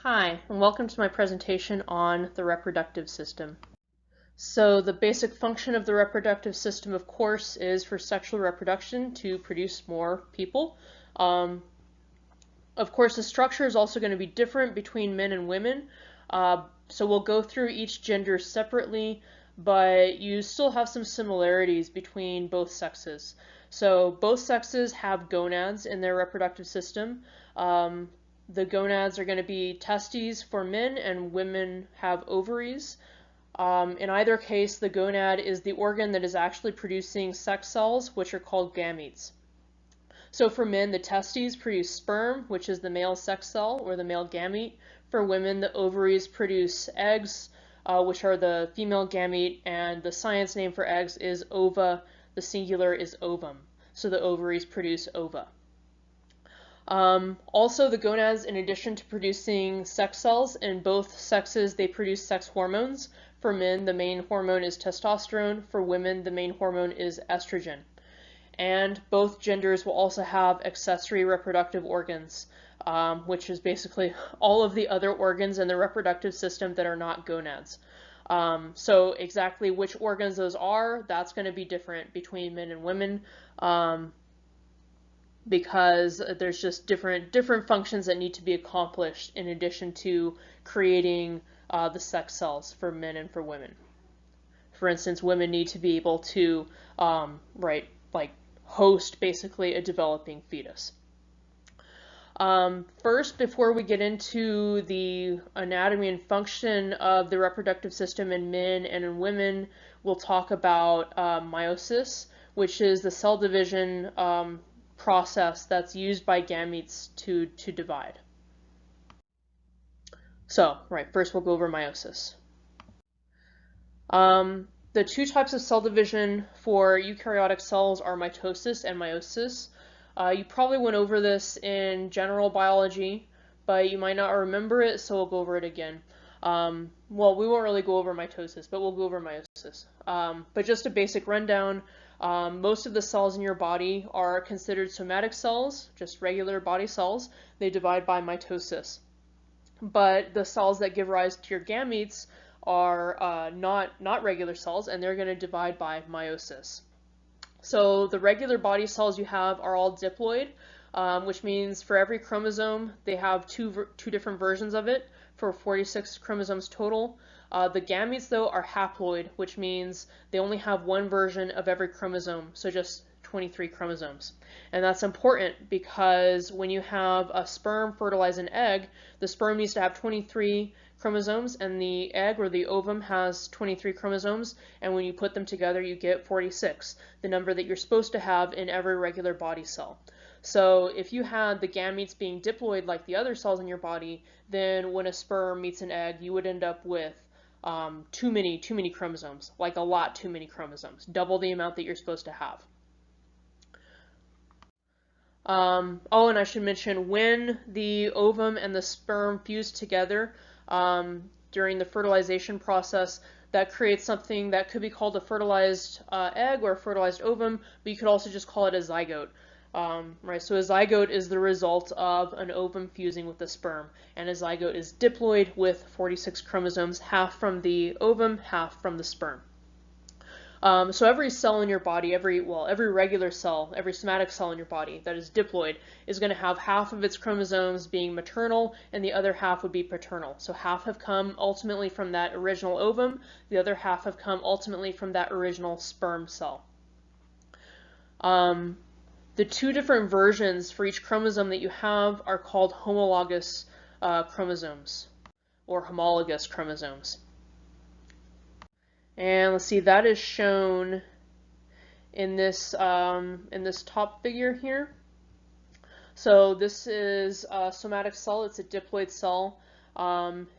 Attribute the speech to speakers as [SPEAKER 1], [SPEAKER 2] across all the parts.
[SPEAKER 1] Hi, and welcome to my presentation on the reproductive system. So the basic function of the reproductive system, of course, is for sexual reproduction to produce more people. Of course, the structure is also going to be different between men and women. So we'll go through each gender separately, but you still have some similarities between both sexes. So both sexes have gonads in their reproductive system. The gonads are going to be testes for men, and women have ovaries. In either case, the gonad is the organ that is actually producing sex cells, which are called gametes. So for men, the testes produce sperm, which is the male sex cell or the male gamete. For women, the ovaries produce eggs, which are the female gamete, and the science name for eggs is ova. The singular is ovum. So the ovaries produce ova. Also, the gonads, in addition to producing sex cells, in both sexes they produce sex hormones. For men, the main hormone is testosterone. For women, the main hormone is estrogen. And both genders will also have accessory reproductive organs, which is basically all of the other organs in the reproductive system that are not gonads. So exactly which organs those are, that's going to be different between men and women. Because there's just different functions that need to be accomplished in addition to creating the sex cells for men and for women. For instance, women need to be able to host basically a developing fetus. First, before we get into the anatomy and function of the reproductive system in men and in women, we'll talk about meiosis, which is the cell division process that's used by gametes to divide. So, first we'll go over meiosis. The two types of cell division for eukaryotic cells are mitosis and meiosis. You probably went over this in general biology, but you might not remember it, so we'll go over it again. Well, we won't really go over mitosis, but we'll go over meiosis. But just a basic rundown. Most of the cells in your body are considered somatic cells, just regular body cells. They divide by mitosis. But the cells that give rise to your gametes are not regular cells, and they're going to divide by meiosis. So the regular body cells you have are all diploid, which means for every chromosome they have two different versions of it for 46 chromosomes total. The gametes, though, are haploid, which means they only have one version of every chromosome, so just 23 chromosomes. And that's important because when you have a sperm fertilize an egg, the sperm needs to have 23 chromosomes, and the egg or the ovum has 23 chromosomes, and when you put them together you get 46, the number that you're supposed to have in every regular body cell. So if you had the gametes being diploid like the other cells in your body, then when a sperm meets an egg, you would end up with too many chromosomes, like a lot too many chromosomes, double the amount that you're supposed to have. Oh, and I should mention, when the ovum and the sperm fuse together during the fertilization process, that creates something that could be called a fertilized egg or a fertilized ovum, but you could also just call it a zygote. So a zygote is the result of an ovum fusing with a sperm, and a zygote is diploid with 46 chromosomes, half from the ovum, half from the sperm. So every cell in your body, every regular cell, every somatic cell in your body that is diploid is going to have half of its chromosomes being maternal and the other half would be paternal. So half have come ultimately from that original ovum, the other half have come ultimately from that original sperm cell. The two different versions for each chromosome that you have are called homologous chromosomes or homologous chromosomes. And let's see, that is shown in this top figure here. So this is a somatic cell. It's a diploid cell.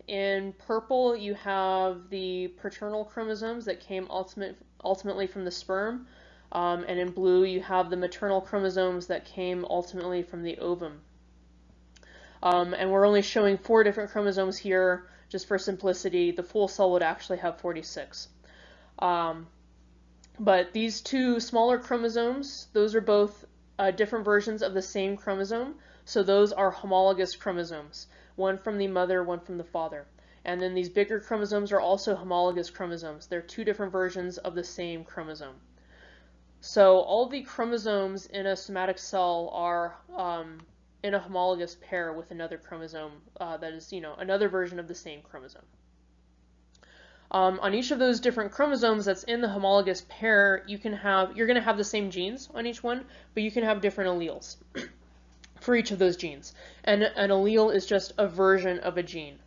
[SPEAKER 1] In purple, you have the paternal chromosomes that came ultimately from the sperm. And in blue, you have the maternal chromosomes that came ultimately from the ovum. And we're only showing 4 different chromosomes here, just for simplicity. The full cell would actually have 46. But these two smaller chromosomes, those are both different versions of the same chromosome, so those are homologous chromosomes. one from the mother, one from the father. And then these bigger chromosomes are also homologous chromosomes. They're two different versions of the same chromosome. So all the chromosomes in a somatic cell are in a homologous pair with another chromosome that is, another version of the same chromosome. On each of those different chromosomes that's in the homologous pair, you're going to have the same genes on each one, but you can have different alleles for each of those genes. And an allele is just a version of a gene.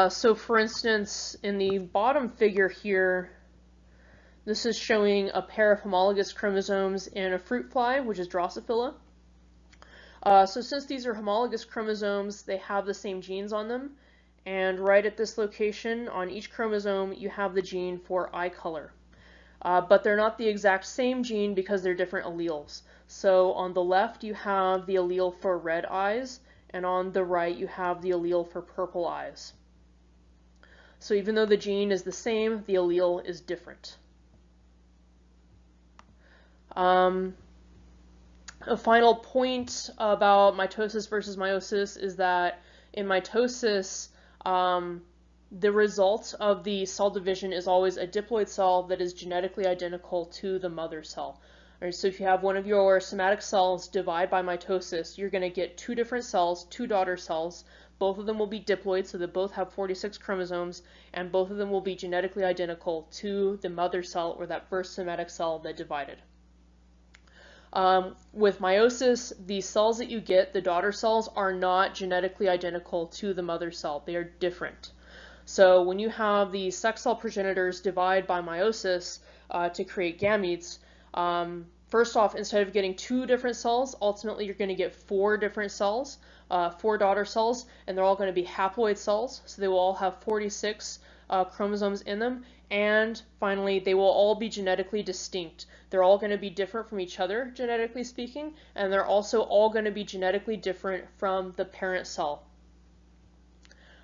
[SPEAKER 1] So for instance, in the bottom figure here, this is showing a pair of homologous chromosomes in a fruit fly, which is Drosophila. So since these are homologous chromosomes, they have the same genes on them. And right at this location, on each chromosome, you have the gene for eye color. But they're not the exact same gene because they're different alleles. So on the left, you have the allele for red eyes, and on the right, you have the allele for purple eyes. So even though the gene is the same, the allele is different. A final point about mitosis versus meiosis is that in mitosis, the result of the cell division is always a diploid cell that is genetically identical to the mother cell. Right, so if you have one of your somatic cells divide by mitosis, you're going to get two different cells, two daughter cells. Both of them will be diploid, so they both have 46 chromosomes, and both of them will be genetically identical to the mother cell or that first somatic cell that divided. With meiosis, the cells that you get, the daughter cells, are not genetically identical to the mother cell. They are different. So when you have the sex cell progenitors divide by meiosis to create gametes, first off, instead of getting two different cells, ultimately you're going to get four different cells, four daughter cells, and they're all going to be haploid cells. So they will all have 46 chromosomes in them. And finally, they will all be genetically distinct. They're all going to be different from each other, genetically speaking, and they're also all going to be genetically different from the parent cell.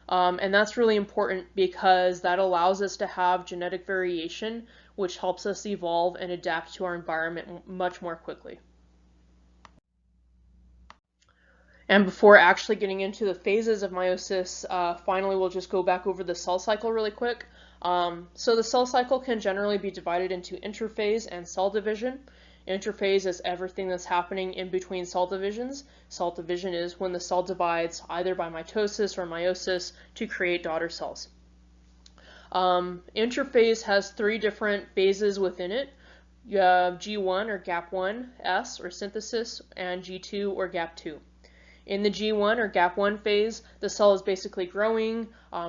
[SPEAKER 1] And that's really important because that allows us to have genetic variation, which helps us evolve and adapt to our environment much more quickly. And before actually getting into the phases of meiosis, finally we'll just go back over the cell cycle really quick. So the cell cycle can generally be divided into interphase and cell division. Interphase is everything that's happening in between cell divisions. Cell division is when the cell divides either by mitosis or meiosis to create daughter cells. Interphase has three different phases within it. You have G1 or GAP1, S or synthesis, and G2 or GAP2. In the G1 or GAP1 phase, the cell is basically growing,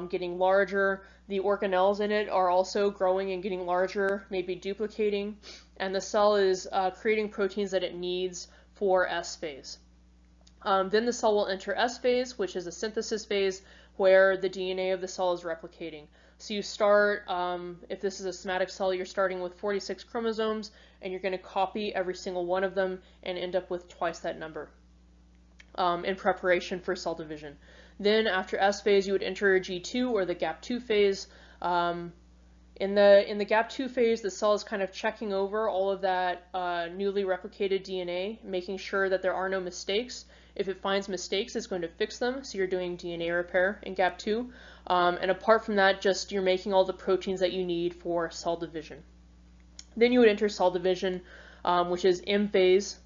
[SPEAKER 1] getting larger. The organelles in it are also growing and getting larger, maybe duplicating, and the cell is creating proteins that it needs for S phase. Then the cell will enter S phase, which is a synthesis phase, where the DNA of the cell is replicating. So you start, if this is a somatic cell, you're starting with 46 chromosomes, and you're going to copy every single one of them and end up with twice that number in preparation for cell division. Then after S phase, you would enter G2 or the GAP2 phase. In the GAP2 phase, the cell is kind of checking over all of that newly replicated DNA, making sure that there are no mistakes. If it finds mistakes, it's going to fix them. So you're doing DNA repair in GAP2. And apart from that, just you're making all the proteins that you need for cell division. Then you would enter cell division, which is M phase.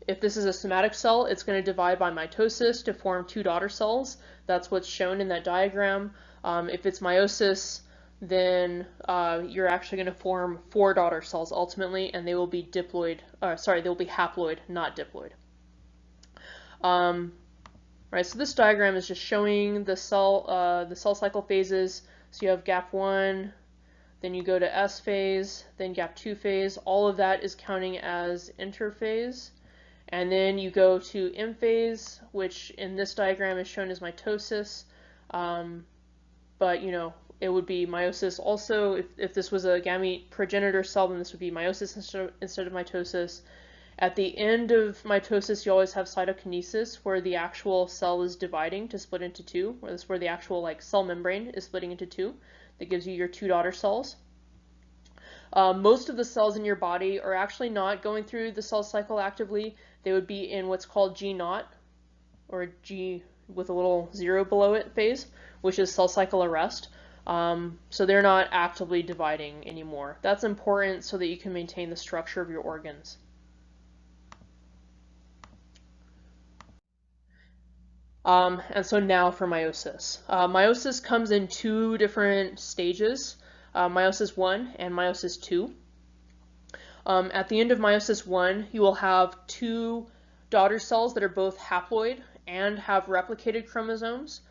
[SPEAKER 1] If this is a somatic cell, it's going to divide by mitosis to form two daughter cells. That's what's shown in that diagram. If it's meiosis, then you're actually going to form four daughter cells ultimately, and they will be diploid. They will be haploid, not diploid. Right. So this diagram is just showing the cell cycle phases. So you have GAP1, then you go to S phase, then GAP2 phase. All of that is counting as interphase. And then you go to M phase, which in this diagram is shown as mitosis. But, it would be meiosis also. If this was a gamete progenitor cell, then this would be meiosis instead of mitosis. At the end of mitosis, you always have cytokinesis, where the actual cell is dividing to split into two, or this is where the actual cell membrane is splitting into two. That gives you your two daughter cells. Most of the cells in your body are actually not going through the cell cycle actively. They would be in what's called G0, or G with a little 0 below it phase, which is cell cycle arrest. So they're not actively dividing anymore. That's important so that you can maintain the structure of your organs. And so now for meiosis. Meiosis comes in two different stages, Meiosis I and Meiosis II. At the end of Meiosis I, you will have two daughter cells that are both haploid and have replicated chromosomes.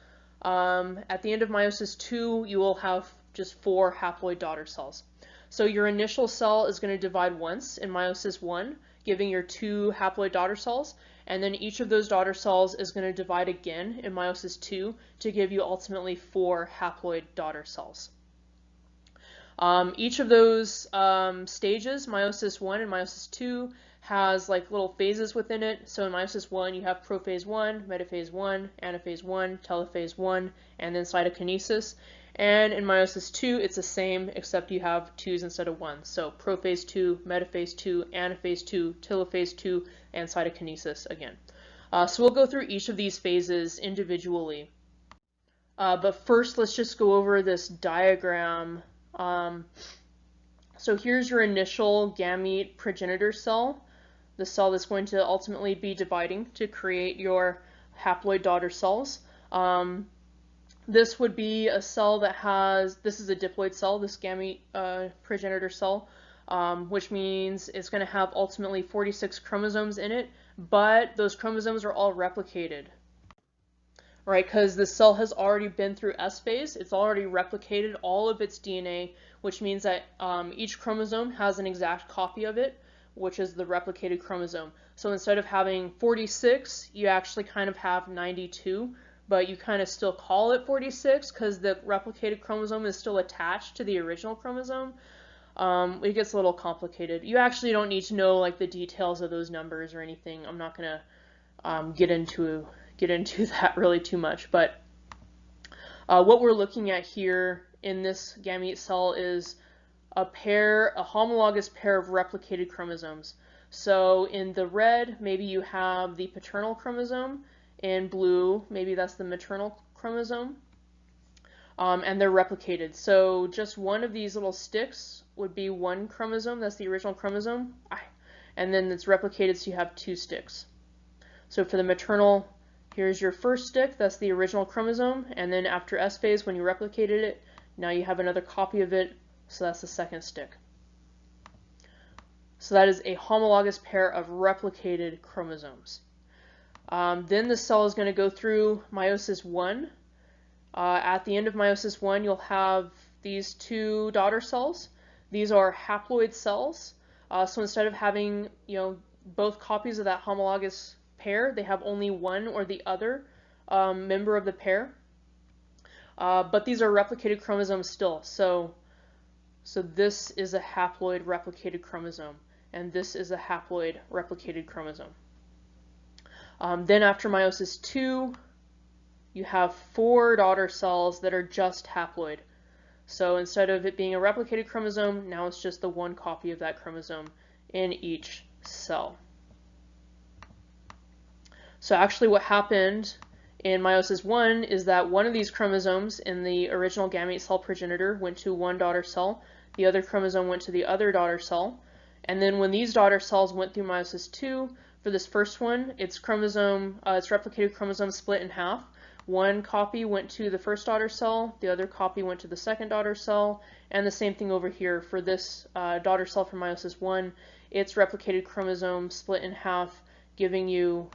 [SPEAKER 1] At the end of Meiosis II, you will have just 4 haploid daughter cells. So your initial cell is going to divide once in Meiosis I, giving your 2 haploid daughter cells, and then each of those daughter cells is going to divide again in Meiosis II to give you ultimately 4 haploid daughter cells. Each of those stages, Meiosis I and Meiosis II, has like little phases within it. So in Meiosis I, you have Prophase I, Metaphase I, Anaphase I, Telophase I, and then cytokinesis. And in Meiosis II, it's the same, except you have 2s instead of 1s. So Prophase II, Metaphase II, Anaphase II, Telophase II, and cytokinesis again. So we'll go through each of these phases individually. But first, let's just go over this diagram. So here's your initial gamete progenitor cell, the cell that's going to ultimately be dividing to create your haploid daughter cells. This would be a cell that has, this is a diploid cell, this gamete progenitor cell, which means it's going to have ultimately 46 chromosomes in it, but those chromosomes are all replicated. Right, because the cell has already been through S phase, it's already replicated all of its DNA, which means that each chromosome has an exact copy of it, which is the replicated chromosome. So instead of having 46, you actually kind of have 92, but you kind of still call it 46 because the replicated chromosome is still attached to the original chromosome. It gets a little complicated. You actually don't need to know like the details of those numbers or anything. I'm not going to get into that really too much, but what we're looking at here in this gamete cell is a homologous pair of replicated chromosomes. So in the red, maybe you have the paternal chromosome. In blue, maybe that's the maternal chromosome. And they're replicated. So just one of these little sticks would be one chromosome, that's the original chromosome, and then it's replicated so you have 2 sticks. So for the maternal, here's your first stick, that's the original chromosome, and then after S phase, when you replicated it, now you have another copy of it, so that's the second stick. So that is a homologous pair of replicated chromosomes. Then the cell is going to go through meiosis I. At the end of meiosis I, you'll have these 2 daughter cells. These are haploid cells. So instead of having, both copies of that homologous pair, they have only one or the other member of the pair. But these are replicated chromosomes still. So this is a haploid replicated chromosome, and this is a haploid replicated chromosome. Then after meiosis II, you have 4 daughter cells that are just haploid. So instead of it being a replicated chromosome, now it's just the one copy of that chromosome in each cell. So actually what happened in meiosis I is that one of these chromosomes in the original gamete cell progenitor went to one daughter cell, the other chromosome went to the other daughter cell, and then when these daughter cells went through meiosis II, for this first one, its replicated chromosome split in half. One copy went to the first daughter cell, the other copy went to the second daughter cell, and the same thing over here for this daughter cell from meiosis I, its replicated chromosome split in half, giving you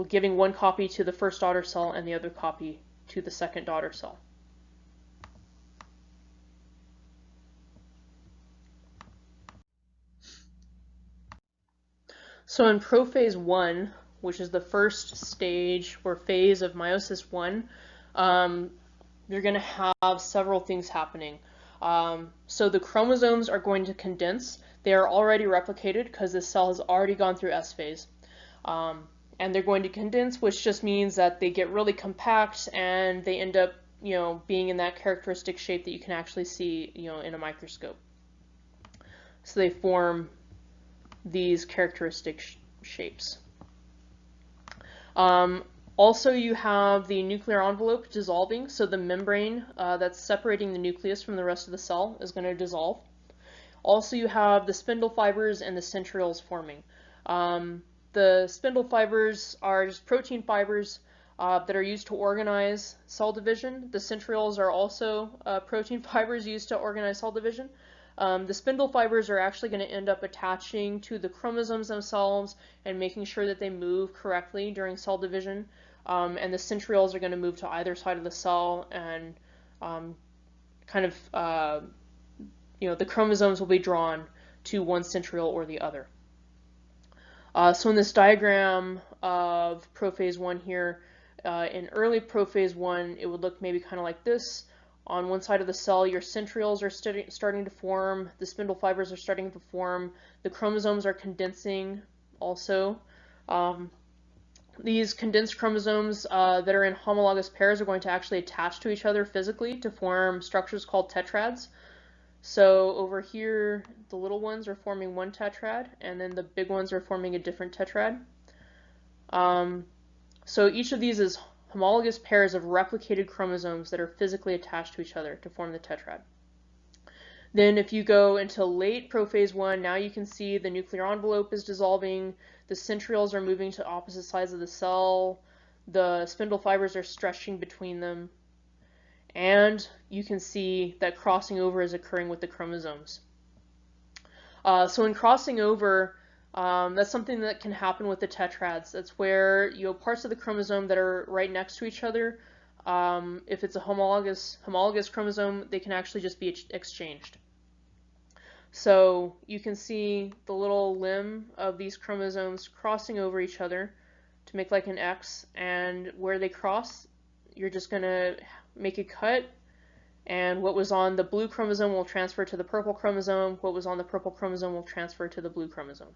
[SPEAKER 1] giving one copy to the first daughter cell and the other copy to the second daughter cell. So in prophase I, which is the first stage or phase of meiosis I, you're going to have several things happening. So the chromosomes are going to condense. They are already replicated because this cell has already gone through S phase. And they're going to condense, which just means that they get really compact and they end up, being in that characteristic shape that you can actually see, in a microscope. So they form these characteristic shapes. Also, you have the nuclear envelope dissolving, so the membrane that's separating the nucleus from the rest of the cell is going to dissolve. Also, you have the spindle fibers and the centrioles forming. The spindle fibers are just protein fibers that are used to organize cell division. The centrioles are also protein fibers used to organize cell division. The spindle fibers are actually going to end up attaching to the chromosomes themselves and making sure that they move correctly during cell division. And the centrioles are going to move to either side of the cell and the chromosomes will be drawn to one centriole or the other. So in this diagram of Prophase I here, in early Prophase I, it would look maybe kind of like this. On one side of the cell, your centrioles are starting to form, the spindle fibers are starting to form, the chromosomes are condensing also. These condensed chromosomes that are in homologous pairs are going to actually attach to each other physically to form structures called tetrads. So over here, the little ones are forming one tetrad, and then the big ones are forming a different tetrad. So each of these is homologous pairs of replicated chromosomes that are physically attached to each other to form the tetrad. Then if you go into late Prophase I, now you can see the nuclear envelope is dissolving, the centrioles are moving to opposite sides of the cell, the spindle fibers are stretching between them, and you can see that crossing over is occurring with the chromosomes. So in crossing over, that's something that can happen with the tetrads. That's where parts of the chromosome that are right next to each other, if it's a homologous chromosome, they can actually just be exchanged. So you can see the little limb of these chromosomes crossing over each other to make like an X, and where they cross, you're just going to make a cut, and what was on the blue chromosome will transfer to the purple chromosome, what was on the purple chromosome will transfer to the blue chromosome.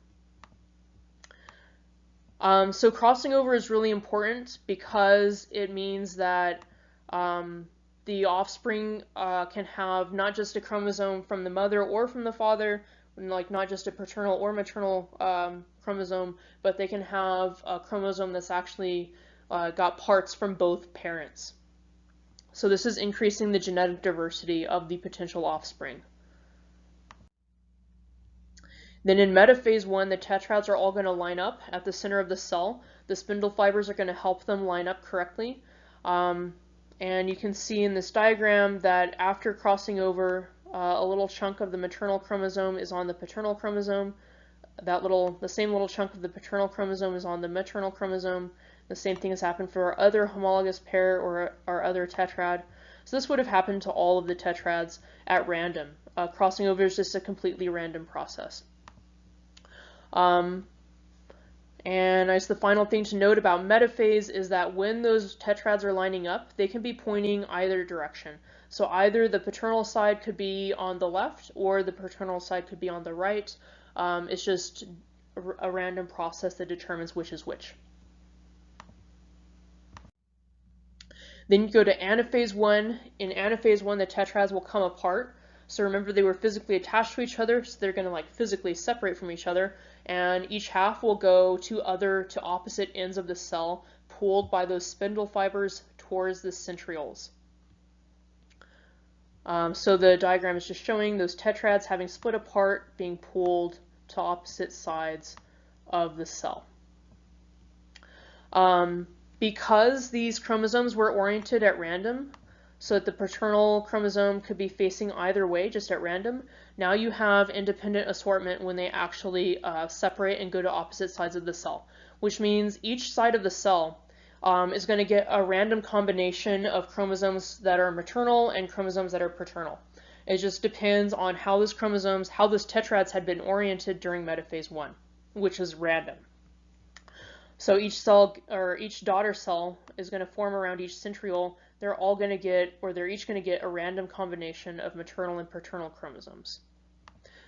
[SPEAKER 1] So crossing over is really important because it means that the offspring can have not just a chromosome from the mother or from the father, like not just a paternal or maternal chromosome, but they can have a chromosome that's actually got parts from both parents. So this is increasing the genetic diversity of the potential offspring. Then in metaphase I, the tetrads are all going to line up at the center of the cell. The spindle fibers are going to help them line up correctly. And you can see in this diagram that after crossing over, a little chunk of the maternal chromosome is on the paternal chromosome. The same little chunk of the paternal chromosome is on the maternal chromosome. The same thing has happened for our other homologous pair or our other tetrad. So this would have happened to all of the tetrads at random. Crossing over is just a completely random process. And I guess the final thing to note about metaphase is that when those tetrads are lining up, they can be pointing either direction. So either the paternal side could be on the left or the paternal side could be on the right. It's just a random process that determines which is which. Then you go to anaphase I. In anaphase I, the tetrads will come apart. So remember, they were physically attached to each other, so they're going to like physically separate from each other, and each half will go to opposite ends of the cell, pulled by those spindle fibers towards the centrioles. So the diagram is just showing those tetrads having split apart, being pulled to opposite sides of the cell. Because these chromosomes were oriented at random, so that the paternal chromosome could be facing either way, just at random, now you have independent assortment when they actually separate and go to opposite sides of the cell, which means each side of the cell is going to get a random combination of chromosomes that are maternal and chromosomes that are paternal. It just depends on how those tetrads had been oriented during metaphase I, which is random. So each cell, or each daughter cell, is going to form around each centriole. They're each going to get a random combination of maternal and paternal chromosomes.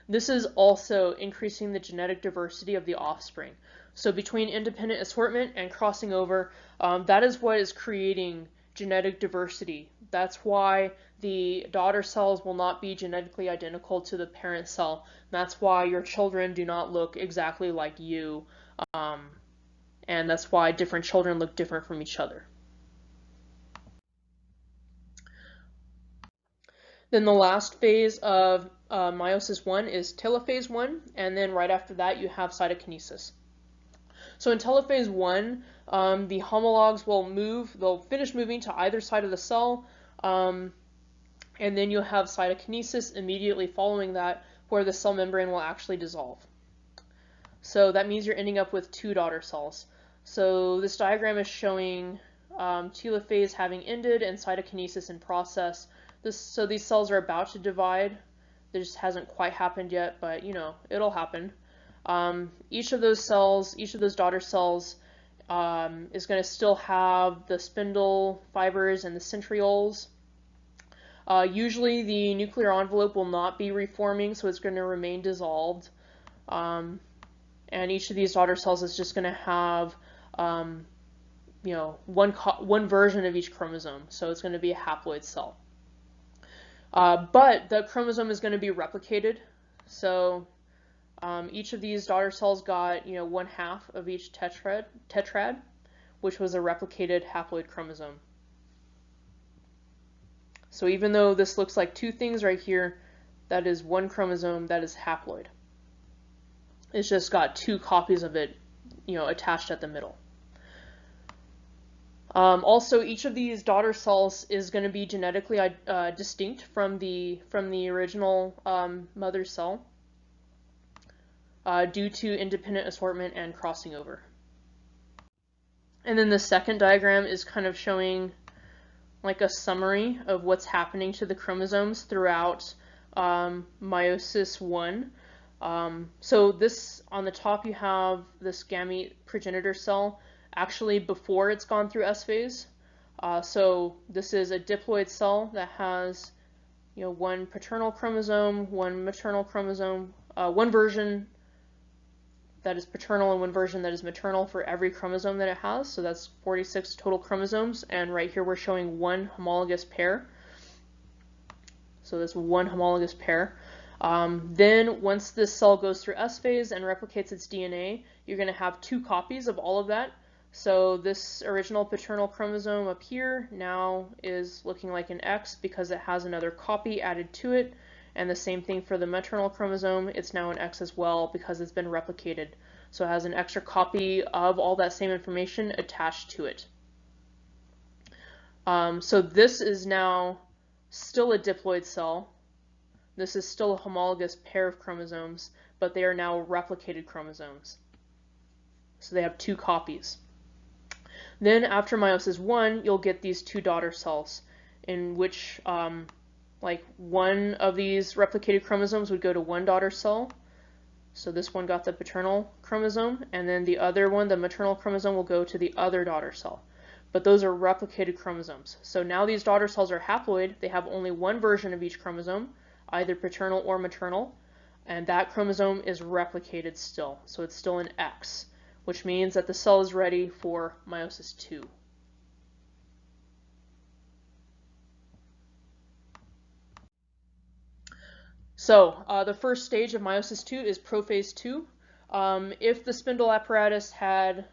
[SPEAKER 1] This is also increasing the genetic diversity of the offspring. So between independent assortment and crossing over, that is what is creating genetic diversity. That's why the daughter cells will not be genetically identical to the parent cell. That's why your children do not look exactly like you. and that's why different children look different from each other. Then the last phase of Meiosis I is Telophase I, and then right after that you have cytokinesis. So in Telophase I, the homologs they'll finish moving to either side of the cell, and then you'll have cytokinesis immediately following that, where the cell membrane will actually dissolve. So that means you're ending up with two daughter cells. So this diagram is showing telophase having ended and cytokinesis in process. So these cells are about to divide. This hasn't quite happened yet, but you know, it'll happen. Each of those cells, each of those daughter cells is going to still have the spindle fibers and the centrioles. Usually the nuclear envelope will not be reforming, so it's going to remain dissolved. And each of these daughter cells is just going to have you know, one version of each chromosome, so it's going to be a haploid cell. But the chromosome is going to be replicated, so each of these daughter cells got, you know, 1/2 of each tetrad, which was a replicated haploid chromosome. So even though this looks like two things right here, that is one chromosome that is haploid. It's just got two copies of it, you know, attached at the middle. Also, each of these daughter cells is going to be genetically distinct from the original mother cell due to independent assortment and crossing over. And then the second diagram is kind of showing like a summary of what's happening to the chromosomes throughout Meiosis I. So this, on the top you have this gamete progenitor cell actually before it's gone through S phase. So this is a diploid cell that has, you know, one paternal chromosome, one maternal chromosome, one version that is paternal and one version that is maternal for every chromosome that it has. So that's 46 total chromosomes, and right here we're showing one homologous pair. So that's one homologous pair. Then once this cell goes through S phase and replicates its DNA, you're going to have two copies of all of that. So this original paternal chromosome up here now is looking like an X because it has another copy added to it. And the same thing for the maternal chromosome, it's now an X as well because it's been replicated. So it has an extra copy of all that same information attached to it. So this is now still a diploid cell. This is still a homologous pair of chromosomes, but they are now replicated chromosomes. So they have two copies. Then after Meiosis I, you'll get these two daughter cells in which like one of these replicated chromosomes would go to one daughter cell. So this one got the paternal chromosome, and then the other one, the maternal chromosome, will go to the other daughter cell. But those are replicated chromosomes. So now these daughter cells are haploid. They have only one version of each chromosome, either paternal or maternal, and that chromosome is replicated still. So it's still an X, which means that the cell is ready for Meiosis II. So the first stage of Meiosis II is Prophase II. If the spindle apparatus had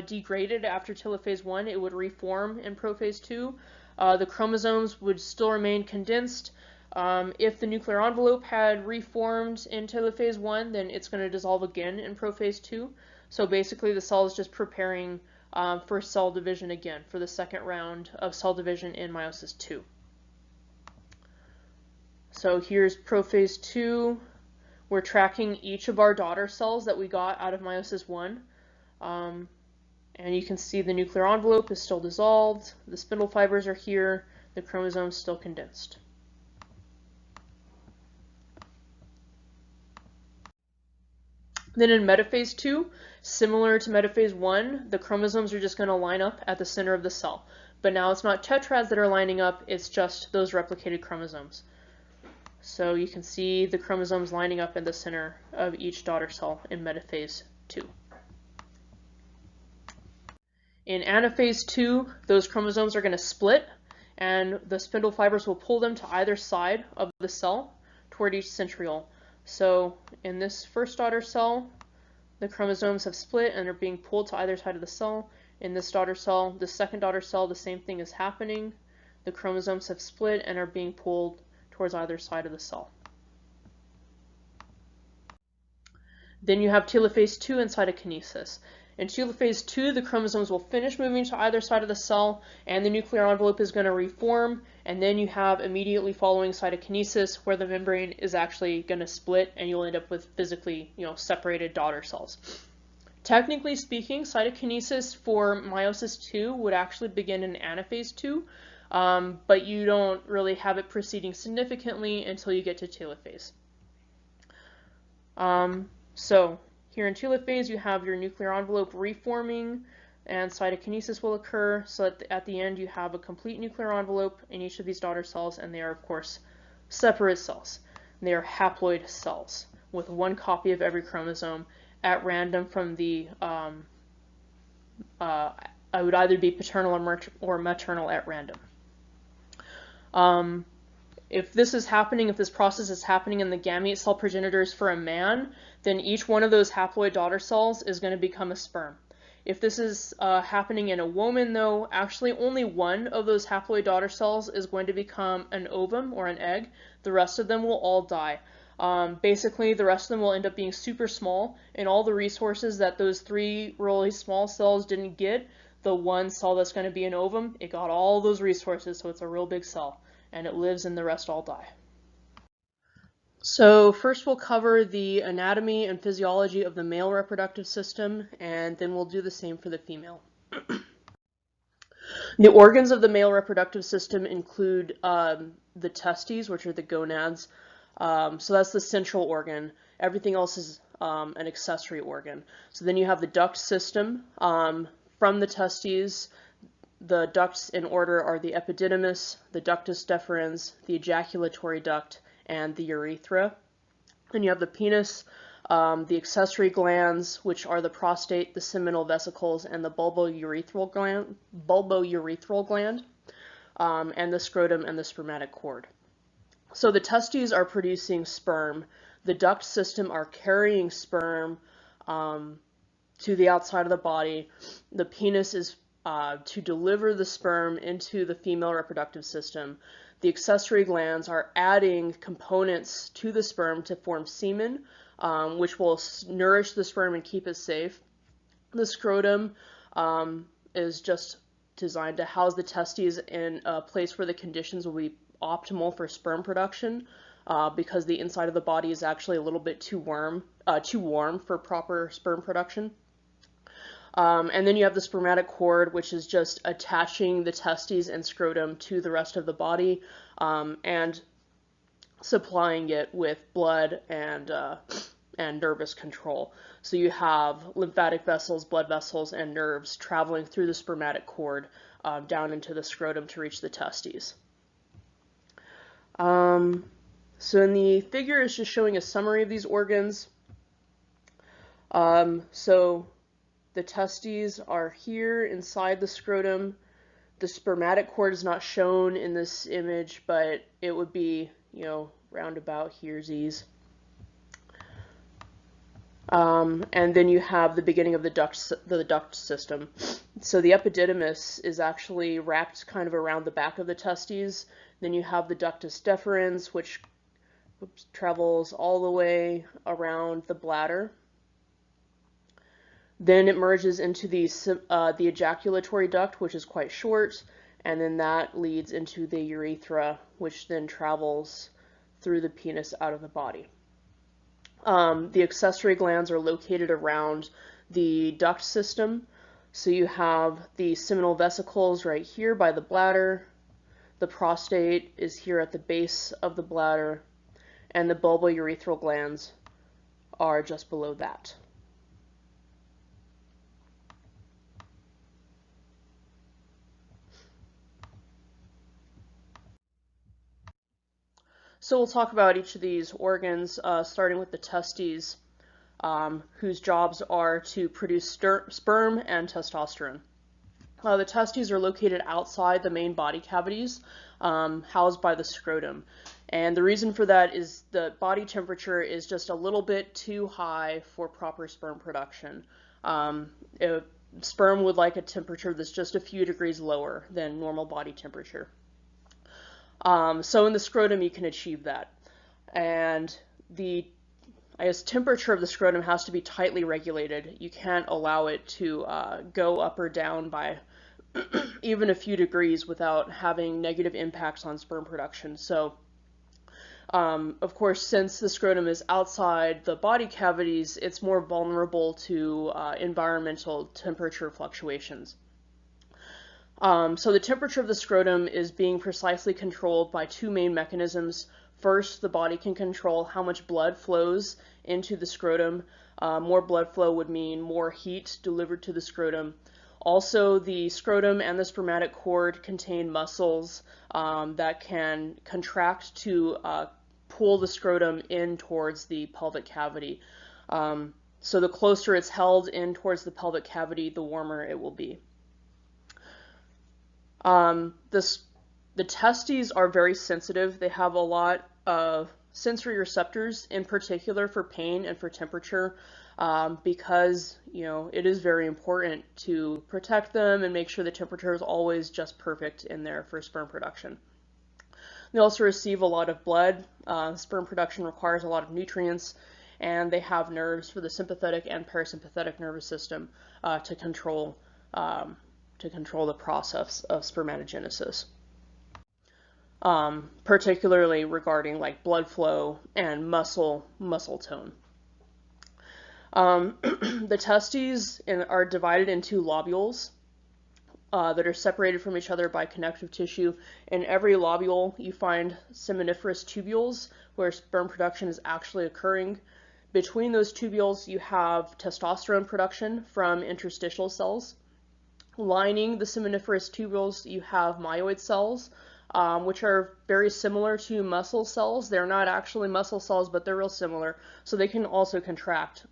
[SPEAKER 1] degraded after Telophase I, it would reform in Prophase II. The chromosomes would still remain condensed. If the nuclear envelope had reformed in Telophase I, then it's going to dissolve again in Prophase II. So basically the cell is just preparing for cell division again, for the second round of cell division in Meiosis II. So here's Prophase II. We're tracking each of our daughter cells that we got out of Meiosis I. And you can see the nuclear envelope is still dissolved, the spindle fibers are here, the chromosomes still condensed. Then in Metaphase II, similar to Metaphase I, the chromosomes are just going to line up at the center of the cell. But now it's not tetrads that are lining up, it's just those replicated chromosomes. So you can see the chromosomes lining up in the center of each daughter cell in Metaphase II. In Anaphase II, those chromosomes are going to split, and the spindle fibers will pull them to either side of the cell toward each centriole. So in this first daughter cell, the chromosomes have split and are being pulled to either side of the cell. In this daughter cell, the second daughter cell, the same thing is happening. The chromosomes have split and are being pulled towards either side of the cell. Then you have telophase II and cytokinesis. In telophase II, the chromosomes will finish moving to either side of the cell, and the nuclear envelope is going to reform, and then you have immediately following cytokinesis, where the membrane is actually going to split, and you'll end up with physically, separated daughter cells. Technically speaking, cytokinesis for meiosis II would actually begin in anaphase II, but you don't really have it proceeding significantly until you get to telophase. So here in telophase, you have your nuclear envelope reforming, and cytokinesis will occur, so at the end you have a complete nuclear envelope in each of these daughter cells, and they are, of course, separate cells. They are haploid cells with one copy of every chromosome at random from the, I would either be paternal or maternal at random. If this process is happening in the gamete cell progenitors for a man, then each one of those haploid daughter cells is going to become a sperm. If this is happening in a woman, though, actually only one of those haploid daughter cells is going to become an ovum or an egg. The rest of them will all die. Basically, the rest of them will end up being super small, and all the resources that those 3 really small cells didn't get, the one cell that's going to be an ovum, it got all those resources, so it's a real big cell, and it lives and the rest all die. So first we'll cover the anatomy and physiology of the male reproductive system, and then we'll do the same for the female. The organs of the male reproductive system include the testes, which are the gonads. So that's the central organ. Everything else is an accessory organ. So then you have the duct system. From the testes, the ducts in order are the epididymis, the ductus deferens, the ejaculatory duct, and the urethra. Then you have the penis, the accessory glands, which are the prostate, the seminal vesicles, and the bulbourethral gland, and the scrotum and the spermatic cord. So the testes are producing sperm. The duct system are carrying sperm to the outside of the body. The penis is to deliver the sperm into the female reproductive system. The accessory glands are adding components to the sperm to form semen, which will nourish the sperm and keep it safe. The scrotum is just designed to house the testes in a place where the conditions will be optimal for sperm production, because the inside of the body is actually a little bit too warm for proper sperm production. And then you have the spermatic cord, which is just attaching the testes and scrotum to the rest of the body, and supplying it with blood and nervous control. So you have lymphatic vessels, blood vessels, and nerves traveling through the spermatic cord down into the scrotum to reach the testes. So in the figure is just showing a summary of these organs. So the testes are here inside the scrotum. The spermatic cord is not shown in this image, but it would be, round about here's. And then you have the beginning of the duct system. So the epididymis is actually wrapped kind of around the back of the testes. Then you have the ductus deferens, which travels all the way around the bladder. Then it merges into the ejaculatory duct, which is quite short, and then that leads into the urethra, which then travels through the penis out of the body. The accessory glands are located around the duct system. So you have the seminal vesicles right here by the bladder. The prostate is here at the base of the bladder, and the bulbourethral glands are just below that. So we'll talk about each of these organs, starting with the testes, whose jobs are to produce sperm and testosterone. The testes are located outside the main body cavities, housed by the scrotum. And the reason for that is the body temperature is just a little bit too high for proper sperm production. Sperm would like a temperature that's just a few degrees lower than normal body temperature. So in the scrotum, you can achieve that. And the temperature of the scrotum has to be tightly regulated. You can't allow it to go up or down by even a few degrees without having negative impacts on sperm production. So, of course, since the scrotum is outside the body cavities, it's more vulnerable to environmental temperature fluctuations. So the temperature of the scrotum is being precisely controlled by two main mechanisms. First, the body can control how much blood flows into the scrotum. More blood flow would mean more heat delivered to the scrotum. Also, the scrotum and the spermatic cord contain muscles that can contract to pull the scrotum in towards the pelvic cavity. So the closer it's held in towards the pelvic cavity, the warmer it will be. The testes are very sensitive. They have a lot of sensory receptors, in particular for pain and for temperature, because, it is very important to protect them and make sure the temperature is always just perfect in there for sperm production. They also receive a lot of blood. Sperm production requires a lot of nutrients, and they have nerves for the sympathetic and parasympathetic nervous system to control the process of spermatogenesis, particularly regarding like blood flow and muscle tone. The testes are divided into lobules that are separated from each other by connective tissue. In every lobule, you find seminiferous tubules where sperm production is actually occurring. Between those tubules, you have testosterone production from interstitial cells. Lining the seminiferous tubules, you have myoid cells, which are very similar to muscle cells. They're not actually muscle cells, but they're real similar, so they can also contract.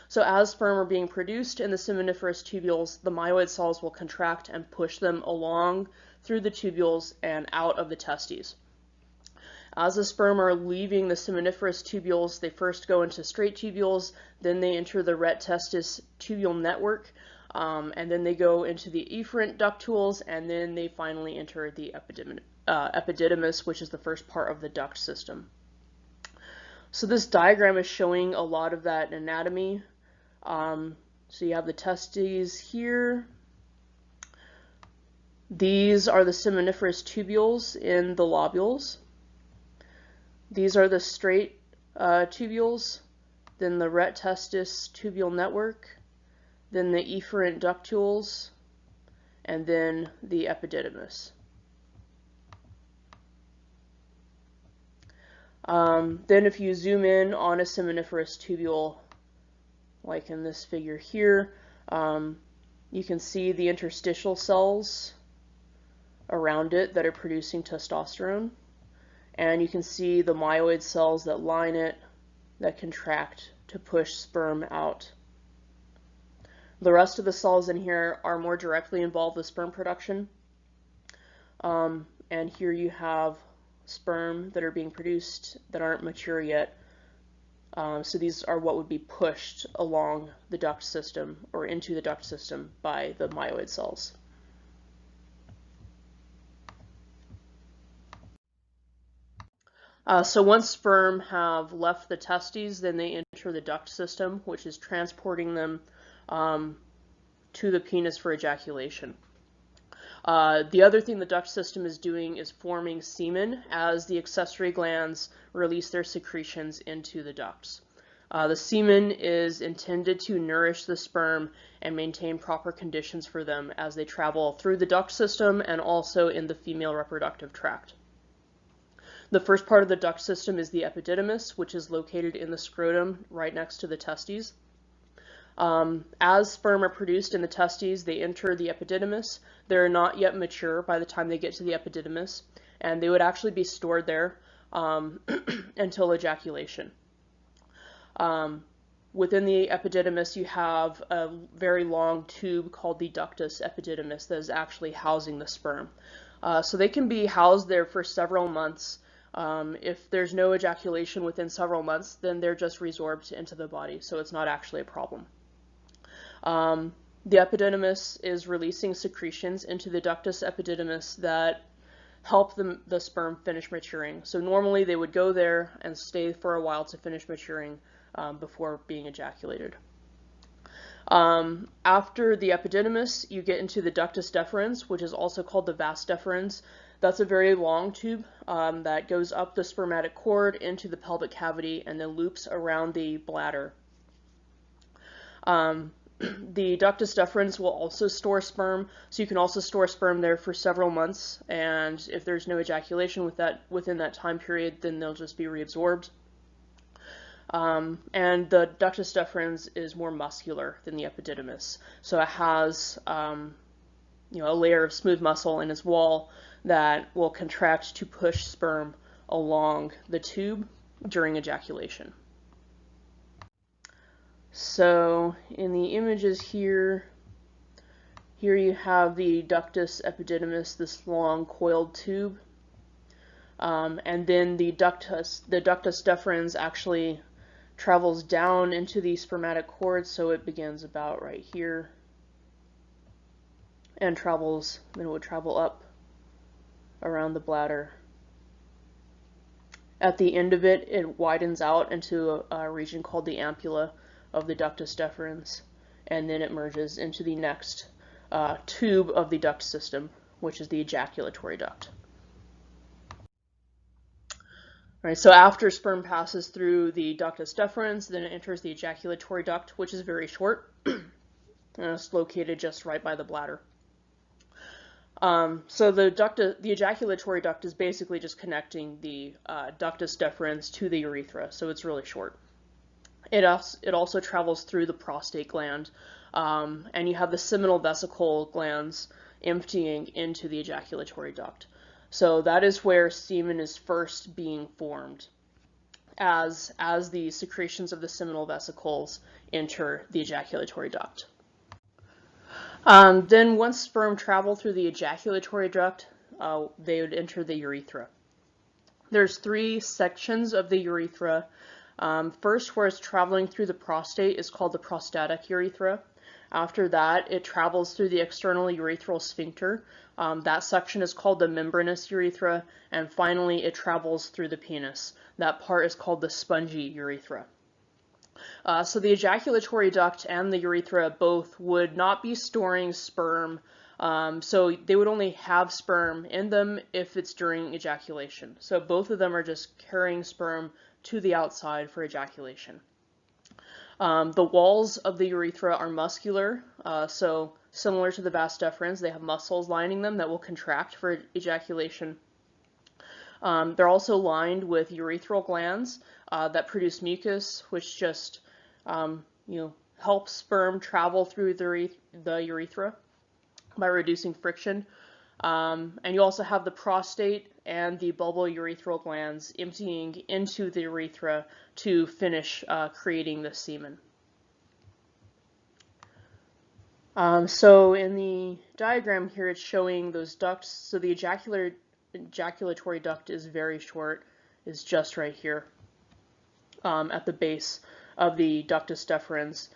[SPEAKER 1] So as sperm are being produced in the seminiferous tubules, the myoid cells will contract and push them along through the tubules and out of the testes. As the sperm are leaving the seminiferous tubules, they first go into straight tubules, then they enter the ret testis tubule network, and then they go into the efferent ductules, and then they finally enter the epididymis, which is the first part of the duct system. So this diagram is showing a lot of that anatomy. So you have the testes here. These are the seminiferous tubules in the lobules. These are the straight tubules, then the ret testis tubule network, then the efferent ductules, and then the epididymis. Then if you zoom in on a seminiferous tubule, like in this figure here, you can see the interstitial cells around it that are producing testosterone, and you can see the myoid cells that line it that contract to push sperm out. The rest of the cells in here are more directly involved with sperm production, and here you have sperm that are being produced that aren't mature yet. So these are what would be pushed along the duct system or into the duct system by the myoid cells. So once sperm have left the testes, then they enter the duct system, which is transporting them to the penis for ejaculation. The other thing the duct system is doing is forming semen as the accessory glands release their secretions into the ducts. The semen is intended to nourish the sperm and maintain proper conditions for them as they travel through the duct system and also in the female reproductive tract. The first part of the duct system is the epididymis, which is located in the scrotum right next to the testes. As sperm are produced in the testes, they enter the epididymis. They're not yet mature by the time they get to the epididymis, and they would actually be stored there until ejaculation. Within the epididymis, you have a very long tube called the ductus epididymis that is actually housing the sperm. So they can be housed there for several months, If there's no ejaculation within several months, then they're just resorbed into the body, so it's not actually a problem. The epididymis is releasing secretions into the ductus epididymis that help the sperm finish maturing. So normally they would go there and stay for a while to finish maturing before being ejaculated. After the epididymis, you get into the ductus deferens, which is also called the vas deferens. That's a very long tube that goes up the spermatic cord into the pelvic cavity and then loops around the bladder. The ductus deferens will also store sperm, so you can also store sperm there for several months, and if there's no ejaculation within that time period, then they'll just be reabsorbed. And the ductus deferens is more muscular than the epididymis, so it has a layer of smooth muscle in its wall that will contract to push sperm along the tube during ejaculation. So in the images here you have the ductus epididymis, this long coiled tube, and then the ductus deferens actually travels down into the spermatic cord, so it begins about right here and travels, then it would travel up around the bladder. At the end of it, it widens out into a region called the ampulla of the ductus deferens, and then it merges into the next tube of the duct system, which is the ejaculatory duct. All right, so after sperm passes through the ductus deferens, then it enters the ejaculatory duct, which is very short, and it's located just right by the bladder. So the ejaculatory duct is basically just connecting the ductus deferens to the urethra, so it's really short. It also travels through the prostate gland, and you have the seminal vesicle glands emptying into the ejaculatory duct. So that is where semen is first being formed as the secretions of the seminal vesicles enter the ejaculatory duct. Then once sperm travel through the ejaculatory duct, they would enter the urethra. There's 3 sections of the urethra. First, where it's traveling through the prostate is called the prostatic urethra. After that, it travels through the external urethral sphincter. That section is called the membranous urethra, and finally it travels through the penis. That part is called the spongy urethra. So the ejaculatory duct and the urethra both would not be storing sperm, so they would only have sperm in them if it's during ejaculation. So both of them are just carrying sperm to the outside for ejaculation. The walls of the urethra are muscular, so similar to the vas deferens, they have muscles lining them that will contract for ejaculation. They're also lined with urethral glands that produce mucus, which just helps sperm travel through the urethra by reducing friction. And you also have the prostate and the bulbourethral glands emptying into the urethra to finish creating the semen. So in the diagram here, it's showing those ducts. So the ejaculatory duct is very short, is just right here at the base of the ductus deferens.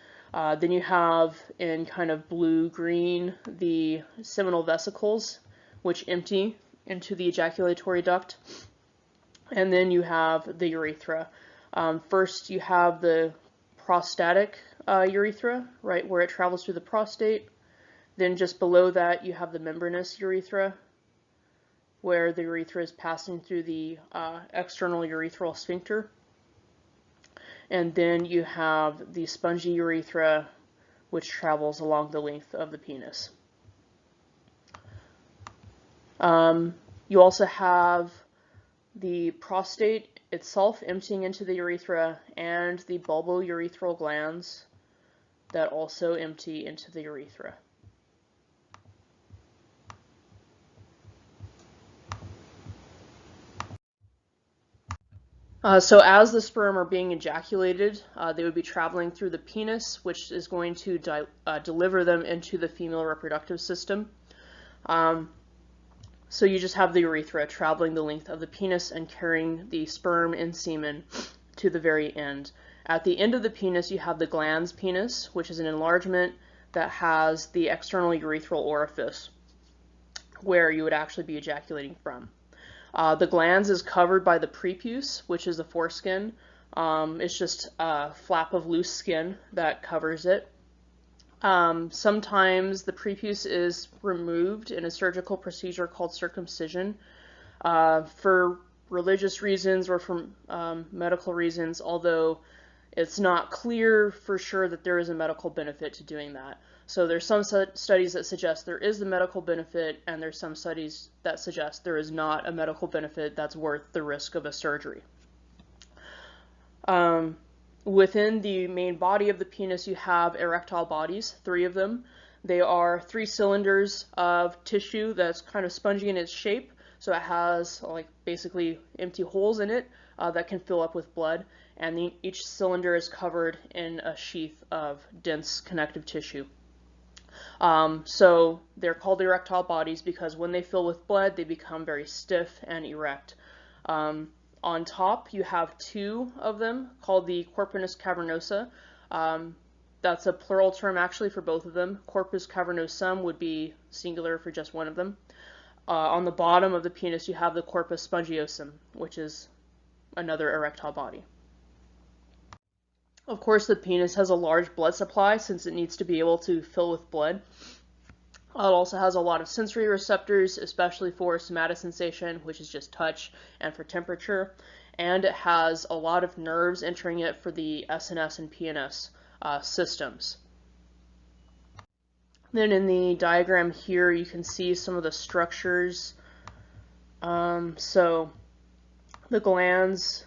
[SPEAKER 1] Then you have in kind of blue-green the seminal vesicles, which empty into the ejaculatory duct. And then you have the urethra. First you have the prostatic urethra, right, where it travels through the prostate. Then just below that you have the membranous urethra, where the urethra is passing through the external urethral sphincter. And then you have the spongy urethra, which travels along the length of the penis. You also have the prostate itself emptying into the urethra and the bulbourethral glands that also empty into the urethra. So as the sperm are being ejaculated, they would be traveling through the penis, which is going to deliver them into the female reproductive system. So you just have the urethra traveling the length of the penis and carrying the sperm and semen to the very end. At the end of the penis, you have the glans penis, which is an enlargement that has the external urethral orifice where you would actually be ejaculating from. The glans is covered by the prepuce, which is the foreskin. It's just a flap of loose skin that covers it. Sometimes the prepuce is removed in a surgical procedure called circumcision for religious reasons or for medical reasons, although it's not clear for sure that there is a medical benefit to doing that. So there's some studies that suggest there is a medical benefit, and there's some studies that suggest there is not a medical benefit that's worth the risk of a surgery. Within the main body of the penis, you have erectile bodies, 3 of them. They are 3 cylinders of tissue that's kind of spongy in its shape, so it has like basically empty holes in it that can fill up with blood, and each cylinder is covered in a sheath of dense connective tissue. So they're called erectile bodies because when they fill with blood, they become very stiff and erect. On top, you have 2 of them called the corpus cavernosa. That's a plural term actually for both of them. Corpus cavernosum would be singular for just one of them. On the bottom of the penis, you have the corpus spongiosum, which is another erectile body. Of course, the penis has a large blood supply since it needs to be able to fill with blood. It also has a lot of sensory receptors, especially for somatosensation, which is just touch, and for temperature. And it has a lot of nerves entering it for the SNS and PNS systems. Then in the diagram here, you can see some of the structures. So the glans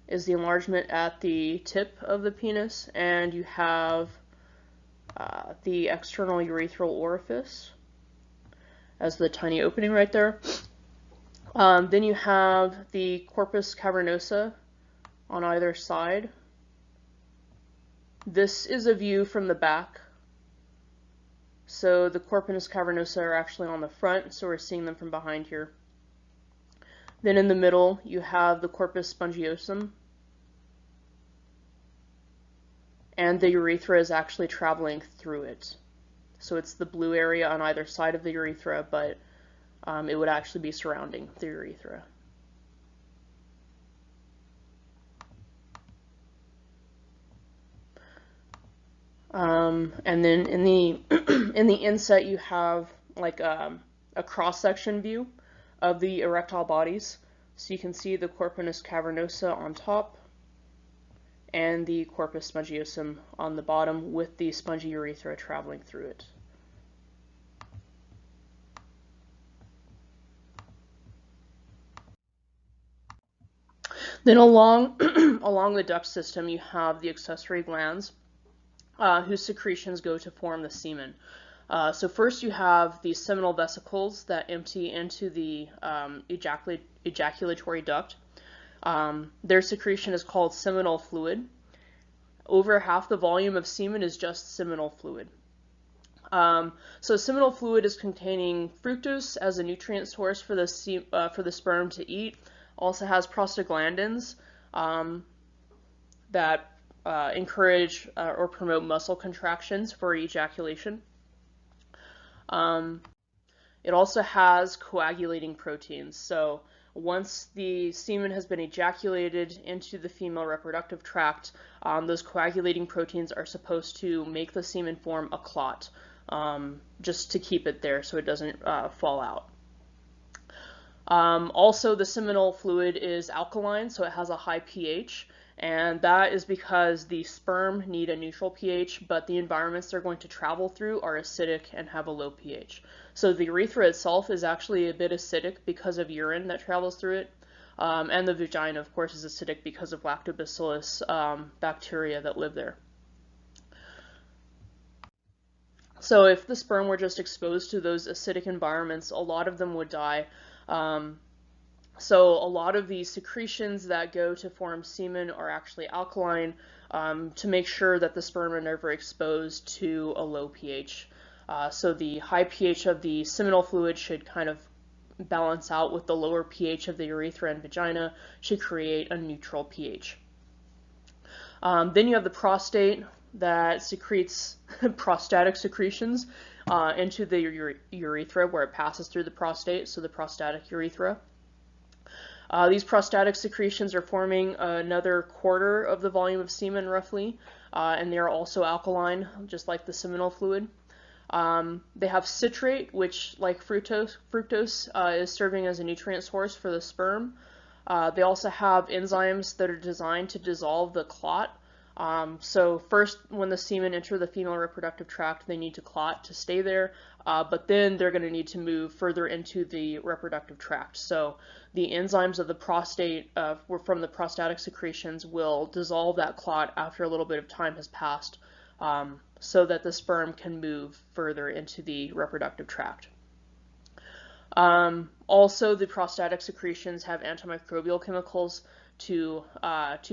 [SPEAKER 1] is the enlargement at the tip of the penis, and you have the external urethral orifice as the tiny opening right there. Then you have the corpus cavernosa on either side. This is a view from the back. So the corpus cavernosa are actually on the front, so we're seeing them from behind here. Then in the middle, you have the corpus spongiosum. And the urethra is actually traveling through it. So it's the blue area on either side of the urethra, but it would actually be surrounding the urethra. And then in the in the inset, you have like a cross-section view of the erectile bodies. So you can see the corpus cavernosa on top and the corpus spongiosum on the bottom with the spongy urethra traveling through it. Then along the duct system, you have the accessory glands whose secretions go to form the semen. So first you have the seminal vesicles that empty into the ejaculatory duct. Their secretion is called seminal fluid. Over half the volume of semen is just seminal fluid. So seminal fluid is containing fructose as a nutrient source for the sperm to eat. Also has prostaglandins that encourage or promote muscle contractions for ejaculation. It also has coagulating proteins. So once the semen has been ejaculated into the female reproductive tract, those coagulating proteins are supposed to make the semen form a clot, just to keep it there so it doesn't fall out. Also, the seminal fluid is alkaline, so it has a high pH, and that is because the sperm need a neutral pH, but the environments they're going to travel through are acidic and have a low pH. So the urethra itself is actually a bit acidic because of urine that travels through it, and the vagina, of course, is acidic because of lactobacillus bacteria that live there. So if the sperm were just exposed to those acidic environments, a lot of them would die. So a lot of the secretions that go to form semen are actually alkaline to make sure that the sperm are never exposed to a low pH. So the high pH of the seminal fluid should kind of balance out with the lower pH of the urethra and vagina to create a neutral pH. Then you have the prostate that secretes prostatic secretions into the urethra where it passes through the prostate, so the prostatic urethra. These prostatic secretions are forming another quarter of the volume of semen roughly, and they are also alkaline, just like the seminal fluid. They have citrate, which, like fructose is serving as a nutrient source for the sperm. They also have enzymes that are designed to dissolve the clot. So first, when the semen enter the female reproductive tract, they need to clot to stay there, but then they're going to need to move further into the reproductive tract. So the enzymes of the prostate from the prostatic secretions will dissolve that clot after a little bit of time has passed, so that the sperm can move further into the reproductive tract. Also, the prostatic secretions have antimicrobial chemicals to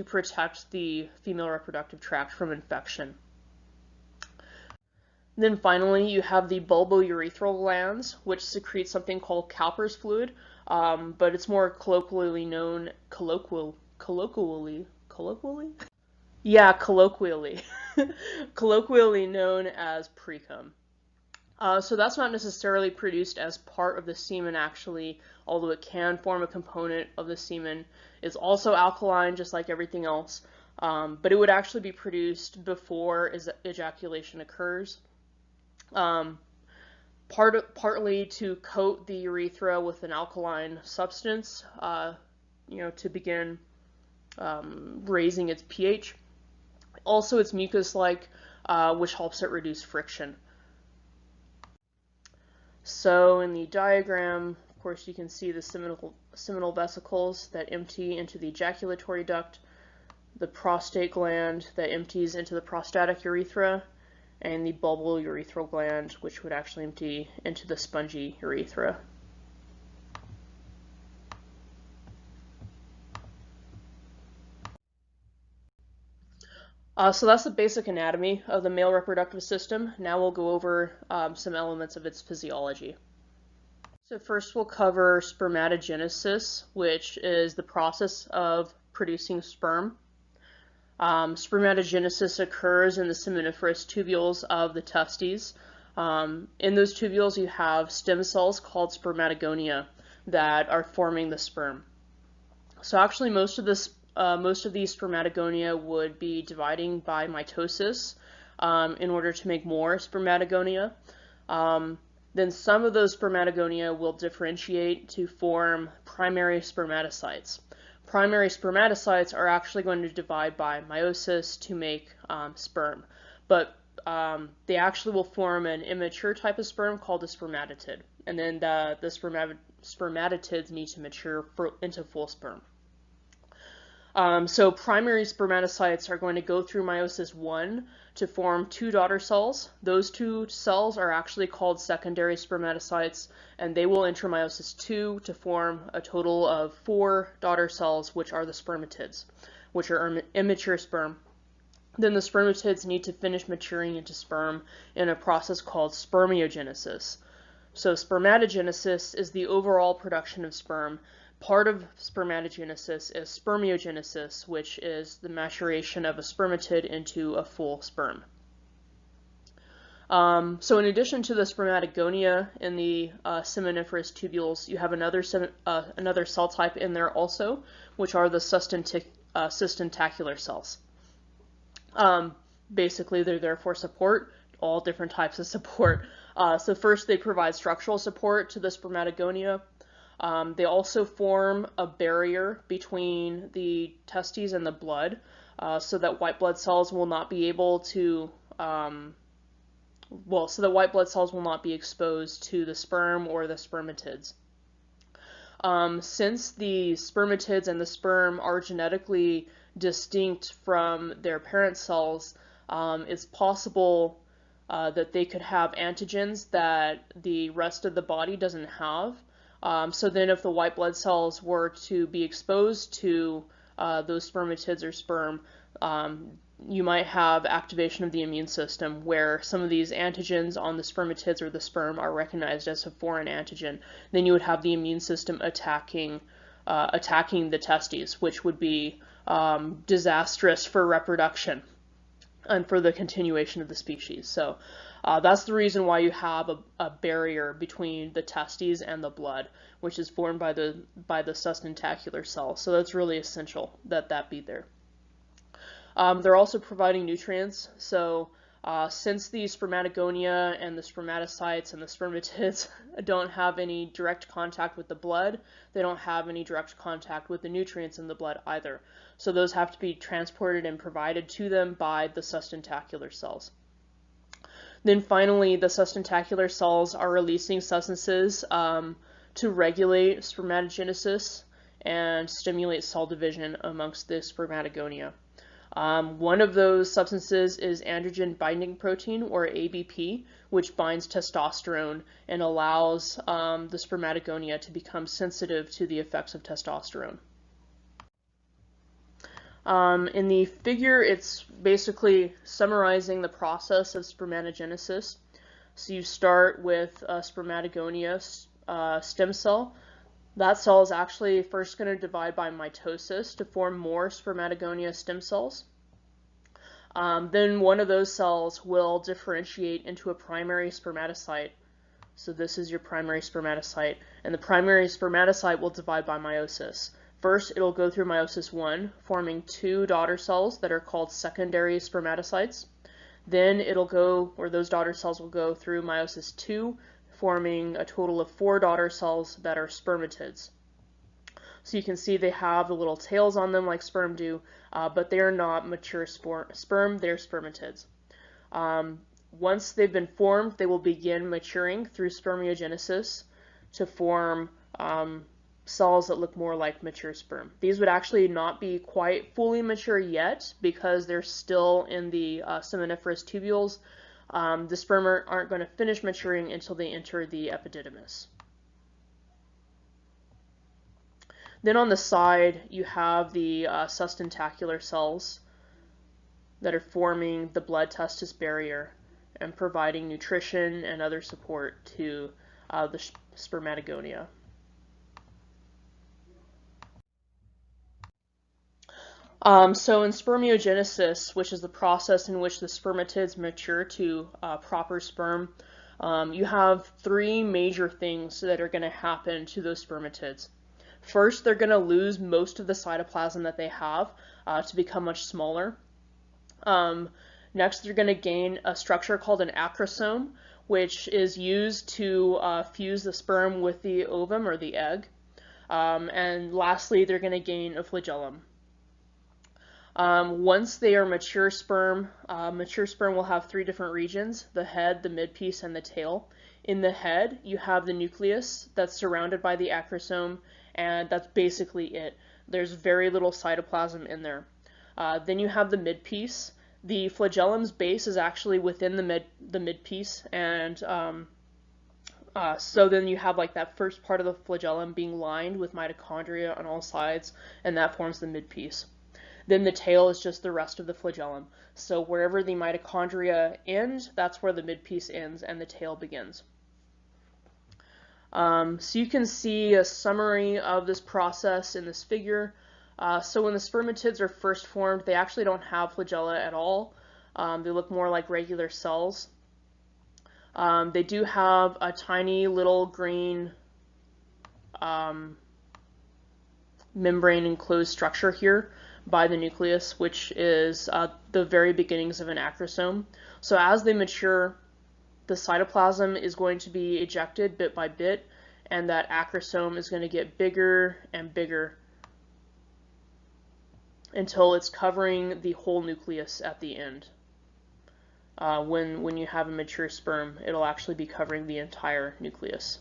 [SPEAKER 1] protect the female reproductive tract from infection. Then finally, you have the bulbourethral glands, which secrete something called Cowper's fluid, but it's more colloquially known colloquially known as precum. So that's not necessarily produced as part of the semen actually, although it can form a component of the semen. It's also alkaline, just like everything else, but it would actually be produced before ejaculation occurs. Partly to coat the urethra with an alkaline substance, to begin raising its pH. Also, it's mucus-like, which helps it reduce friction. So in the diagram, of course, you can see the seminal vesicles that empty into the ejaculatory duct, the prostate gland that empties into the prostatic urethra, and the bulbourethral gland, which would actually empty into the spongy urethra. So that's the basic anatomy of the male reproductive system. Now we'll go over some elements of its physiology. So first we'll cover spermatogenesis, which is the process of producing sperm. Spermatogenesis occurs in the seminiferous tubules of the testes. In those tubules you have stem cells called spermatogonia that are forming the sperm. So actually most of these spermatogonia would be dividing by mitosis in order to make more spermatogonia. Then some of those spermatogonia will differentiate to form primary spermatocytes. Primary spermatocytes are actually going to divide by meiosis to make sperm, but they actually will form an immature type of sperm called a spermatid, and then the spermatids need to mature into full sperm. So primary spermatocytes are going to go through meiosis I to form two daughter cells. Those two cells are actually called secondary spermatocytes, and they will enter meiosis II to form a total of 4 daughter cells, which are the spermatids, which are immature sperm. Then the spermatids need to finish maturing into sperm in a process called spermiogenesis. So spermatogenesis is the overall production of sperm. Part of spermatogenesis is spermiogenesis, which is the maturation of a spermatid into a full sperm. So in addition to the spermatogonia in the seminiferous tubules, you have another cell type in there also, which are the sustentacular cells. Basically, they're there for support, all different types of support. So first, they provide structural support to the spermatogonia. They also form a barrier between the testes and the blood, so that white blood cells will not be able to, so that white blood cells will not be exposed to the sperm or the spermatids. Since the spermatids and the sperm are genetically distinct from their parent cells, it's possible that they could have antigens that the rest of the body doesn't have. So then if the white blood cells were to be exposed to those spermatids or sperm, you might have activation of the immune system where some of these antigens on the spermatids or the sperm are recognized as a foreign antigen. Then you would have the immune system attacking the testes, which would be disastrous for reproduction and for the continuation of the species. So that's the reason why you have a barrier between the testes and the blood, which is formed by the sustentacular cell. So that's really essential that that be there. They're also providing nutrients. So since the spermatogonia and the spermatocytes and the spermatids don't have any direct contact with the blood, they don't have any direct contact with the nutrients in the blood either. So those have to be transported and provided to them by the sustentacular cells. Then finally, the sustentacular cells are releasing substances to regulate spermatogenesis and stimulate cell division amongst the spermatogonia. One of those substances is androgen binding protein, or ABP, which binds testosterone and allows the spermatogonia to become sensitive to the effects of testosterone. In the figure, it's basically summarizing the process of spermatogenesis. So you start with a spermatogonia stem cell. That cell is actually first going to divide by mitosis to form more spermatogonia stem cells. Then one of those cells will differentiate into a primary spermatocyte. So this is your primary spermatocyte, and the primary spermatocyte will divide by meiosis. First, it'll go through Meiosis I, forming two daughter cells that are called secondary spermatocytes. Then those daughter cells will go through Meiosis II, forming a total of 4 daughter cells that are spermatids. So you can see they have the little tails on them like sperm do, but they are not mature sperm, they're spermatids. Once they've been formed, they will begin maturing through spermiogenesis to form cells that look more like mature sperm. These would actually not be quite fully mature yet because they're still in the seminiferous tubules. The sperm aren't going to finish maturing until they enter the epididymis. Then on the side, you have the sustentacular cells that are forming the blood-testis barrier and providing nutrition and other support to the spermatogonia. So in spermiogenesis, which is the process in which the spermatids mature to proper sperm, you have 3 major things that are going to happen to those spermatids. First, they're going to lose most of the cytoplasm that they have to become much smaller. Next, they're going to gain a structure called an acrosome, which is used to fuse the sperm with the ovum or the egg. And lastly, they're going to gain a flagellum. Once they are mature sperm will have 3 different regions: the head, the midpiece, and the tail. In the head, you have the nucleus that's surrounded by the acrosome, and that's basically it. There's very little cytoplasm in there. Then you have the midpiece. The flagellum's base is actually within the midpiece, and so then you have like that first part of the flagellum being lined with mitochondria on all sides, and that forms the midpiece. Then the tail is just the rest of the flagellum. So wherever the mitochondria end, that's where the midpiece ends and the tail begins. So you can see a summary of this process in this figure. So when the spermatids are first formed, they actually don't have flagella at all. They look more like regular cells. They do have a tiny little green membrane enclosed structure here by the nucleus, which is the very beginnings of an acrosome. So as they mature, the cytoplasm is going to be ejected bit by bit, and that acrosome is going to get bigger and bigger until it's covering the whole nucleus at the end. When you have a mature sperm, it'll actually be covering the entire nucleus.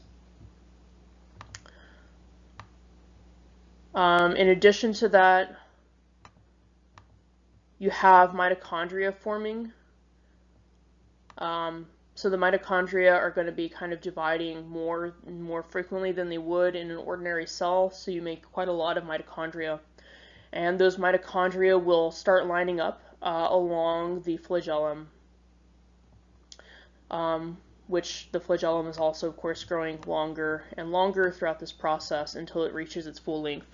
[SPEAKER 1] In addition to that, you have mitochondria forming. So the mitochondria are going to be kind of dividing more frequently than they would in an ordinary cell, so you make quite a lot of mitochondria. And those mitochondria will start lining up along the flagellum, which the flagellum is also, of course, growing longer and longer throughout this process until it reaches its full length.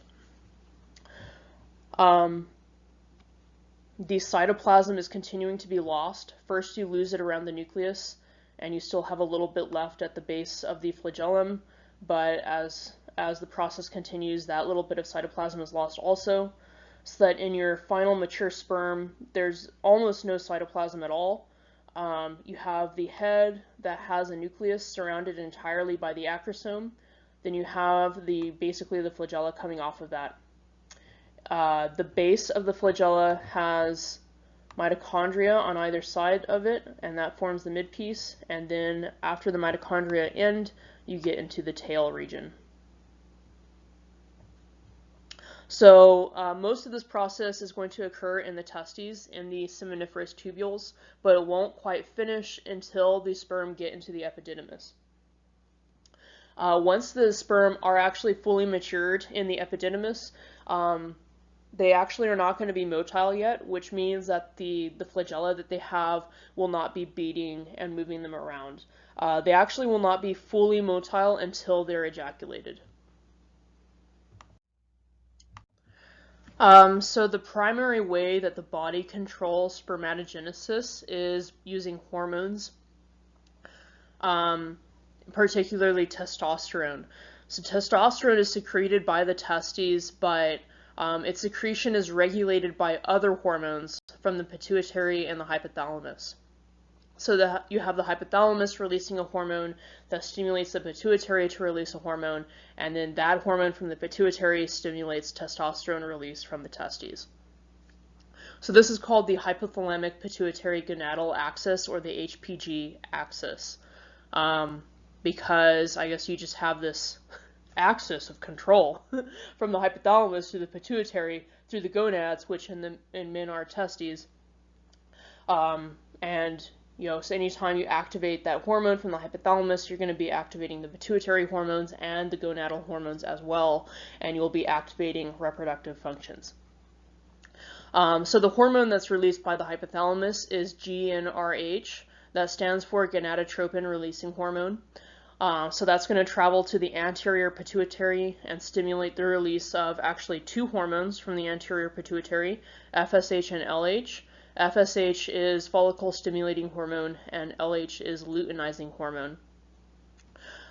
[SPEAKER 1] The cytoplasm is continuing to be lost. First, you lose it around the nucleus, and you still have a little bit left at the base of the flagellum, but as the process continues, that little bit of cytoplasm is lost also, so that in your final mature sperm, there's almost no cytoplasm at all. You have the head that has a nucleus surrounded entirely by the acrosome. Then you have basically the flagella coming off of that. The base of the flagella has mitochondria on either side of it, and that forms the midpiece. And then after the mitochondria end, you get into the tail region. So most of this process is going to occur in the testes, in the seminiferous tubules, but it won't quite finish until the sperm get into the epididymis. Once the sperm are actually fully matured in the epididymis, they actually are not going to be motile yet, which means that the flagella that they have will not be beating and moving them around. They actually will not be fully motile until they're ejaculated. So the primary way that the body controls spermatogenesis is using hormones, particularly testosterone. So testosterone is secreted by the testes, but its secretion is regulated by other hormones from the pituitary and the hypothalamus. So that you have the hypothalamus releasing a hormone that stimulates the pituitary to release a hormone, and then that hormone from the pituitary stimulates testosterone release from the testes. So this is called the hypothalamic pituitary gonadal axis, or the HPG axis, because I guess you just have this axis of control from the hypothalamus to the pituitary through the gonads, which in men are testes, and so anytime you activate that hormone from the hypothalamus, you're going to be activating the pituitary hormones and the gonadal hormones as well, and you'll be activating reproductive functions. So the hormone that's released by the hypothalamus is GnRH. That stands for gonadotropin releasing hormone. So that's going to travel to the anterior pituitary and stimulate the release of actually two hormones from the anterior pituitary, FSH and LH. FSH is follicle stimulating hormone and LH is luteinizing hormone.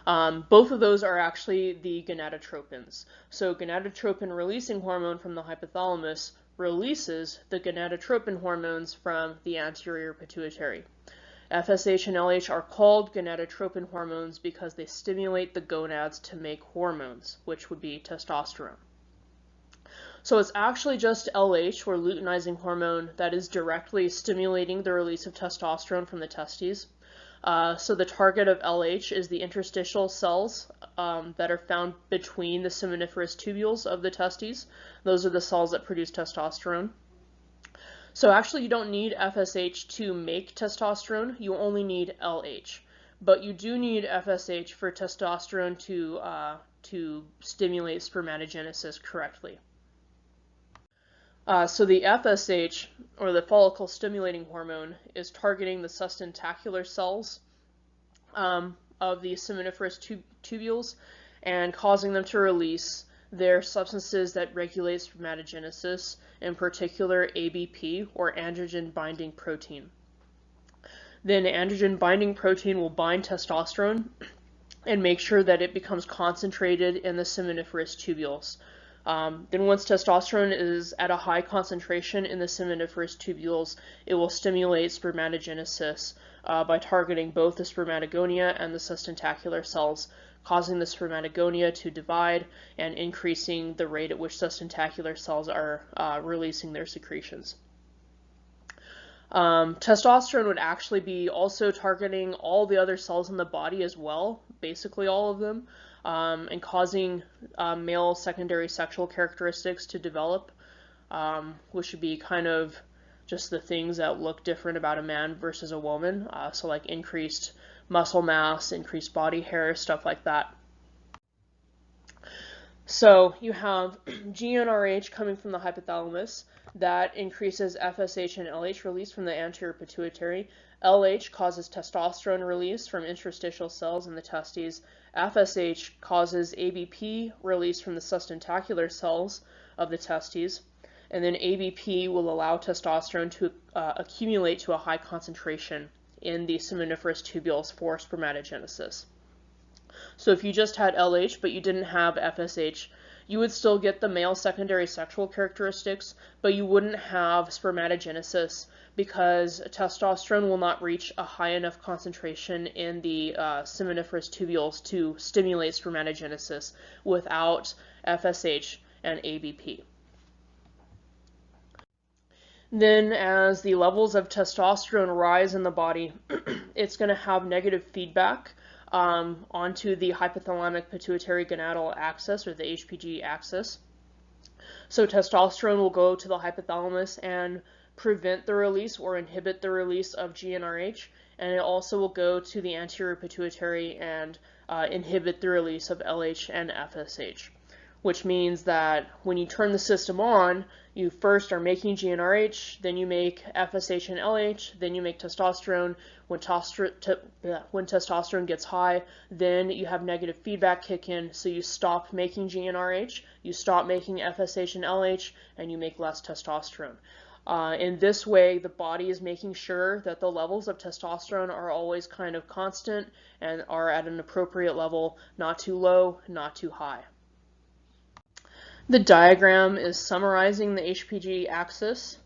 [SPEAKER 1] Both of those are actually the gonadotropins. So gonadotropin releasing hormone from the hypothalamus releases the gonadotropin hormones from the anterior pituitary. FSH and LH are called gonadotropin hormones because they stimulate the gonads to make hormones, which would be testosterone. So it's actually just LH, or luteinizing hormone, that is directly stimulating the release of testosterone from the testes. So the target of LH is the interstitial cells that are found between the seminiferous tubules of the testes. Those are the cells that produce testosterone. So actually you don't need FSH to make testosterone, you only need LH. But you do need FSH for testosterone to stimulate spermatogenesis correctly. So the FSH, or the follicle stimulating hormone, is targeting the sustentacular cells of the seminiferous tubules and causing them to release their substances that regulate spermatogenesis, in particular ABP, or androgen binding protein. Then androgen binding protein will bind testosterone and make sure that it becomes concentrated in the seminiferous tubules. Then once testosterone is at a high concentration in the seminiferous tubules, it will stimulate spermatogenesis by targeting both the spermatogonia and the sustentacular cells, causing the spermatogonia to divide and increasing the rate at which sustentacular cells are releasing their secretions. Testosterone would actually be also targeting all the other cells in the body as well, basically all of them, and causing male secondary sexual characteristics to develop, which would be kind of just the things that look different about a man versus a woman, so like increased muscle mass, increased body hair, stuff like that. So you have GnRH coming from the hypothalamus that increases FSH and LH release from the anterior pituitary. LH causes testosterone release from interstitial cells in the testes. FSH causes ABP release from the sustentacular cells of the testes. And then ABP will allow testosterone to accumulate to a high concentration in the seminiferous tubules for spermatogenesis. So if you just had LH but you didn't have FSH, you would still get the male secondary sexual characteristics, but you wouldn't have spermatogenesis because testosterone will not reach a high enough concentration in the seminiferous tubules to stimulate spermatogenesis without FSH and ABP. Then as the levels of testosterone rise in the body, it's going to have negative feedback onto the hypothalamic pituitary gonadal axis, or the HPG axis. So testosterone will go to the hypothalamus and prevent the release or inhibit the release of GnRH, and it also will go to the anterior pituitary and inhibit the release of LH and FSH, which means that when you turn the system on, you first are making GnRH, then you make FSH and LH, then you make testosterone. When testosterone gets high, then you have negative feedback kick in, so you stop making GnRH, you stop making FSH and LH, and you make less testosterone. In this way, the body is making sure that the levels of testosterone are always kind of constant and are at an appropriate level, not too low, not too high. The diagram is summarizing the HPG axis.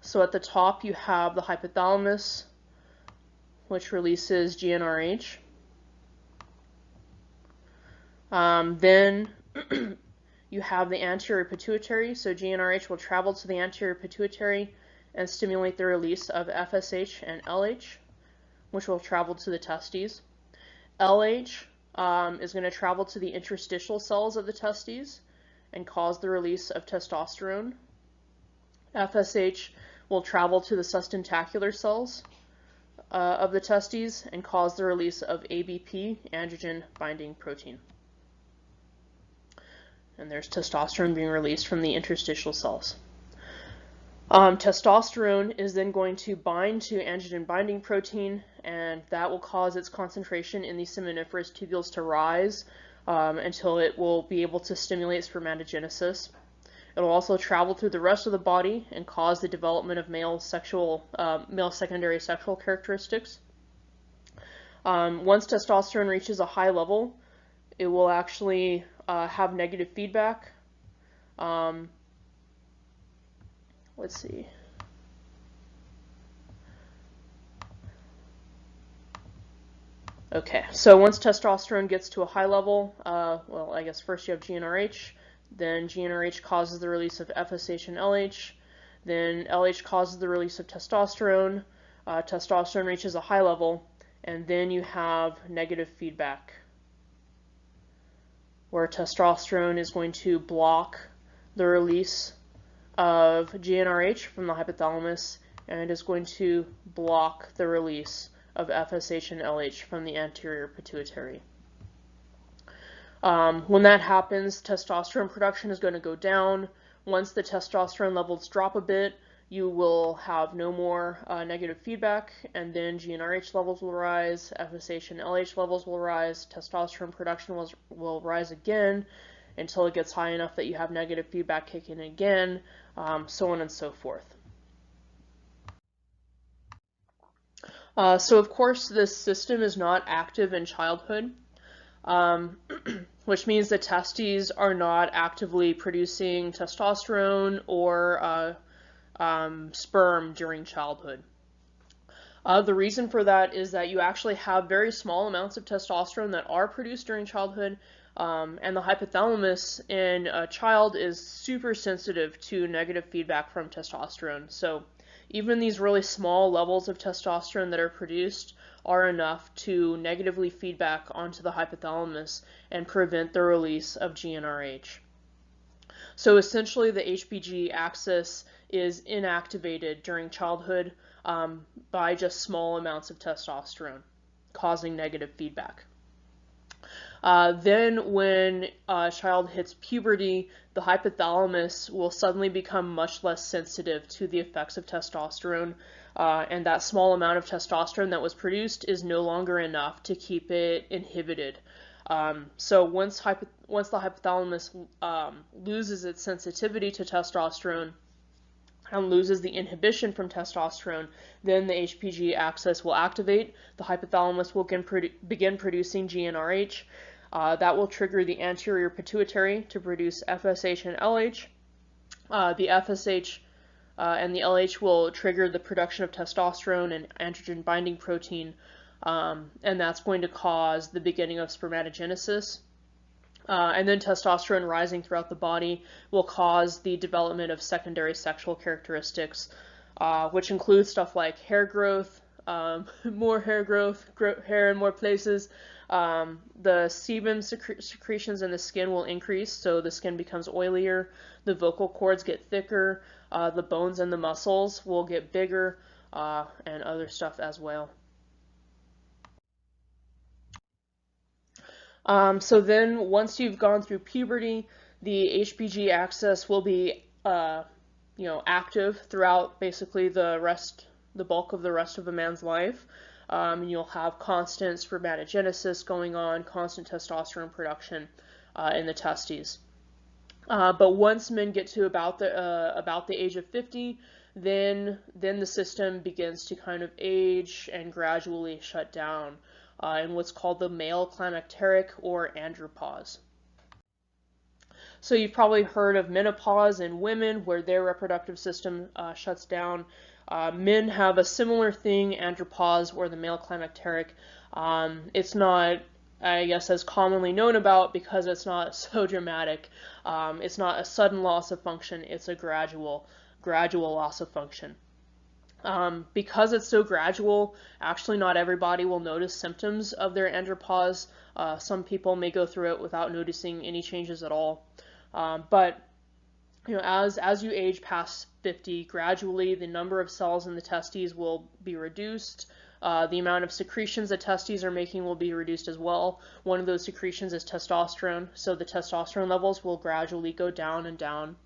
[SPEAKER 1] So at the top you have the hypothalamus, which releases GnRH. Then you have the anterior pituitary, so GnRH will travel to the anterior pituitary and stimulate the release of FSH and LH, which will travel to the testes. LH is going to travel to the interstitial cells of the testes and cause the release of testosterone. FSH will travel to the sustentacular cells of the testes and cause the release of ABP, androgen binding protein. And there's testosterone being released from the interstitial cells. Testosterone is then going to bind to androgen binding protein, and that will cause its concentration in the seminiferous tubules to rise until it will be able to stimulate spermatogenesis. It will also travel through the rest of the body and cause the development of male secondary sexual characteristics. Once testosterone reaches a high level, it will actually have negative feedback. Let's see. Okay, so once testosterone gets to a high level, well, I guess first you have GnRH, then GnRH causes the release of FSH and LH, then LH causes the release of testosterone, testosterone reaches a high level, and then you have negative feedback, where testosterone is going to block the release of GnRH from the hypothalamus and is going to block the release of FSH and LH from the anterior pituitary. When that happens, testosterone production is going to go down. Once the testosterone levels drop a bit, you will have no more negative feedback, and then GnRH levels will rise, FSH and LH levels will rise, testosterone production will rise again until it gets high enough that you have negative feedback kicking in again, so on and so forth. So of course this system is not active in childhood, which means the testes are not actively producing testosterone or sperm during childhood. The reason for that is that you actually have very small amounts of testosterone that are produced during childhood, and the hypothalamus in a child is super sensitive to negative feedback from testosterone. So even these really small levels of testosterone that are produced are enough to negatively feedback onto the hypothalamus and prevent the release of GnRH. So essentially the HPG axis is inactivated during childhood by just small amounts of testosterone, causing negative feedback. Then when a child hits puberty, the hypothalamus will suddenly become much less sensitive to the effects of testosterone, and that small amount of testosterone that was produced is no longer enough to keep it inhibited. So once the hypothalamus loses its sensitivity to testosterone and loses the inhibition from testosterone, then the HPG axis will activate. The hypothalamus will begin producing GnRH. That will trigger the anterior pituitary to produce FSH and LH. The FSH and the LH will trigger the production of testosterone and androgen binding protein, and that's going to cause the beginning of spermatogenesis. And then testosterone rising throughout the body will cause the development of secondary sexual characteristics, which include stuff like hair growth, more hair growth, hair in more places. The sebum secretions in the skin will increase, so the skin becomes oilier, the vocal cords get thicker, the bones and the muscles will get bigger, and other stuff as well. So then once you've gone through puberty, the HPG axis will be active throughout basically the bulk of the rest of a man's life. And you'll have constant spermatogenesis going on, constant testosterone production in the testes. But once men get to about the age of 50, then the system begins to kind of age and gradually shut down in what's called the male climacteric or andropause. So you've probably heard of menopause in women, where their reproductive system shuts down. Men have a similar thing, andropause or the male climacteric. It's not, I guess, as commonly known about because it's not so dramatic. It's not a sudden loss of function, it's a gradual loss of function. Because it's so gradual, actually not everybody will notice symptoms of their andropause. Some people may go through it without noticing any changes at all. But as you age past 50, gradually the number of cells in the testes will be reduced. The amount of secretions the testes are making will be reduced as well. One of those secretions is testosterone, so the testosterone levels will gradually go down and down.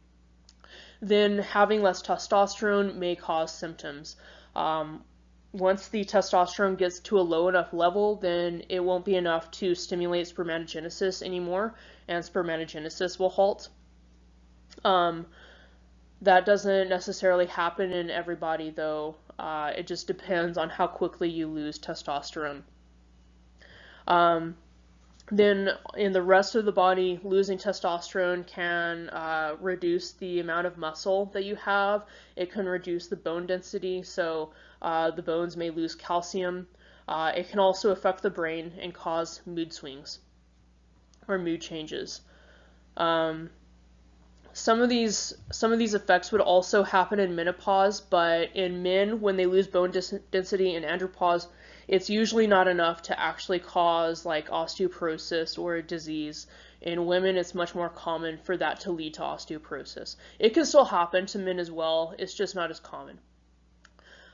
[SPEAKER 1] Then having less testosterone may cause symptoms. Once the testosterone gets to a low enough level, then it won't be enough to stimulate spermatogenesis anymore, and spermatogenesis will halt. That doesn't necessarily happen in everybody, though. It just depends on how quickly you lose testosterone. Then in the rest of the body, losing testosterone can reduce the amount of muscle that you have. It can reduce the bone density, so the bones may lose calcium. It can also affect the brain and cause mood swings or mood changes. Some of these effects would also happen in menopause, but in men, when they lose bone density in andropause, it's usually not enough to actually cause like osteoporosis or a disease. In women, it's much more common for that to lead to osteoporosis. It can still happen to men as well, it's just not as common.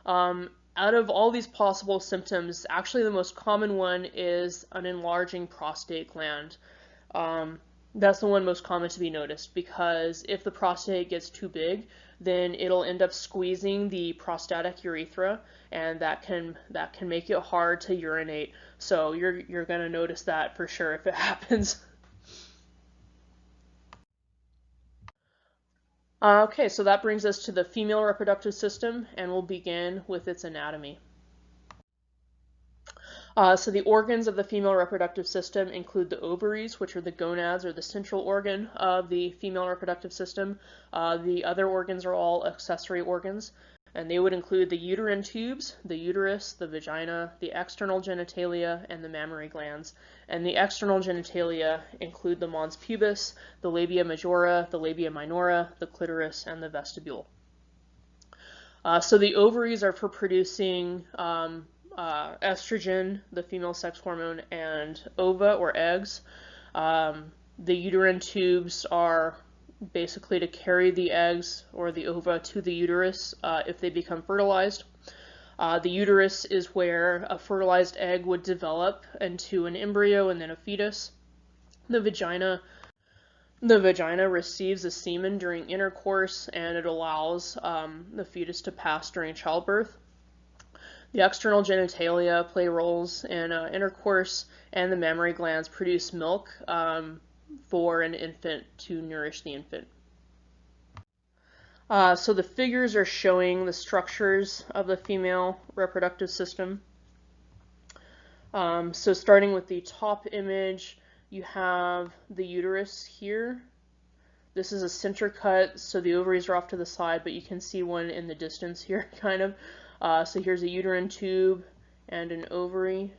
[SPEAKER 1] Out of all these possible symptoms, actually the most common one is an enlarging prostate gland. That's the one most common to be noticed, because if the prostate gets too big, then it'll end up squeezing the prostatic urethra, and that can make it hard to urinate. So you're gonna notice that for sure if it happens. Okay, so that brings us to the female reproductive system, and we'll begin with its anatomy. So the organs of the female reproductive system include the ovaries, which are the gonads or the central organ of the female reproductive system. The other organs are all accessory organs, and they would include the uterine tubes, the uterus, the vagina, the external genitalia, and the mammary glands. And the external genitalia include the mons pubis, the labia majora, the labia minora, the clitoris, and the vestibule. So the ovaries are for producing estrogen, the female sex hormone, and ova or eggs. The uterine tubes are basically to carry the eggs or the ova to the uterus if they become fertilized. The uterus is where a fertilized egg would develop into an embryo and then a fetus. The vagina receives the semen during intercourse, and it allows the fetus to pass during childbirth. The external genitalia play roles in intercourse, and the mammary glands produce milk for an infant to nourish the infant. So the figures are showing the structures of the female reproductive system. So starting with the top image, you have the uterus here. This is a center cut, so the ovaries are off to the side, but you can see one in the distance here, kind of. So here's a uterine tube and an ovary.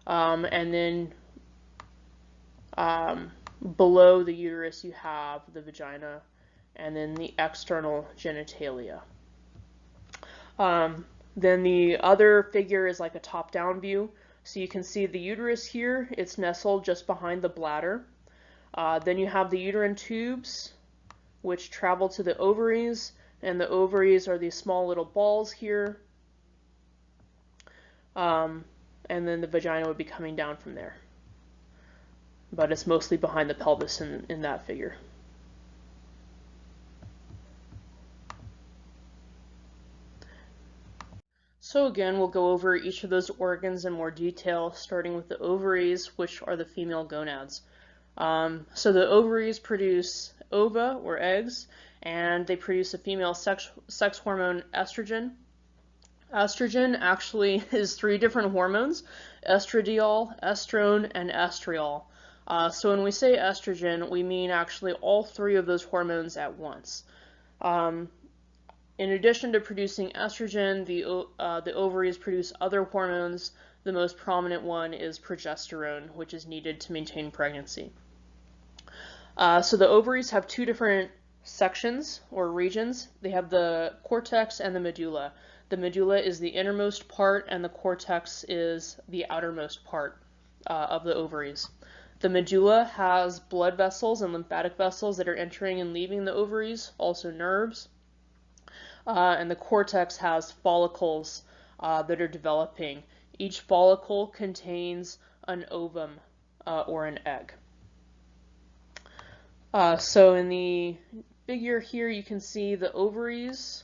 [SPEAKER 1] And then below the uterus you have the vagina and then the external genitalia. Then the other figure is like a top-down view. So you can see the uterus here, it's nestled just behind the bladder. Then you have the uterine tubes, which travel to the ovaries, and the ovaries are these small little balls here. And then the vagina would be coming down from there. But it's mostly behind the pelvis in that figure. So again, we'll go over each of those organs in more detail, starting with the ovaries, which are the female gonads. So the ovaries produce ova, or eggs, and they produce a female sex hormone, estrogen. Estrogen actually is 3 different hormones: estradiol, estrone, and estriol. So when we say estrogen, we mean actually all 3 of those hormones at once. In addition to producing estrogen, the ovaries produce other hormones. The most prominent one is progesterone, which is needed to maintain pregnancy. So the ovaries have 2 different sections or regions. They have the cortex and the medulla. The medulla is the innermost part, and the cortex is the outermost part of the ovaries. The medulla has blood vessels and lymphatic vessels that are entering and leaving the ovaries, also nerves. And the cortex has follicles that are developing. Each follicle contains an ovum or an egg. So in the figure here, you can see the ovaries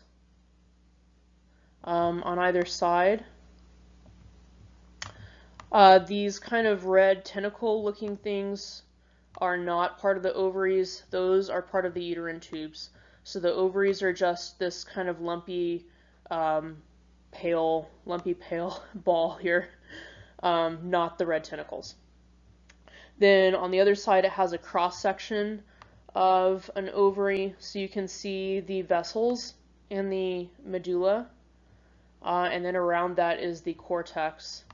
[SPEAKER 1] on either side. These kind of red tentacle-looking things are not part of the ovaries. Those are part of the uterine tubes. So the ovaries are just this kind of lumpy, pale ball here, not the red tentacles. Then on the other side, it has a cross-section of an ovary, so you can see the vessels in the medulla, and then around that is the cortex.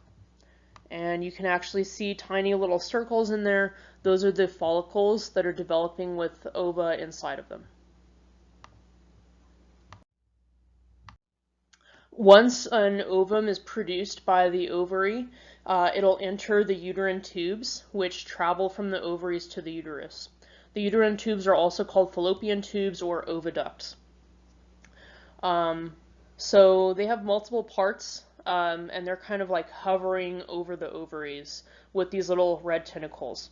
[SPEAKER 1] And you can actually see tiny little circles in there. Those are the follicles that are developing with ova inside of them. Once an ovum is produced by the ovary, it'll enter the uterine tubes, which travel from the ovaries to the uterus. The uterine tubes are also called fallopian tubes or oviducts. So they have multiple parts, and they're kind of like hovering over the ovaries with these little red tentacles.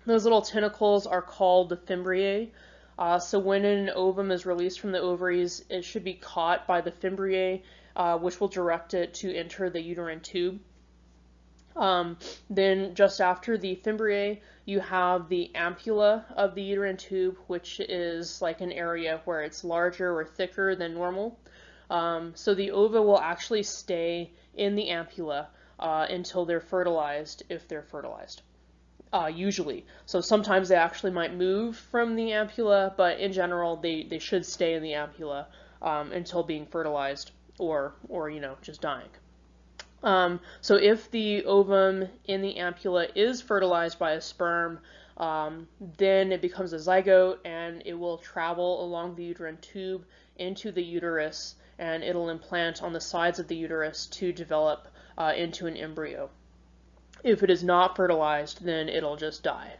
[SPEAKER 1] Those little tentacles are called the fimbriae. So when an ovum is released from the ovaries, it should be caught by the fimbriae, which will direct it to enter the uterine tube. Then just after the fimbriae, you have the ampulla of the uterine tube, which is like an area where it's larger or thicker than normal. So the ova will actually stay in the ampulla until they're fertilized, if they're fertilized. Usually. So sometimes they actually might move from the ampulla, but in general they should stay in the ampulla until being fertilized or just dying. So if the ovum in the ampulla is fertilized by a sperm, then it becomes a zygote and it will travel along the uterine tube into the uterus, and it'll implant on the sides of the uterus to develop into an embryo. If it is not fertilized, then it'll just die.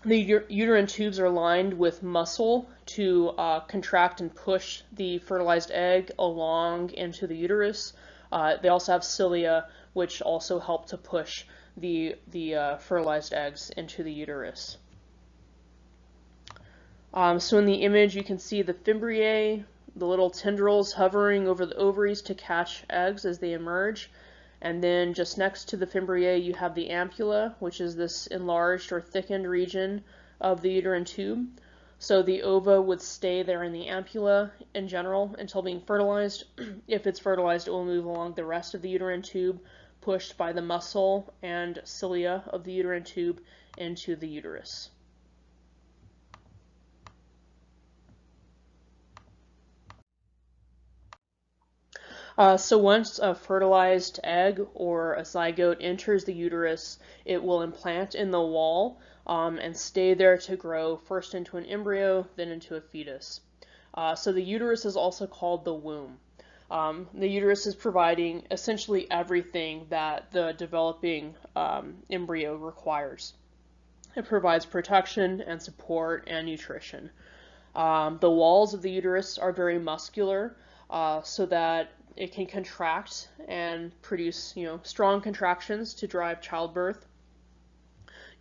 [SPEAKER 1] The uterine tubes are lined with muscle to contract and push the fertilized egg along into the uterus. They also have cilia, which also help to push the fertilized eggs into the uterus. So in the image, you can see the fimbriae, the little tendrils hovering over the ovaries to catch eggs as they emerge. And then just next to the fimbriae, you have the ampulla, which is this enlarged or thickened region of the uterine tube. So the ova would stay there in the ampulla in general until being fertilized. If it's fertilized, it will move along the rest of the uterine tube, pushed by the muscle and cilia of the uterine tube into the uterus. So once a fertilized egg or a zygote enters the uterus, it will implant in the wall and stay there to grow first into an embryo, then into a fetus. So the uterus is also called the womb. The uterus is providing essentially everything that the developing embryo requires. It provides protection and support and nutrition. The walls of the uterus are very muscular, so that it can contract and produce, strong contractions to drive childbirth.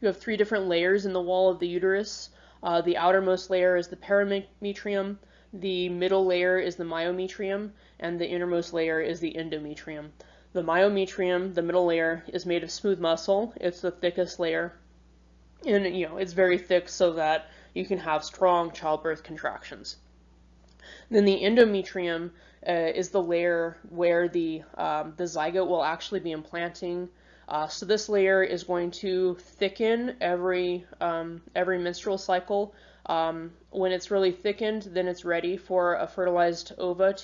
[SPEAKER 1] You have 3 different layers in the wall of the uterus. The outermost layer is the perimetrium, the middle layer is the myometrium, and the innermost layer is the endometrium. The myometrium, the middle layer, is made of smooth muscle. It's the thickest layer, and it's very thick so that you can have strong childbirth contractions. Then the endometrium is the layer where the zygote will actually be implanting. So this layer is going to thicken every menstrual cycle. When it's really thickened, then it's ready for a fertilized ova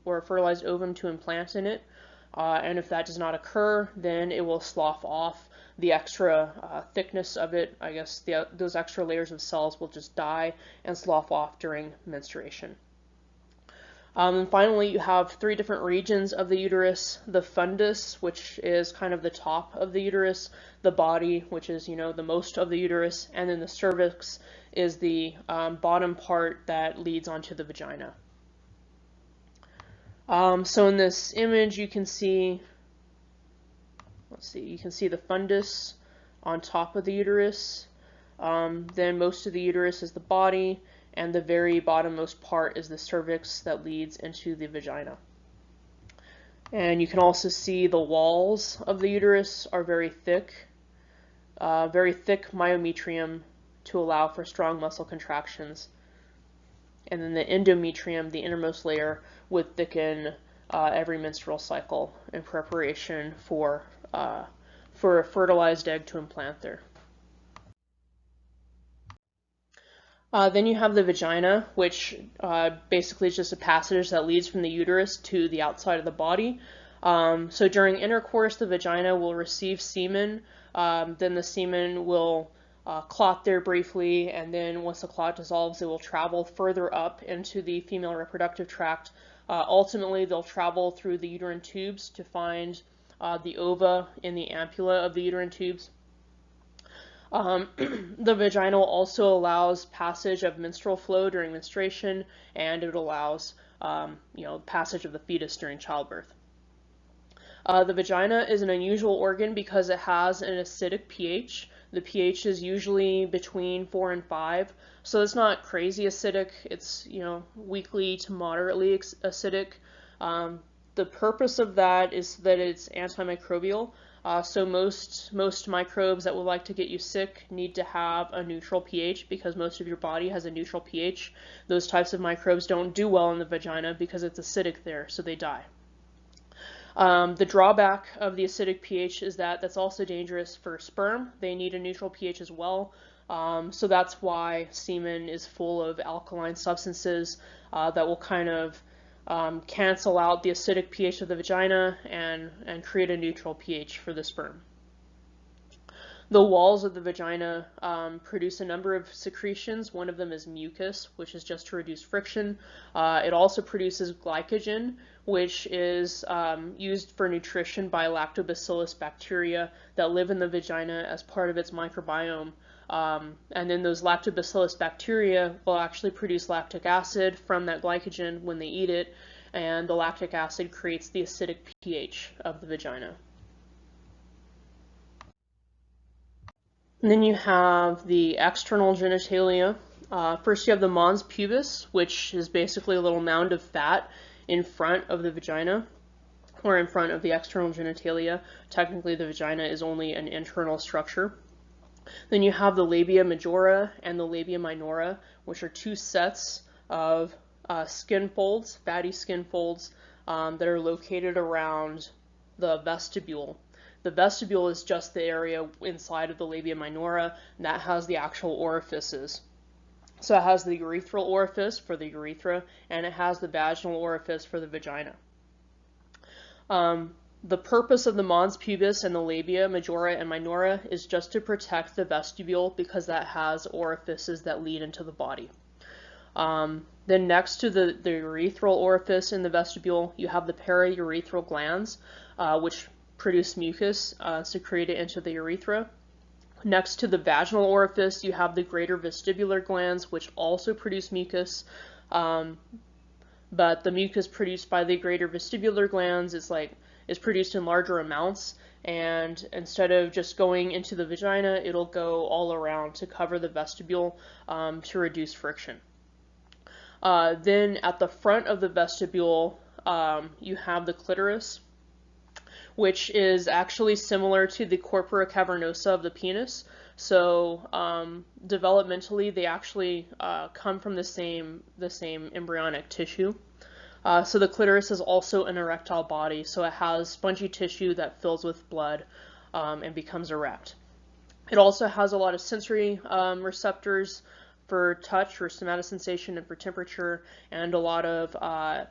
[SPEAKER 1] or a fertilized ovum to implant in it. And if that does not occur, then it will slough off the extra thickness of it. I guess those extra layers of cells will just die and slough off during menstruation. And finally, you have 3 different regions of the uterus: the fundus, which is kind of the top of the uterus; the body, which is, the most of the uterus; and then the cervix is the bottom part that leads onto the vagina. So in this image, you can see, you can see the fundus on top of the uterus. Then most of the uterus is the body, and the very bottommost part is the cervix that leads into the vagina. And you can also see the walls of the uterus are very thick myometrium to allow for strong muscle contractions. And then the endometrium, the innermost layer, would thicken every menstrual cycle in preparation for a fertilized egg to implant there. Then you have the vagina, which basically is just a passage that leads from the uterus to the outside of the body. So during intercourse, the vagina will receive semen. Then the semen will clot there briefly, and then once the clot dissolves, it will travel further up into the female reproductive tract. Ultimately, they'll travel through the uterine tubes to find the ova in the ampulla of the uterine tubes. The vagina also allows passage of menstrual flow during menstruation, and it allows passage of the fetus during childbirth. The vagina is an unusual organ because it has an acidic pH. The pH is usually between 4 and 5, so it's not crazy acidic. It's weakly to moderately acidic. The purpose of that is that it's antimicrobial. So most microbes that would like to get you sick need to have a neutral pH, because most of your body has a neutral pH. Those types of microbes don't do well in the vagina because it's acidic there, so they die. The drawback of the acidic pH is that that's also dangerous for sperm. They need a neutral pH as well. So that's why semen is full of alkaline substances that will kind of cancel out the acidic pH of the vagina and create a neutral pH for the sperm. The walls of the vagina produce a number of secretions. One of them is mucus, which is just to reduce friction. It also produces glycogen, which is used for nutrition by lactobacillus bacteria that live in the vagina as part of its microbiome. And then those lactobacillus bacteria will actually produce lactic acid from that glycogen when they eat it, and the lactic acid creates the acidic pH of the vagina. And then you have the external genitalia. First you have the mons pubis, which is basically a little mound of fat in front of the vagina, or in front of the external genitalia. Technically the vagina is only an internal structure. Then you have the labia majora and the labia minora, which are two sets of skin folds, fatty skin folds, that are located around the vestibule. The vestibule is just the area inside of the labia minora that has the actual orifices. So it has the urethral orifice for the urethra, and it has the vaginal orifice for the vagina. The purpose of the mons pubis and the labia majora and minora is just to protect the vestibule because that has orifices that lead into the body. Then next to the urethral orifice in the vestibule, you have the paraurethral glands, which produce mucus secreted into the urethra. Next to the vaginal orifice, you have the greater vestibular glands, which also produce mucus. But the mucus produced by the greater vestibular glands is produced in larger amounts, and instead of just going into the vagina, it'll go all around to cover the vestibule to reduce friction. Then at the front of the vestibule, you have the clitoris, which is actually similar to the corpora cavernosa of the penis. So developmentally, they actually come from the same embryonic tissue. So the clitoris is also an erectile body, so it has spongy tissue that fills with blood and becomes erect. It also has a lot of sensory receptors for touch, for somatosensation, and for temperature, and a lot of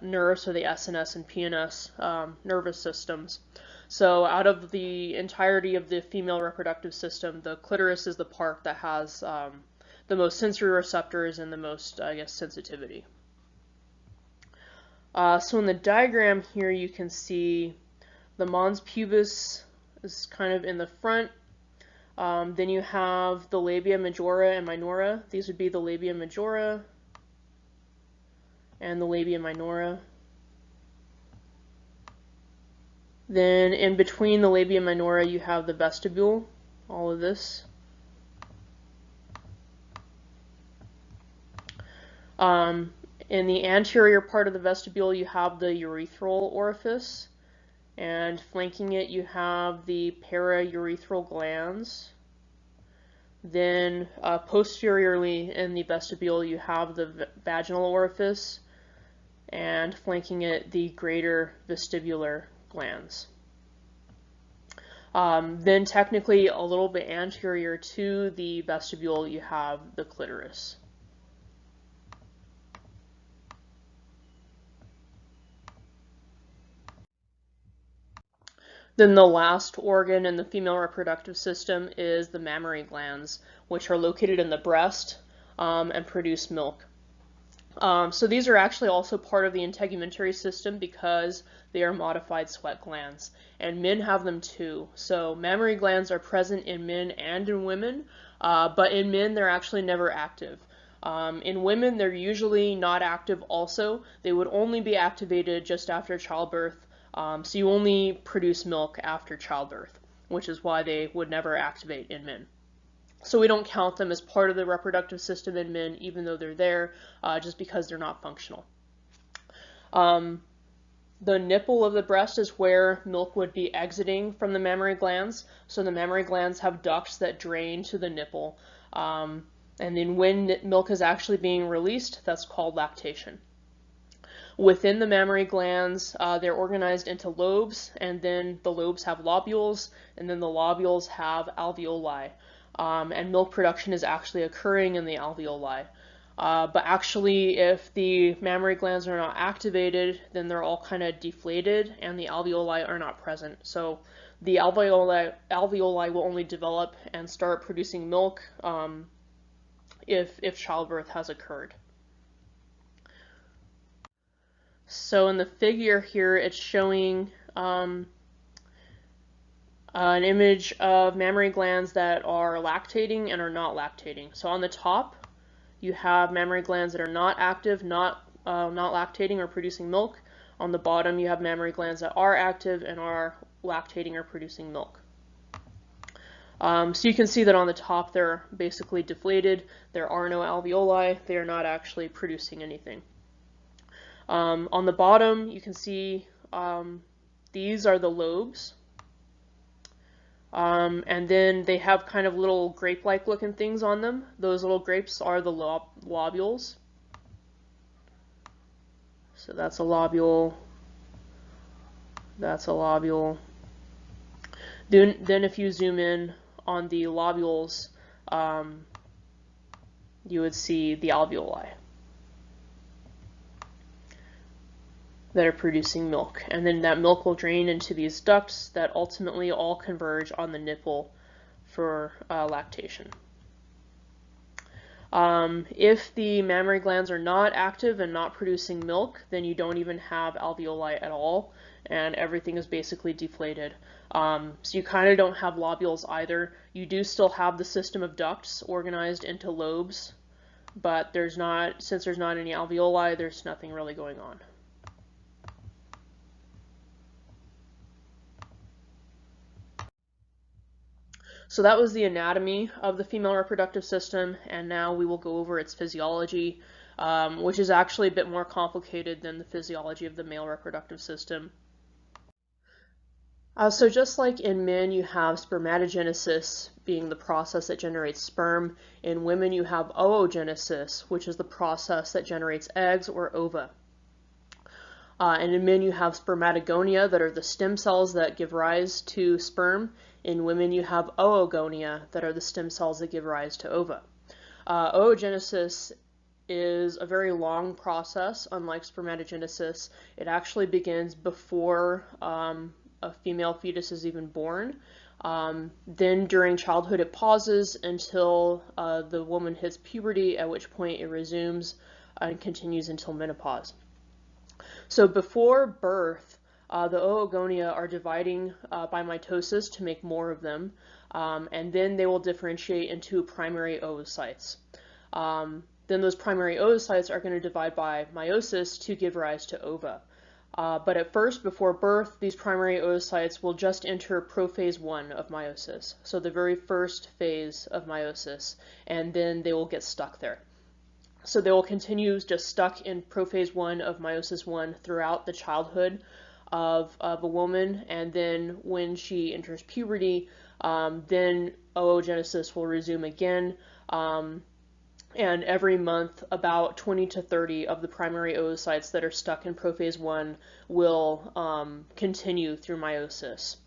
[SPEAKER 1] nerves, so the SNS and PNS nervous systems. So out of the entirety of the female reproductive system, the clitoris is the part that has the most sensory receptors and the most, I guess, sensitivity. So in the diagram here, you can see the mons pubis is kind of in the front. Then you have the labia majora and minora. These would be the labia majora and the labia minora. Then in between the labia minora, you have the vestibule, all of this. In the anterior part of the vestibule, you have the urethral orifice, and flanking it, you have the paraurethral glands. Then posteriorly in the vestibule, you have the vaginal orifice, and flanking it, the greater vestibular glands. Then technically a little bit anterior to the vestibule, you have the clitoris. Then the last organ in the female reproductive system is the mammary glands, which are located in the breast and produce milk. So these are actually also part of the integumentary system because they are modified sweat glands, and men have them too. So mammary glands are present in men and in women, but in men they're actually never active. In women they're usually not active also. They would only be activated just after childbirth, so you only produce milk after childbirth, which is why they would never activate in men. So we don't count them as part of the reproductive system in men, even though they're there, just because they're not functional. The nipple of the breast is where milk would be exiting from the mammary glands. So the mammary glands have ducts that drain to the nipple. And then when milk is actually being released, that's called lactation. Within the mammary glands, they're organized into lobes, and then the lobes have lobules, and then the lobules have alveoli. And milk production is actually occurring in the alveoli. But actually, if the mammary glands are not activated, then they're all kind of deflated and the alveoli are not present. So the alveoli will only develop and start producing milk if childbirth has occurred. So in the figure here, it's showing An image of mammary glands that are lactating and are not lactating. So on the top, you have mammary glands that are not active, not lactating or producing milk. On the bottom, you have mammary glands that are active and are lactating or producing milk. So you can see that on the top, they're basically deflated. There are no alveoli. They are not actually producing anything. On the bottom, you can see these are the lobes. And then they have kind of little grape-like looking things on them. Those little grapes are the lobules. So that's a lobule. That's a lobule. Then if you zoom in on the lobules, you would see the alveoli that are producing milk. And then that milk will drain into these ducts that ultimately all converge on the nipple for lactation. If the mammary glands are not active and not producing milk, then you don't even have alveoli at all, and everything is basically deflated. So you kind of don't have lobules either. You do still have the system of ducts organized into lobes, but since there's not any alveoli, there's nothing really going on. So that was the anatomy of the female reproductive system, and now we will go over its physiology, which is actually a bit more complicated than the physiology of the male reproductive system. So just like in men, you have spermatogenesis being the process that generates sperm. In women, you have oogenesis, which is the process that generates eggs or ova. And in men, you have spermatogonia, that are the stem cells that give rise to sperm. In women, you have oogonia, that are the stem cells that give rise to ova. Oogenesis is a very long process, unlike spermatogenesis. It actually begins before a female fetus is even born. Then during childhood, it pauses until the woman hits puberty, at which point it resumes and continues until menopause. So before birth, the oogonia are dividing by mitosis to make more of them, and then they will differentiate into primary oocytes. Then those primary oocytes are going to divide by meiosis to give rise to ova. But at first, before birth, these primary oocytes will just enter prophase I of meiosis, so the very first phase of meiosis, and then they will get stuck there. So they will continue just stuck in prophase I of meiosis I throughout the childhood of a woman, and then when she enters puberty, then oogenesis will resume again, and every month about 20 to 30 of the primary oocytes that are stuck in prophase I will continue through meiosis.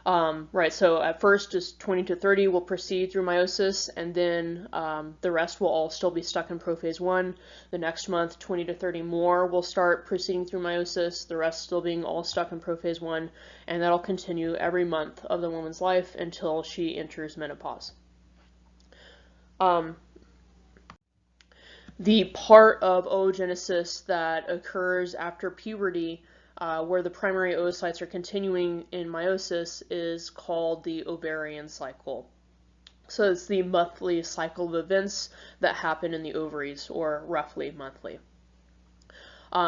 [SPEAKER 1] Right, so at first just 20 to 30 will proceed through meiosis, and then the rest will all still be stuck in prophase I. The next month, 20 to 30 more will start proceeding through meiosis, the rest still being all stuck in prophase I, and that'll continue every month of the woman's life until she enters menopause. The part of oogenesis that occurs after puberty, where the primary oocytes are continuing in meiosis, is called the ovarian cycle. So it's the monthly cycle of events that happen in the ovaries, or roughly monthly.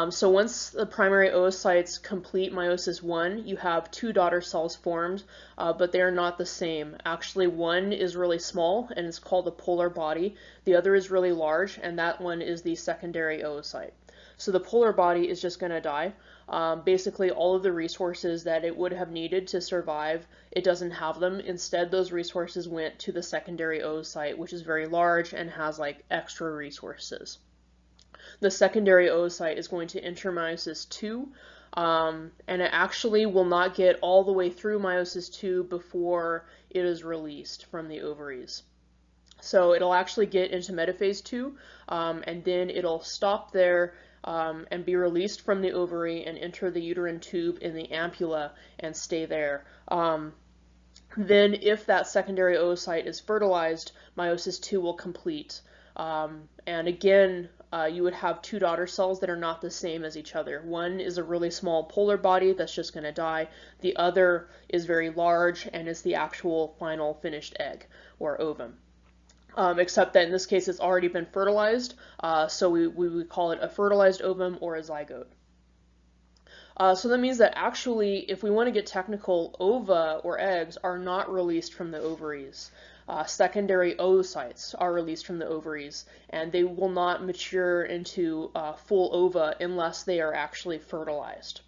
[SPEAKER 1] So once the primary oocytes complete meiosis I, you have two daughter cells formed, but they are not the same. Actually, one is really small, and it's called the polar body. The other is really large, and that one is the secondary oocyte. So the polar body is just going to die. Basically, all of the resources that it would have needed to survive, it doesn't have them. Instead, those resources went to the secondary oocyte, which is very large and has like extra resources. The secondary oocyte is going to enter Meiosis II, and it actually will not get all the way through Meiosis II before it is released from the ovaries. So it'll actually get into Metaphase II, and then it'll stop there and be released from the ovary and enter the uterine tube in the ampulla and stay there. Then if that secondary oocyte is fertilized, Meiosis II will complete. And again, you would have two daughter cells that are not the same as each other. One is a really small polar body that's just going to die. The other is very large and is the actual final finished egg or ovum. Except that in this case it's already been fertilized, so we would call it a fertilized ovum or a zygote. So that means that actually, if we want to get technical, ova or eggs are not released from the ovaries. Secondary oocytes are released from the ovaries, and they will not mature into full ova unless they are actually fertilized.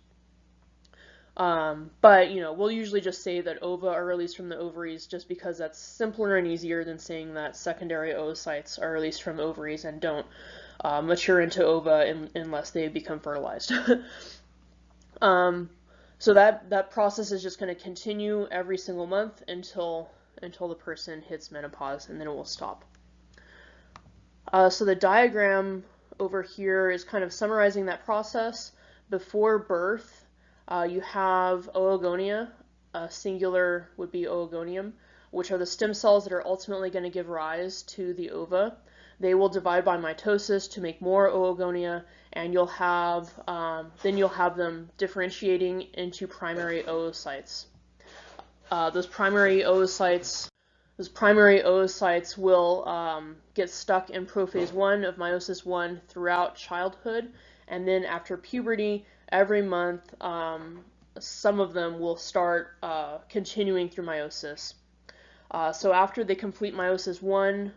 [SPEAKER 1] But, we'll usually just say that ova are released from the ovaries just because that's simpler and easier than saying that secondary oocytes are released from ovaries and don't mature into ova unless they become fertilized. So that process is just going to continue every single month until the person hits menopause, and then it will stop. So the diagram over here is kind of summarizing that process. Before birth, you have oogonia, singular would be oogonium, which are the stem cells that are ultimately going to give rise to the ova. They will divide by mitosis to make more oogonia, and then you'll have them differentiating into primary oocytes. Those primary oocytes will get stuck in prophase I of meiosis I throughout childhood, and then after puberty, every month, some of them will start continuing through meiosis. So after they complete meiosis I,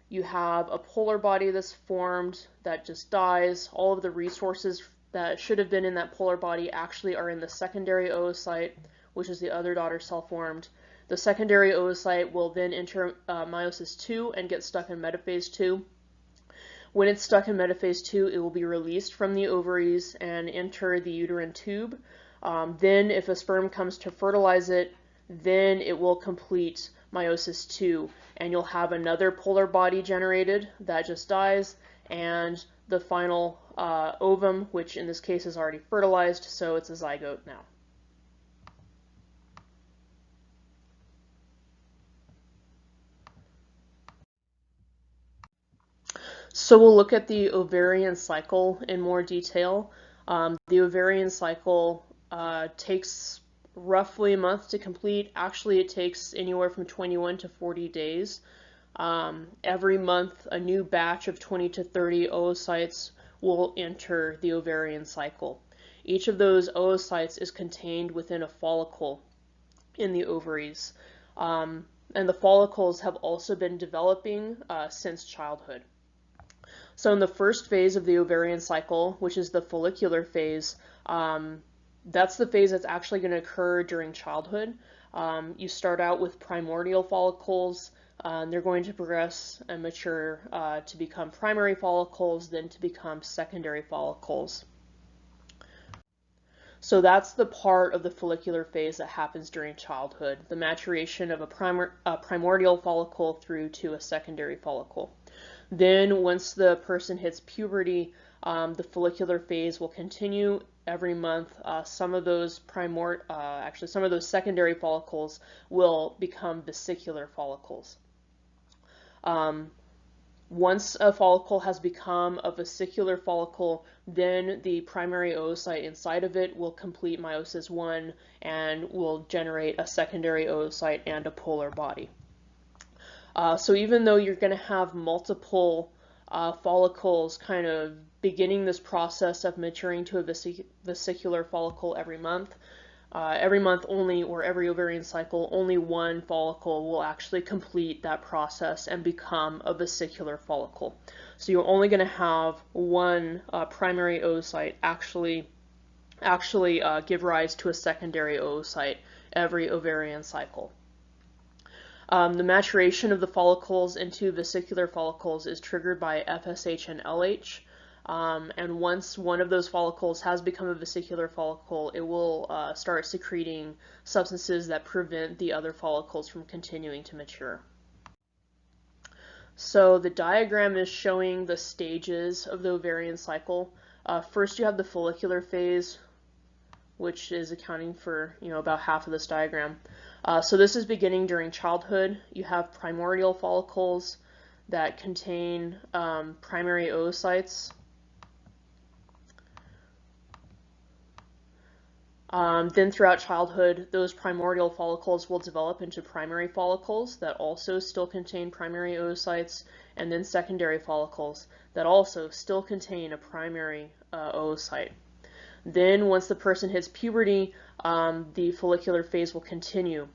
[SPEAKER 1] you have a polar body that's formed that just dies. All of the resources that should have been in that polar body actually are in the secondary oocyte, which is the other daughter cell formed. The secondary oocyte will then enter meiosis II and get stuck in metaphase II. When it's stuck in metaphase II, it will be released from the ovaries and enter the uterine tube. Then if a sperm comes to fertilize it, then it will complete meiosis II, and you'll have another polar body generated that just dies, and the final ovum, which in this case is already fertilized, so it's a zygote now. So we'll look at the ovarian cycle in more detail. The ovarian cycle takes roughly a month to complete. Actually, it takes anywhere from 21 to 40 days. Every month, a new batch of 20 to 30 oocytes will enter the ovarian cycle. Each of those oocytes is contained within a follicle in the ovaries. And the follicles have also been developing since childhood. So in the first phase of the ovarian cycle, which is the follicular phase, that's the phase that's actually going to occur during childhood. You start out with primordial follicles. They're going to progress and mature to become primary follicles, then to become secondary follicles. So that's the part of the follicular phase that happens during childhood, the maturation of a primordial follicle through to a secondary follicle. Then once the person hits puberty, the follicular phase will continue every month. Some of those secondary follicles will become vesicular follicles. Once a follicle has become a vesicular follicle, then the primary oocyte inside of it will complete meiosis I and will generate a secondary oocyte and a polar body. So even though you're going to have multiple follicles kind of beginning this process of maturing to a vesicular follicle every month only, or every ovarian cycle, only one follicle will actually complete that process and become a vesicular follicle. So you're only going to have one primary oocyte actually give rise to a secondary oocyte every ovarian cycle. The maturation of the follicles into vesicular follicles is triggered by FSH and LH. And once one of those follicles has become a vesicular follicle, it will start secreting substances that prevent the other follicles from continuing to mature. So the diagram is showing the stages of the ovarian cycle. First you have the follicular phase, which is accounting for about half of this diagram. So this is beginning during childhood. You have primordial follicles. that contain primary oocytes. Then throughout childhood, those primordial follicles will develop into primary follicles that also still contain primary oocytes, and then secondary follicles that also still contain a primary oocyte. Then once the person hits puberty, the follicular phase will continue.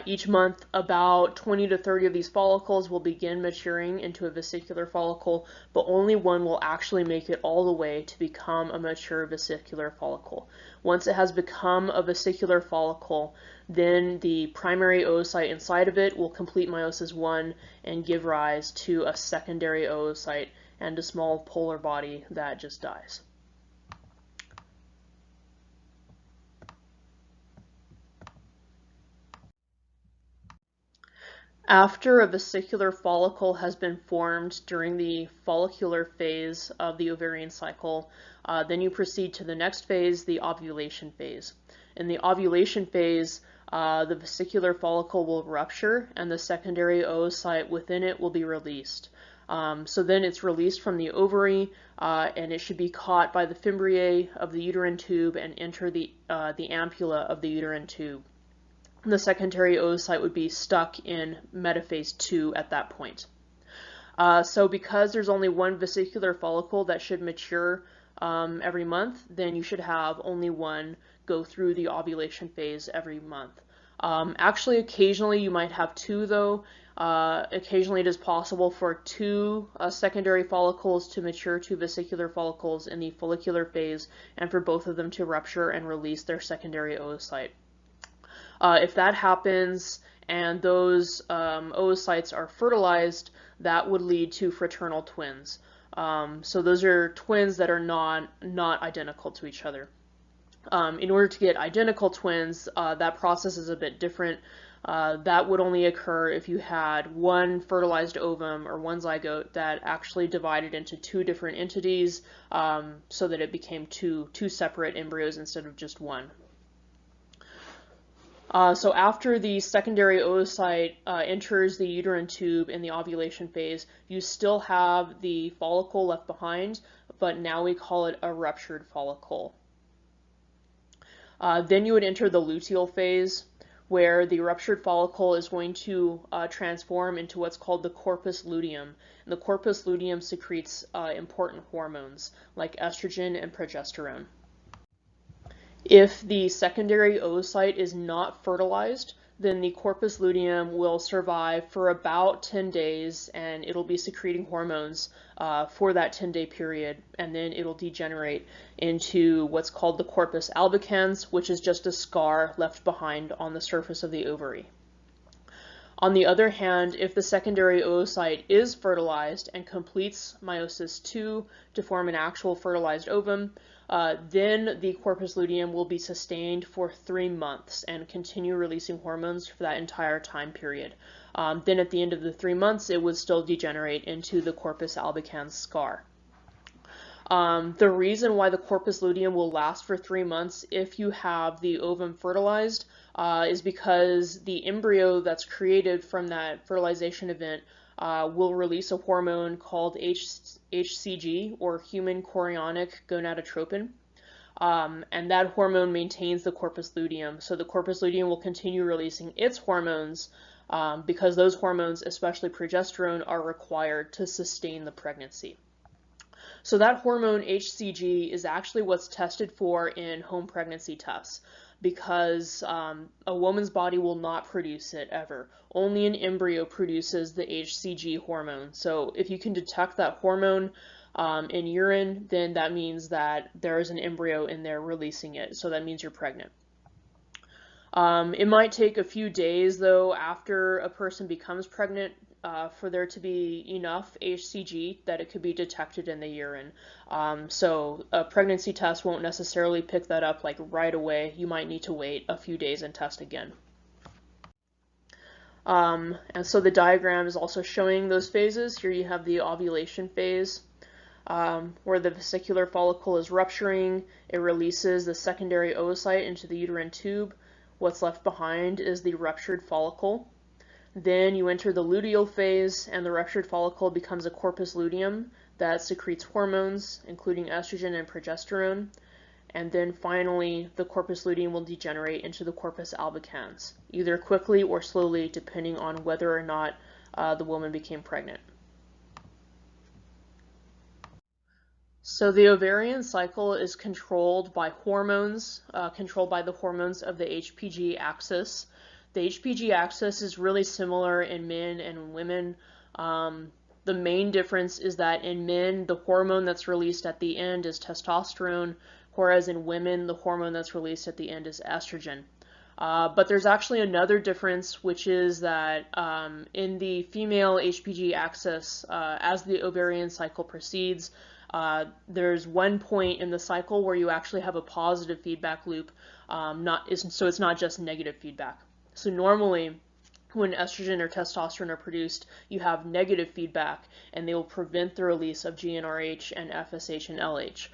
[SPEAKER 1] Each month, about 20 to 30 of these follicles will begin maturing into a vesicular follicle, but only one will actually make it all the way to become a mature vesicular follicle. Once it has become a vesicular follicle, then the primary oocyte inside of it will complete meiosis I and give rise to a secondary oocyte and a small polar body that just dies. After a vesicular follicle has been formed during the follicular phase of the ovarian cycle, then you proceed to the next phase, the ovulation phase. In the ovulation phase, the vesicular follicle will rupture and the secondary oocyte within it will be released. So then it's released from the ovary and it should be caught by the fimbriae of the uterine tube and enter the ampulla of the uterine tube. The secondary oocyte would be stuck in Metaphase II at that point. So because there's only one vesicular follicle that should mature every month, then you should have only one go through the ovulation phase every month. Actually, occasionally you might have two though. Occasionally it is possible for two secondary follicles to mature to vesicular follicles in the follicular phase and for both of them to rupture and release their secondary oocyte. If that happens and those oocytes are fertilized, that would lead to fraternal twins. So those are twins that are not identical to each other. In order to get identical twins, that process is a bit different. That would only occur if you had one fertilized ovum or one zygote that actually divided into two different entities so that it became two separate embryos instead of just one. So after the secondary oocyte enters the uterine tube in the ovulation phase, you still have the follicle left behind, but now we call it a ruptured follicle. Then you would enter the luteal phase, where the ruptured follicle is going to transform into what's called the corpus luteum. And the corpus luteum secretes important hormones like estrogen and progesterone. If the secondary oocyte is not fertilized, then the corpus luteum will survive for about 10 days and it'll be secreting hormones for that 10-day period, and then it'll degenerate into what's called the corpus albicans, which is just a scar left behind on the surface of the ovary. On the other hand, if the secondary oocyte is fertilized and completes meiosis II to form an actual fertilized ovum, then the corpus luteum will be sustained for 3 months and continue releasing hormones for that entire time period. Then at the end of the 3 months, it would still degenerate into the corpus albicans scar. The reason why the corpus luteum will last for 3 months if you have the ovum fertilized is because the embryo that's created from that fertilization event will release a hormone called HCG, or human chorionic gonadotropin. And that hormone maintains the corpus luteum. So the corpus luteum will continue releasing its hormones because those hormones, especially progesterone, are required to sustain the pregnancy. So that hormone HCG is actually what's tested for in home pregnancy tests, because a woman's body will not produce it ever. Only an embryo produces the HCG hormone. So if you can detect that hormone in urine, then that means that there is an embryo in there releasing it. So that means you're pregnant. It might take a few days, though, after a person becomes pregnant for there to be enough HCG that it could be detected in the urine. So a pregnancy test won't necessarily pick that up like right away. You might need to wait a few days and test again. And so the diagram is also showing those phases. Here you have the ovulation phase, where the vesicular follicle is rupturing. It releases the secondary oocyte into the uterine tube. What's left behind is the ruptured follicle. Then you enter the luteal phase, and the ruptured follicle becomes a corpus luteum that secretes hormones, including estrogen and progesterone. And then finally, the corpus luteum will degenerate into the corpus albicans, either quickly or slowly, depending on whether or not the woman became pregnant. So the ovarian cycle is controlled by hormones, controlled by the hormones of the HPG axis. The HPG axis is really similar in men and women. The main difference is that in men, the hormone that's released at the end is testosterone, whereas in women, the hormone that's released at the end is estrogen. But there's actually another difference, which is that in the female HPG axis, as the ovarian cycle proceeds, there's one point in the cycle where you actually have a positive feedback loop, so it's not just negative feedback. So normally, when estrogen or testosterone are produced, you have negative feedback, and they will prevent the release of GnRH and FSH and LH.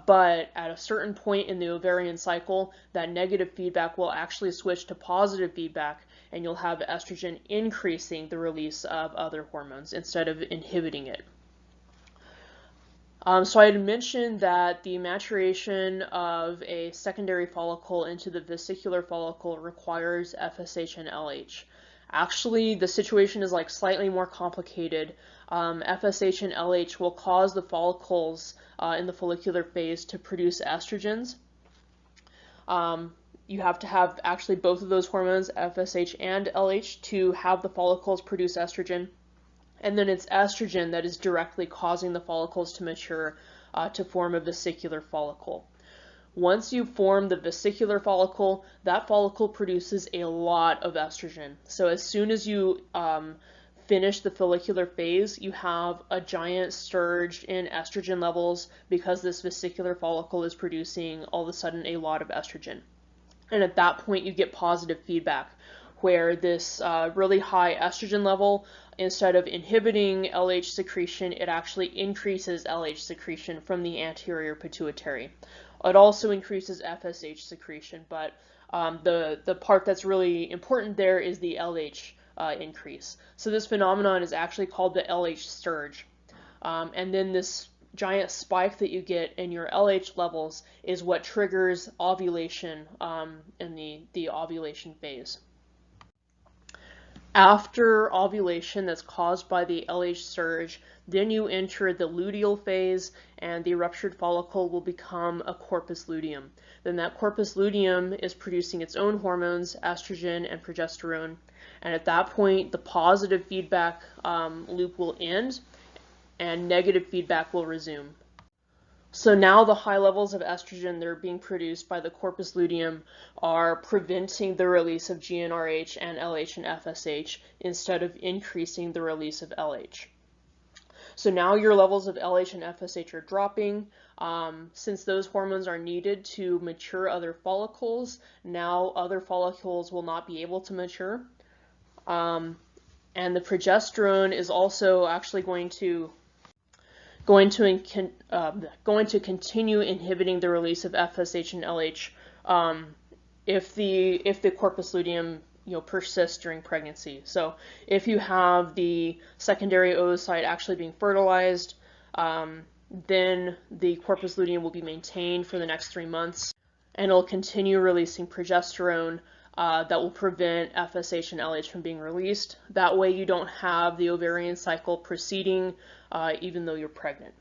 [SPEAKER 1] But at a certain point in the ovarian cycle, that negative feedback will actually switch to positive feedback, and you'll have estrogen increasing the release of other hormones instead of inhibiting it. So I had mentioned that the maturation of a secondary follicle into the vesicular follicle requires FSH and LH. Actually, the situation is like slightly more complicated. FSH and LH will cause the follicles in the follicular phase to produce estrogens. You have to have actually both of those hormones, FSH and LH, to have the follicles produce estrogen. And then it's estrogen that is directly causing the follicles to mature to form a vesicular follicle. Once you form the vesicular follicle, that follicle produces a lot of estrogen. So as soon as you finish the follicular phase, you have a giant surge in estrogen levels because this vesicular follicle is producing all of a sudden a lot of estrogen. And at that point, you get positive feedback, where this really high estrogen level, instead of inhibiting LH secretion, it actually increases LH secretion from the anterior pituitary. It also increases FSH secretion, but the part that's really important there is the LH increase. So this phenomenon is actually called the LH surge. And then this giant spike that you get in your LH levels is what triggers ovulation in the ovulation phase. After ovulation that's caused by the LH surge, then you enter the luteal phase, and the ruptured follicle will become a corpus luteum. Then that corpus luteum is producing its own hormones, estrogen and progesterone, and at that point the positive feedback loop will end and negative feedback will resume. So now the high levels of estrogen that are being produced by the corpus luteum are preventing the release of GnRH and LH and FSH instead of increasing the release of LH. So now your levels of LH and FSH are dropping. Since those hormones are needed to mature other follicles, now other follicles will not be able to mature. And the progesterone is also actually going to continue inhibiting the release of FSH and LH if the corpus luteum persists during pregnancy. So if you have the secondary oocyte actually being fertilized, then the corpus luteum will be maintained for the next 3 months, and it'll continue releasing progesterone that will prevent FSH and LH from being released. That way you don't have the ovarian cycle proceeding even though you're pregnant.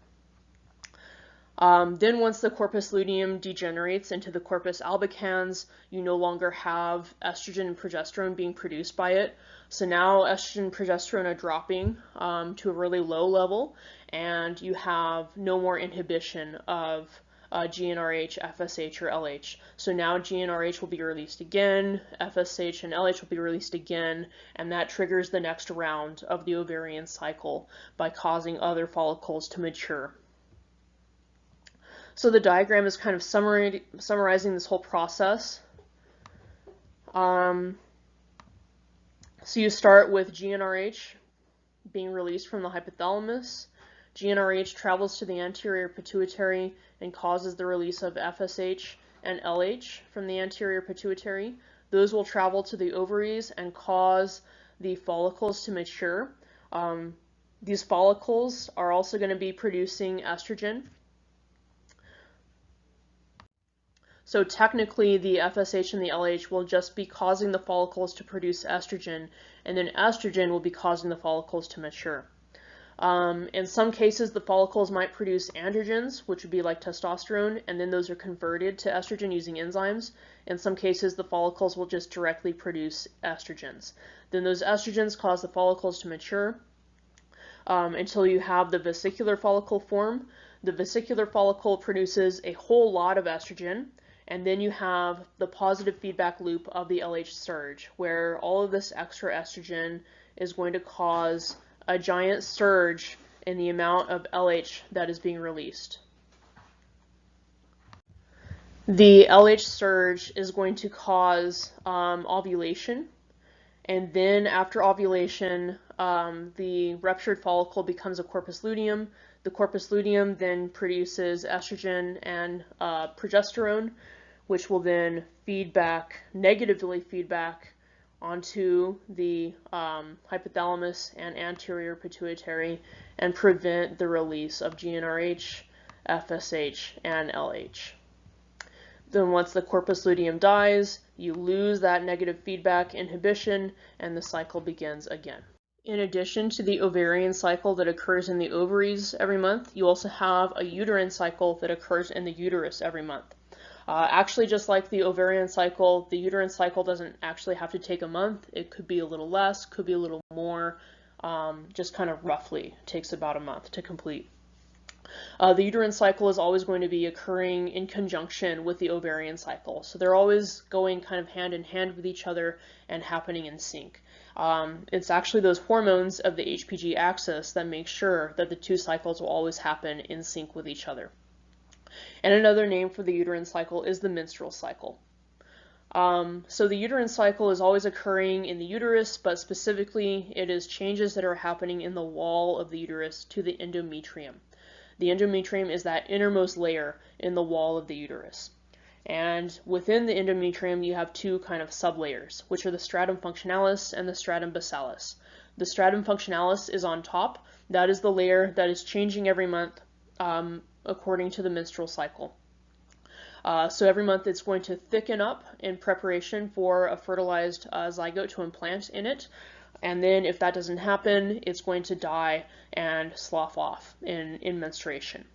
[SPEAKER 1] Then once the corpus luteum degenerates into the corpus albicans, you no longer have estrogen and progesterone being produced by it. So now estrogen and progesterone are dropping to a really low level, and you have no more inhibition of GnRH, FSH, or LH. So now GnRH will be released again, FSH and LH will be released again, and that triggers the next round of the ovarian cycle by causing other follicles to mature. So the diagram is kind of summarizing this whole process. So you start with GnRH being released from the hypothalamus. GnRH travels to the anterior pituitary and causes the release of FSH and LH from the anterior pituitary. Those will travel to the ovaries and cause the follicles to mature. These follicles are also going to be producing estrogen. So technically, the FSH and the LH will just be causing the follicles to produce estrogen, and then estrogen will be causing the follicles to mature. In some cases, the follicles might produce androgens, which would be like testosterone, and then those are converted to estrogen using enzymes. In some cases, the follicles will just directly produce estrogens. Then those estrogens cause the follicles to mature until you have the vesicular follicle form. The vesicular follicle produces a whole lot of estrogen, and then you have the positive feedback loop of the LH surge, where all of this extra estrogen is going to cause a giant surge in the amount of LH that is being released. The LH surge is going to cause ovulation, and then after ovulation, the ruptured follicle becomes a corpus luteum. The corpus luteum then produces estrogen and progesterone, which will then negatively feedback onto the hypothalamus and anterior pituitary and prevent the release of GnRH, FSH, and LH. Then once the corpus luteum dies, you lose that negative feedback inhibition and the cycle begins again. In addition to the ovarian cycle that occurs in the ovaries every month, you also have a uterine cycle that occurs in the uterus every month. Actually, just like the ovarian cycle, the uterine cycle doesn't actually have to take a month. It could be a little less, could be a little more, just kind of roughly takes about a month to complete. The uterine cycle is always going to be occurring in conjunction with the ovarian cycle. So they're always going kind of hand in hand with each other and happening in sync. It's actually those hormones of the HPG axis that make sure that the two cycles will always happen in sync with each other. And another name for the uterine cycle is the menstrual cycle. So the uterine cycle is always occurring in the uterus, but specifically it is changes that are happening in the wall of the uterus to the endometrium. The endometrium is that innermost layer in the wall of the uterus. And within the endometrium, you have two kind of sublayers, which are the stratum functionalis and the stratum basalis. The stratum functionalis is on top. That is the layer that is changing every month according to the menstrual cycle. So every month it's going to thicken up in preparation for a fertilized zygote to implant in it. And then if that doesn't happen, it's going to die and slough off in menstruation.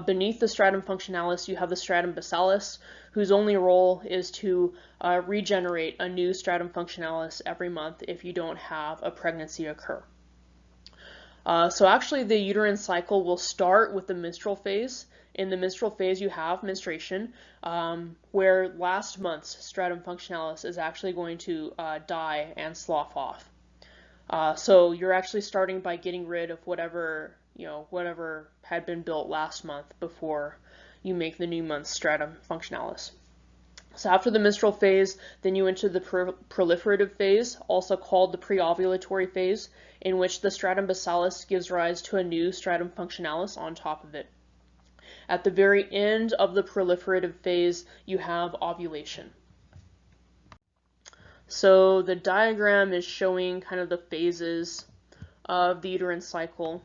[SPEAKER 1] Beneath the stratum functionalis, you have the stratum basalis, whose only role is to regenerate a new stratum functionalis every month if you don't have a pregnancy occur. So actually the uterine cycle will start with the menstrual phase. In the menstrual phase, you have menstruation, where last month's stratum functionalis is actually going to die and slough off. So you're actually starting by getting rid of whatever had been built last month before you make the new month's stratum functionalis. So after the menstrual phase, then you enter the proliferative phase, also called the pre-ovulatory phase, in which the stratum basalis gives rise to a new stratum functionalis on top of it. At the very end of the proliferative phase, you have ovulation. So the diagram is showing kind of the phases of the uterine cycle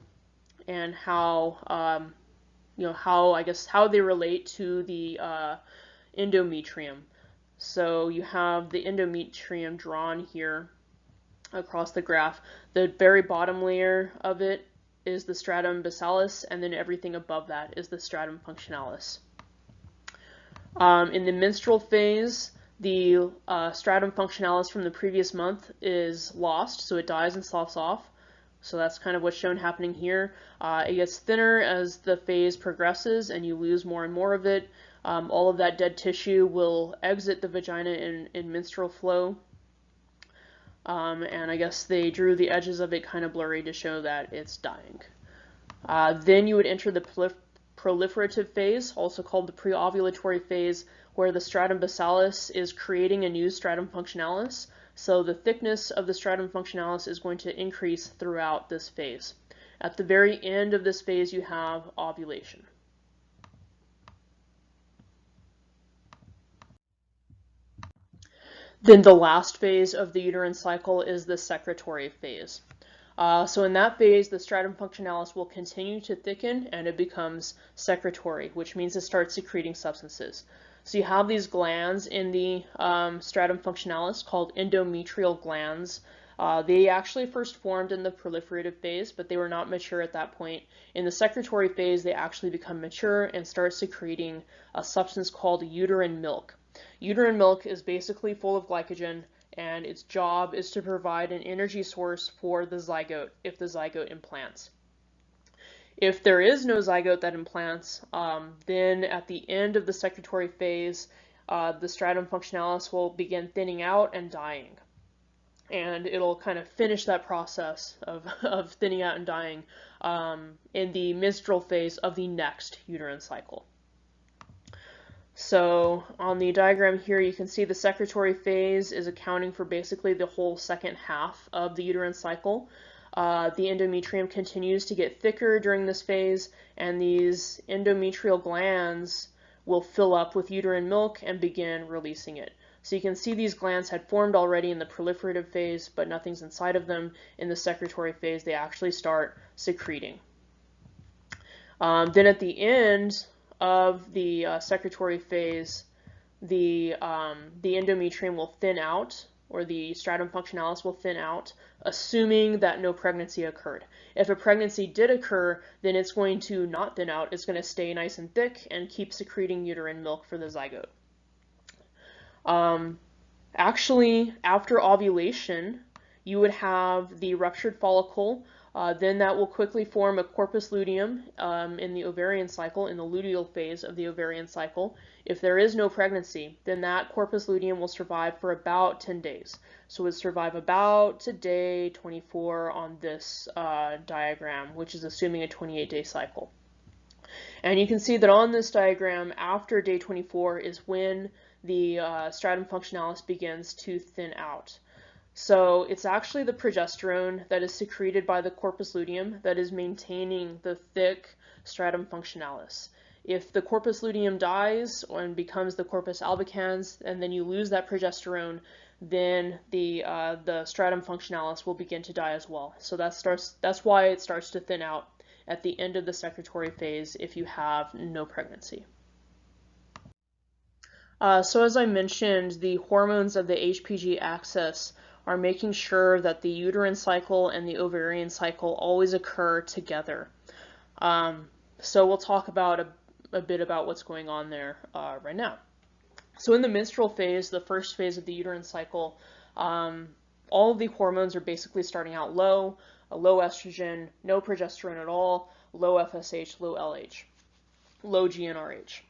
[SPEAKER 1] and how how they relate to the endometrium. So you have the endometrium drawn here across the graph. The very bottom layer of it is the stratum basalis, and then everything above that is the stratum functionalis. In the menstrual phase, the stratum functionalis from the previous month is lost, so it dies and sloughs off. So that's kind of what's shown happening here. It gets thinner as the phase progresses and you lose more and more of it. All of that dead tissue will exit the vagina in menstrual flow. And I guess they drew the edges of it kind of blurry to show that it's dying. Then you would enter the proliferative phase, also called the pre-ovulatory phase, where the stratum basalis is creating a new stratum functionalis. So the thickness of the stratum functionalis is going to increase throughout this phase. At the very end of this phase, you have ovulation. Then the last phase of the uterine cycle is the secretory phase. So in that phase, the stratum functionalis will continue to thicken and it becomes secretory, which means it starts secreting substances. So you have these glands in the stratum functionalis called endometrial glands. They actually first formed in the proliferative phase, but they were not mature at that point. In the secretory phase, they actually become mature and start secreting a substance called uterine milk. Uterine milk is basically full of glycogen, and its job is to provide an energy source for the zygote if the zygote implants. If there is no zygote that implants, then at the end of the secretory phase, the stratum functionalis will begin thinning out and dying. And it'll kind of finish that process of thinning out and dying in the menstrual phase of the next uterine cycle. So on the diagram here, you can see the secretory phase is accounting for basically the whole second half of the uterine cycle. The endometrium continues to get thicker during this phase, and these endometrial glands will fill up with uterine milk and begin releasing it. So you can see these glands had formed already in the proliferative phase, but nothing's inside of them. In the secretory phase, they actually start secreting. Then at the end of the secretory phase, the endometrium will thin out, or the stratum functionalis will thin out, assuming that no pregnancy occurred. If a pregnancy did occur, then it's going to not thin out. It's going to stay nice and thick and keep secreting uterine milk for the zygote. Actually, after ovulation, you would have the ruptured follicle. Then that will quickly form a corpus luteum in the ovarian cycle, in the luteal phase of the ovarian cycle. If there is no pregnancy, then that corpus luteum will survive for about 10 days. So it would survive about to day 24 on this diagram, which is assuming a 28-day cycle. And you can see that on this diagram, after day 24 is when the stratum functionalis begins to thin out. So it's actually the progesterone that is secreted by the corpus luteum that is maintaining the thick stratum functionalis. If the corpus luteum dies and becomes the corpus albicans, and then you lose that progesterone, then the stratum functionalis will begin to die as well. So that's why it starts to thin out at the end of the secretory phase if you have no pregnancy. So as I mentioned, the hormones of the HPG axis are making sure that the uterine cycle and the ovarian cycle always occur together. So we'll talk about a bit about what's going on there right now. So in the menstrual phase, the first phase of the uterine cycle, all of the hormones are basically starting out low, low estrogen, no progesterone at all, low FSH, low LH, low GnRH.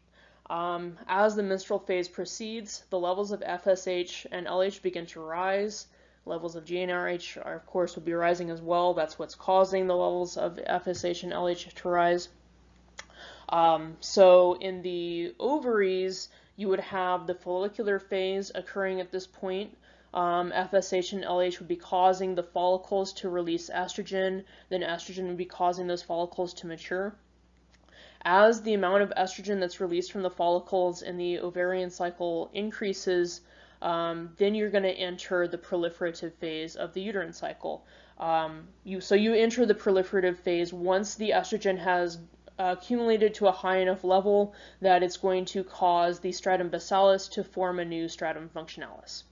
[SPEAKER 1] As the menstrual phase proceeds, the levels of FSH and LH begin to rise. Levels of GnRH, of course, will be rising as well. That's what's causing the levels of FSH and LH to rise. So in the ovaries, you would have the follicular phase occurring at this point. FSH and LH would be causing the follicles to release estrogen. Then estrogen would be causing those follicles to mature. As the amount of estrogen that's released from the follicles in the ovarian cycle increases, then you're going to enter the proliferative phase of the uterine cycle. So you enter the proliferative phase once the estrogen has accumulated to a high enough level that it's going to cause the stratum basalis to form a new stratum functionalis.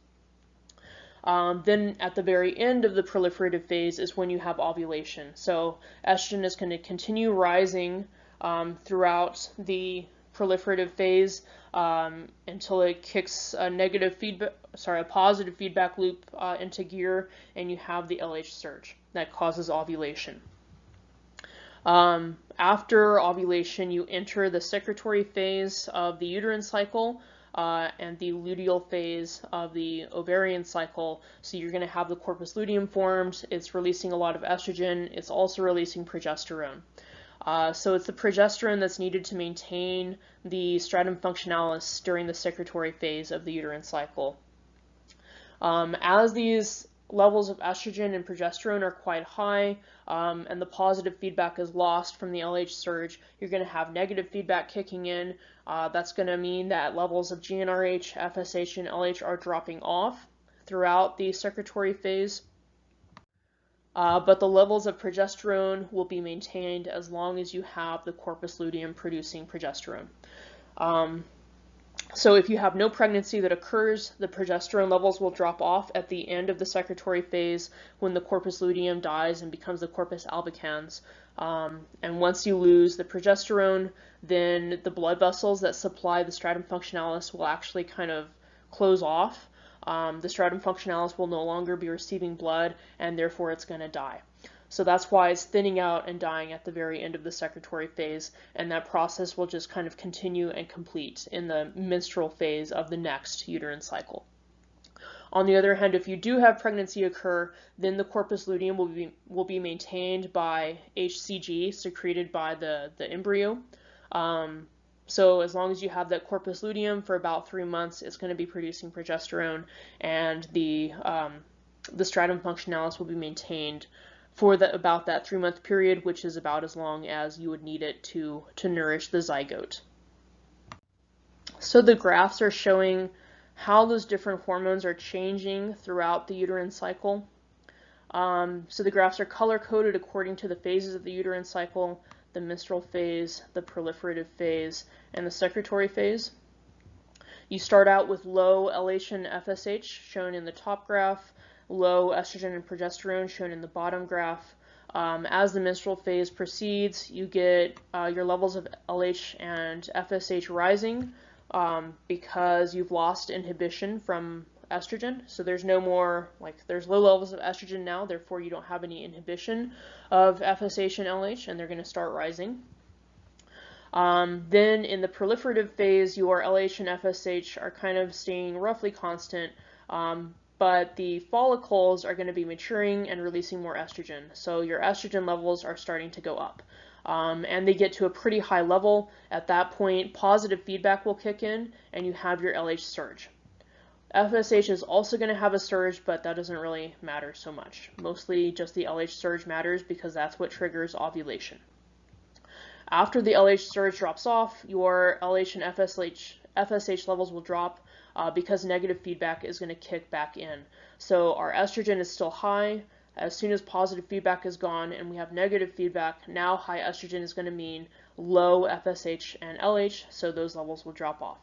[SPEAKER 1] Then at the very end of the proliferative phase is when you have ovulation. So estrogen is going to continue rising throughout the proliferative phase until it kicks a positive feedback loop into gear, and you have the LH surge that causes ovulation. After ovulation, you enter the secretory phase of the uterine cycle and the luteal phase of the ovarian cycle. So you're going to have the corpus luteum formed. It's releasing a lot of estrogen. It's also releasing progesterone. So it's the progesterone that's needed to maintain the stratum functionalis during the secretory phase of the uterine cycle. As these levels of estrogen and progesterone are quite high, and the positive feedback is lost from the LH surge, you're going to have negative feedback kicking in. That's going to mean that levels of GnRH, FSH, and LH are dropping off. throughout the secretory phase, but the levels of progesterone will be maintained as long as you have the corpus luteum producing progesterone. So if you have no pregnancy that occurs, the progesterone levels will drop off at the end of the secretory phase when the corpus luteum dies and becomes the corpus albicans. And once you lose the progesterone, then the blood vessels that supply the stratum functionalis will actually kind of close off. The stratum functionalis will no longer be receiving blood, and therefore it's going to die. So that's why it's thinning out and dying at the very end of the secretory phase, and that process will just kind of continue and complete in the menstrual phase of the next uterine cycle. On the other hand, if you do have pregnancy occur, then the corpus luteum will be maintained by HCG secreted by the embryo. So as long as you have that corpus luteum for about 3 months, it's going to be producing progesterone, and the stratum functionalis will be maintained for about that 3-month period, which is about as long as you would need it to nourish the zygote. So the graphs are showing how those different hormones are changing throughout the uterine cycle. So the graphs are color-coded according to the phases of the uterine cycle: the menstrual phase, the proliferative phase, and the secretory phase. You start out with low LH and FSH, shown in the top graph, low estrogen and progesterone, shown in the bottom graph. As the menstrual phase proceeds, you get your levels of LH and FSH rising because you've lost inhibition from estrogen. So there's no more, there's low levels of estrogen now, therefore you don't have any inhibition of FSH and LH, and they're going to start rising. Then in the proliferative phase, your LH and FSH are kind of staying roughly constant, but the follicles are going to be maturing and releasing more estrogen. So your estrogen levels are starting to go up. And they get to a pretty high level. At that point, positive feedback will kick in, and you have your LH surge. FSH is also going to have a surge, but that doesn't really matter so much. Mostly just the LH surge matters because that's what triggers ovulation. After the LH surge drops off, your LH and FSH levels will drop because negative feedback is going to kick back in. So our estrogen is still high. As soon as positive feedback is gone and we have negative feedback, now high estrogen is going to mean low FSH and LH, so those levels will drop off.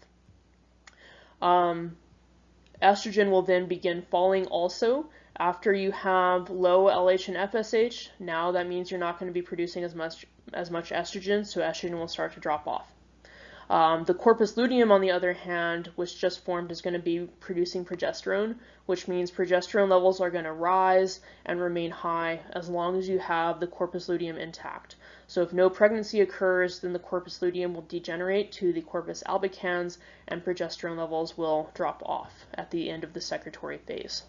[SPEAKER 1] Estrogen will then begin falling also after you have low LH and FSH. Now that means you're not going to be producing as much estrogen, so estrogen will start to drop off. The corpus luteum, on the other hand, which just formed, is going to be producing progesterone, which means progesterone levels are going to rise and remain high as long as you have the corpus luteum intact. So if no pregnancy occurs, then the corpus luteum will degenerate to the corpus albicans, and progesterone levels will drop off at the end of the secretory phase.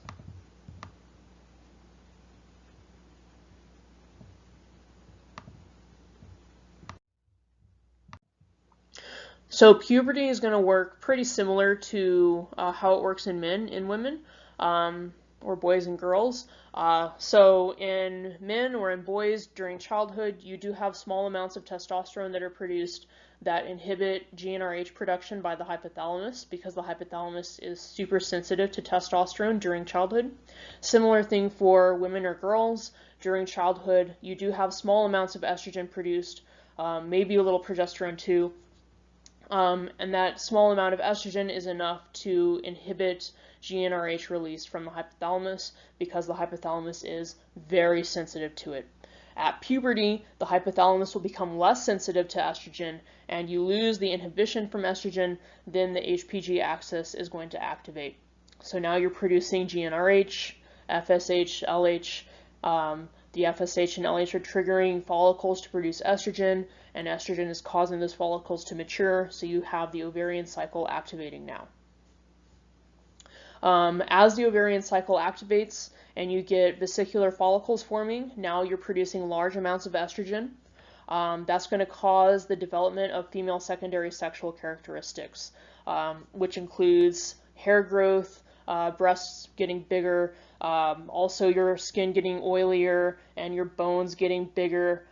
[SPEAKER 1] So puberty is going to work pretty similar to how it works in men and women, or boys and girls. So in men or in boys during childhood, you do have small amounts of testosterone that are produced that inhibit GnRH production by the hypothalamus, because the hypothalamus is super sensitive to testosterone during childhood. Similar thing for women or girls. During childhood, you do have small amounts of estrogen produced, maybe a little progesterone too. And that small amount of estrogen is enough to inhibit GnRH release from the hypothalamus because the hypothalamus is very sensitive to it. At puberty, the hypothalamus will become less sensitive to estrogen, and you lose the inhibition from estrogen, then the HPG axis is going to activate. So now you're producing GnRH, FSH, LH. The FSH and LH are triggering follicles to produce estrogen, and estrogen is causing those follicles to mature, so you have the ovarian cycle activating now. As the ovarian cycle activates and you get vesicular follicles forming, now you're producing large amounts of estrogen. That's going to cause the development of female secondary sexual characteristics, which includes hair growth, breasts getting bigger, also your skin getting oilier, and your bones getting bigger.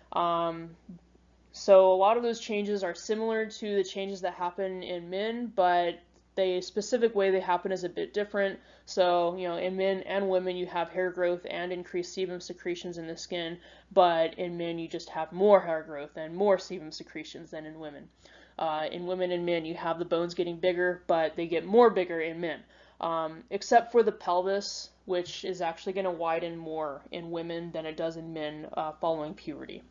[SPEAKER 1] So a lot of those changes are similar to the changes that happen in men, but the specific way they happen is a bit different. So, in men and women, you have hair growth and increased sebum secretions in the skin, but in men, you just have more hair growth and more sebum secretions than in women. In women and men, you have the bones getting bigger, but they get more bigger in men, except for the pelvis, which is actually going to widen more in women than it does in men following puberty.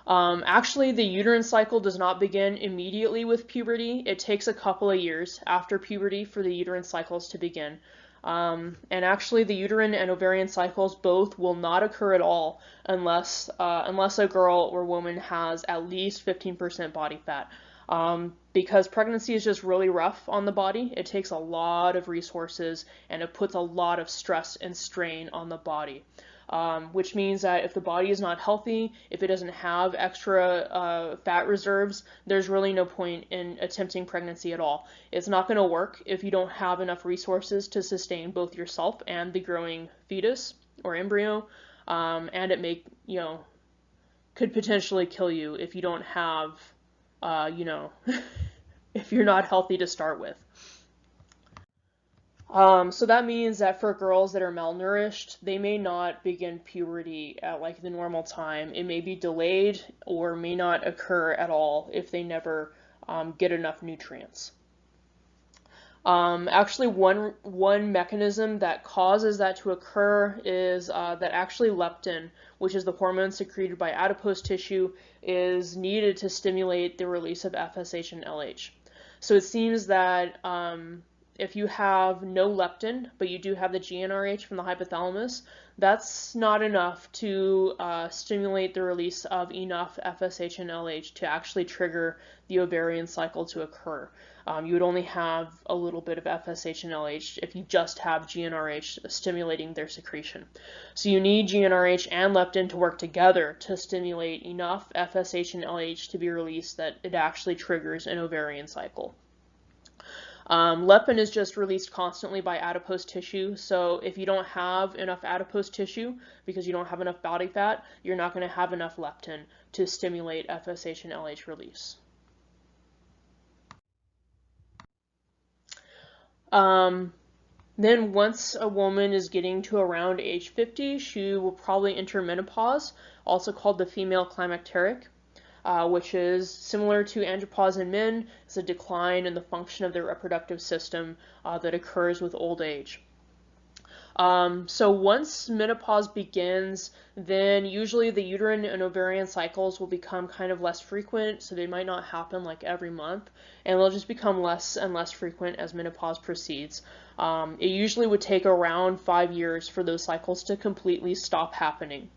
[SPEAKER 1] Actually, the uterine cycle does not begin immediately with puberty. It takes a couple of years after puberty for the uterine cycles to begin. And actually, the uterine and ovarian cycles both will not occur at all unless a girl or woman has at least 15% body fat. Because pregnancy is just really rough on the body. It takes a lot of resources and it puts a lot of stress and strain on the body. Which means that if the body is not healthy, if it doesn't have extra fat reserves, there's really no point in attempting pregnancy at all. It's not going to work if you don't have enough resources to sustain both yourself and the growing fetus or embryo, and it could potentially kill you if you don't have, if you're not healthy to start with. So that means that for girls that are malnourished, they may not begin puberty at like the normal time. It may be delayed or may not occur at all if they never get enough nutrients. Actually, one mechanism that causes that to occur is that actually leptin, which is the hormone secreted by adipose tissue, is needed to stimulate the release of FSH and LH. So it seems that if you have no leptin, but you do have the GnRH from the hypothalamus, that's not enough to stimulate the release of enough FSH and LH to actually trigger the ovarian cycle to occur. You would only have a little bit of FSH and LH if you just have GnRH stimulating their secretion. So you need GnRH and leptin to work together to stimulate enough FSH and LH to be released that it actually triggers an ovarian cycle. Leptin is just released constantly by adipose tissue, so if you don't have enough adipose tissue because you don't have enough body fat, you're not going to have enough leptin to stimulate FSH and LH release. Then once a woman is getting to around age 50, she will probably enter menopause, also called the female climacteric. Which is similar to andropause in men. It's a decline in the function of the reproductive system that occurs with old age. So once menopause begins, then usually the uterine and ovarian cycles will become kind of less frequent, so they might not happen like every month, and they'll just become less and less frequent as menopause proceeds. It usually would take around 5 years for those cycles to completely stop happening.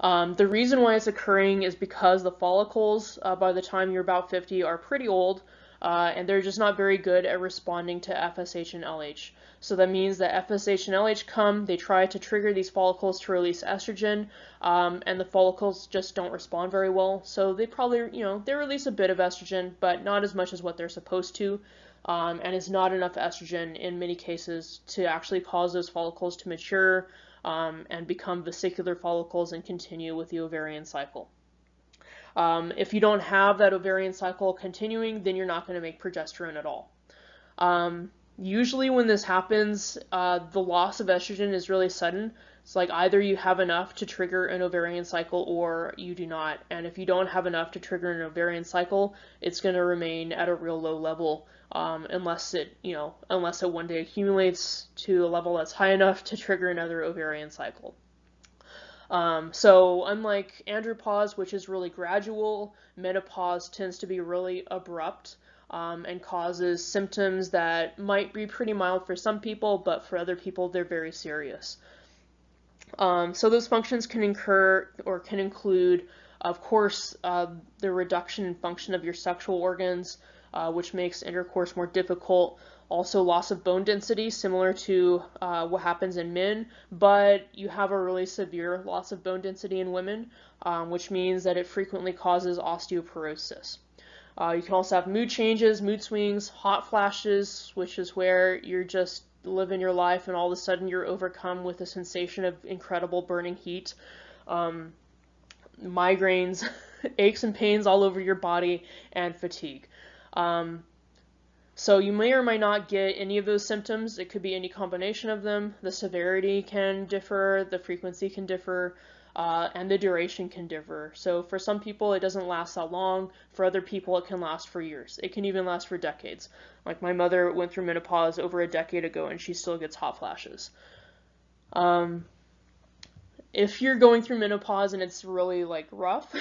[SPEAKER 1] The reason why it's occurring is because the follicles, by the time you're about 50, are pretty old, and they're just not very good at responding to FSH and LH. So that means that FSH and LH come, they try to trigger these follicles to release estrogen, and the follicles just don't respond very well. So they probably, they release a bit of estrogen, but not as much as what they're supposed to, and it's not enough estrogen in many cases to actually cause those follicles to mature, and become vesicular follicles and continue with the ovarian cycle. If you don't have that ovarian cycle continuing, then you're not going to make progesterone at all. Usually when this happens, the loss of estrogen is really sudden. It's like either you have enough to trigger an ovarian cycle or you do not. And if you don't have enough to trigger an ovarian cycle, it's going to remain at a real low level, unless it one day accumulates to a level that's high enough to trigger another ovarian cycle. So unlike andropause, which is really gradual, menopause tends to be really abrupt, and causes symptoms that might be pretty mild for some people, but for other people they're very serious. So those functions can include, of course, the reduction in function of your sexual organs, which makes intercourse more difficult. Also loss of bone density, similar to what happens in men, but you have a really severe loss of bone density in women, which means that it frequently causes osteoporosis. You can also have mood changes, mood swings, hot flashes, which is where you're just living your life and all of a sudden you're overcome with a sensation of incredible burning heat, migraines, aches and pains all over your body, and fatigue. So you may or may not get any of those symptoms. It could be any combination of them. The severity can differ, the frequency can differ, and the duration can differ. So for some people, it doesn't last that long. For other people, it can last for years. It can even last for decades. Like my mother went through menopause over a decade ago, and she still gets hot flashes. If you're going through menopause and it's really like rough,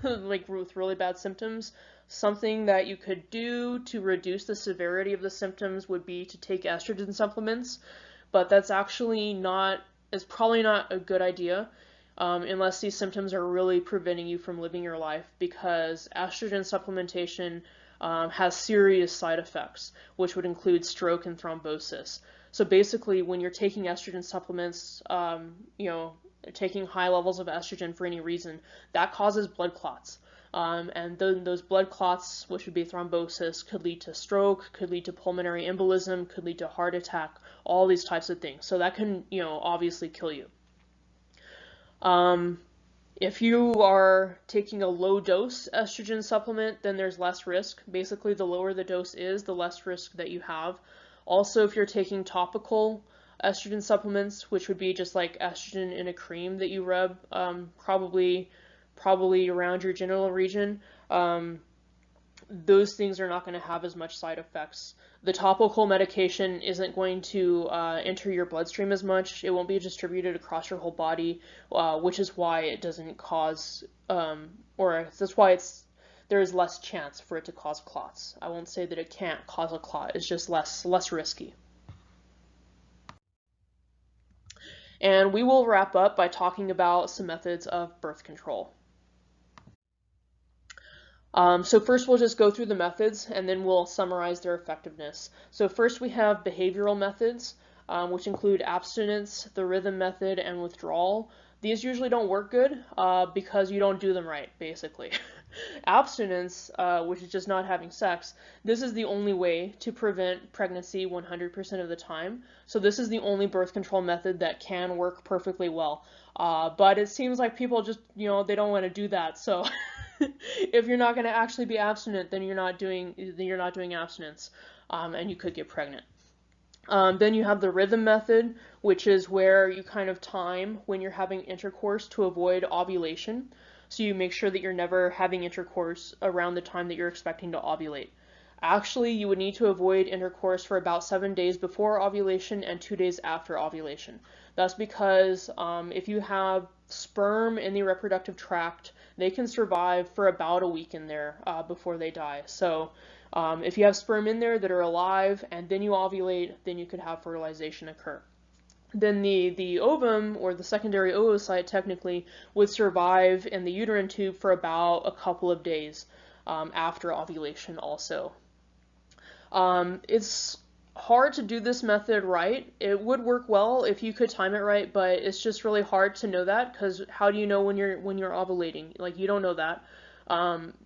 [SPEAKER 1] like with really bad symptoms, something that you could do to reduce the severity of the symptoms would be to take estrogen supplements, but that's actually not, it's probably not a good idea unless these symptoms are really preventing you from living your life, because estrogen supplementation has serious side effects, which would include stroke and thrombosis. So basically, when you're taking estrogen supplements, taking high levels of estrogen for any reason, that causes blood clots. And then those blood clots, which would be thrombosis, could lead to stroke, could lead to pulmonary embolism, could lead to heart attack, all these types of things. So that can, obviously kill you. If you are taking a low dose estrogen supplement, then there's less risk. Basically, the lower the dose is, the less risk that you have. Also, if you're taking topical estrogen supplements, which would be just like estrogen in a cream that you rub, probably around your genital region, those things are not going to have as much side effects. The topical medication isn't going to enter your bloodstream as much. It won't be distributed across your whole body, which is why it doesn't cause, or that's why there is less chance for it to cause clots. I won't say that it can't cause a clot. It's just less risky. And we will wrap up by talking about some methods of birth control. So first we'll just go through the methods and then we'll summarize their effectiveness. So first we have behavioral methods, which include abstinence, the rhythm method, and withdrawal. These usually don't work good because you don't do them right, basically. Abstinence, which is just not having sex, this is the only way to prevent pregnancy 100% of the time. So this is the only birth control method that can work perfectly well. But it seems like people just, they don't want to do that. So if you're not going to actually be abstinent, then you're not doing abstinence, and you could get pregnant. Then you have the rhythm method, which is where you kind of time when you're having intercourse to avoid ovulation. So you make sure that you're never having intercourse around the time that you're expecting to ovulate. Actually, you would need to avoid intercourse for about 7 days before ovulation and 2 days after ovulation. That's because if you have sperm in the reproductive tract, they can survive for about a week in there before they die. So if you have sperm in there that are alive and then you ovulate, then you could have fertilization occur. Then the ovum, or the secondary oocyte technically, would survive in the uterine tube for about a couple of days after ovulation also. It's hard to do this method right. It would work well if you could time it right, but it's just really hard to know that, because how do you know when you're ovulating? Like, you don't know that.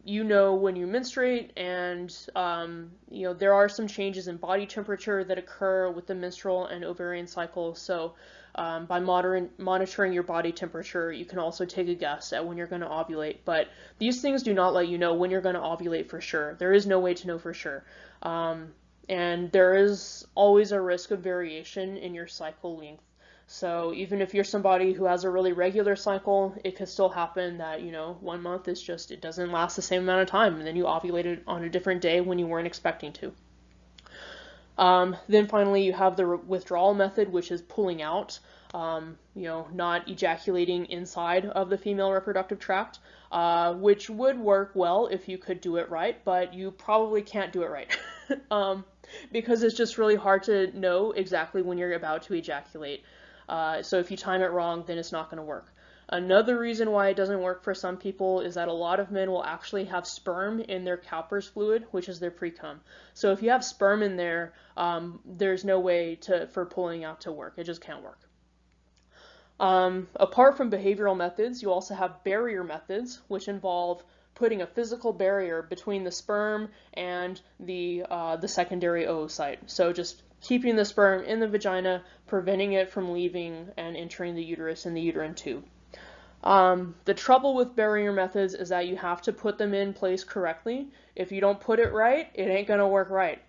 [SPEAKER 1] You know when you menstruate, and there are some changes in body temperature that occur with the menstrual and ovarian cycle. So by monitoring your body temperature, you can also take a guess at when you're going to ovulate. But these things do not let you know when you're going to ovulate for sure. There is no way to know for sure. And there is always a risk of variation in your cycle length. So even if you're somebody who has a really regular cycle, it could still happen that, 1 month is just, it doesn't last the same amount of time, and then you ovulated on a different day when you weren't expecting to. Then finally you have the withdrawal method, which is pulling out, not ejaculating inside of the female reproductive tract, which would work well if you could do it right, but you probably can't do it right. Because it's just really hard to know exactly when you're about to ejaculate. So if you time it wrong, then it's not going to work. Another reason why it doesn't work for some people is that a lot of men will actually have sperm in their Cowper's fluid, which is their pre-cum. So if you have sperm in there, there's no way for pulling out to work. It just can't work. Apart from behavioral methods, you also have barrier methods, which involve putting a physical barrier between the sperm and the secondary oocyte. So just keeping the sperm in the vagina, preventing it from leaving and entering the uterus and the uterine tube. The trouble with barrier methods is that you have to put them in place correctly. If you don't put it right, it ain't gonna work right.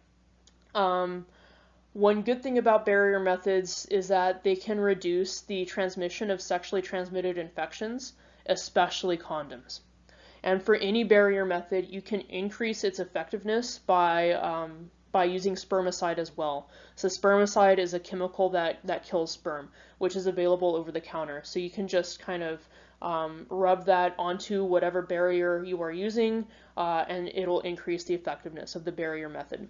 [SPEAKER 1] One good thing about barrier methods is that they can reduce the transmission of sexually transmitted infections, especially condoms. And for any barrier method, you can increase its effectiveness by using spermicide as well. So spermicide is a chemical that kills sperm, which is available over the counter. So you can just kind of rub that onto whatever barrier you are using, and it'll increase the effectiveness of the barrier method.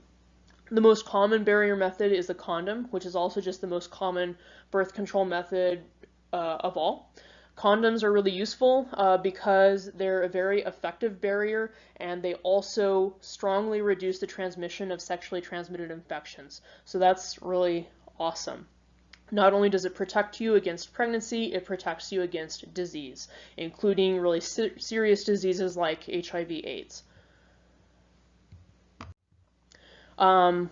[SPEAKER 1] The most common barrier method is the condom, which is also just the most common birth control method of all. Condoms are really useful because they're a very effective barrier, and they also strongly reduce the transmission of sexually transmitted infections. So that's really awesome. Not only does it protect you against pregnancy, it protects you against disease, including really serious diseases like HIV/AIDS.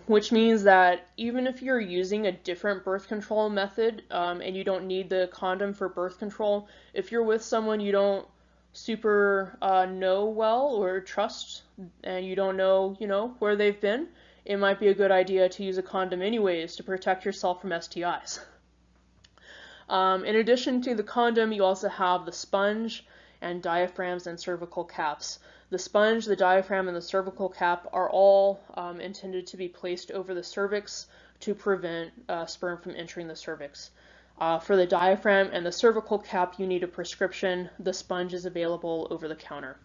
[SPEAKER 1] Which means that even if you're using a different birth control method and you don't need the condom for birth control, if you're with someone you don't super know well or trust, and you don't know, where they've been, it might be a good idea to use a condom anyways to protect yourself from STIs. In addition to the condom, you also have the sponge and diaphragms and cervical caps. The sponge, the diaphragm, and the cervical cap are all intended to be placed over the cervix to prevent sperm from entering the cervix. For the diaphragm and the cervical cap, you need a prescription. The sponge is available over the counter.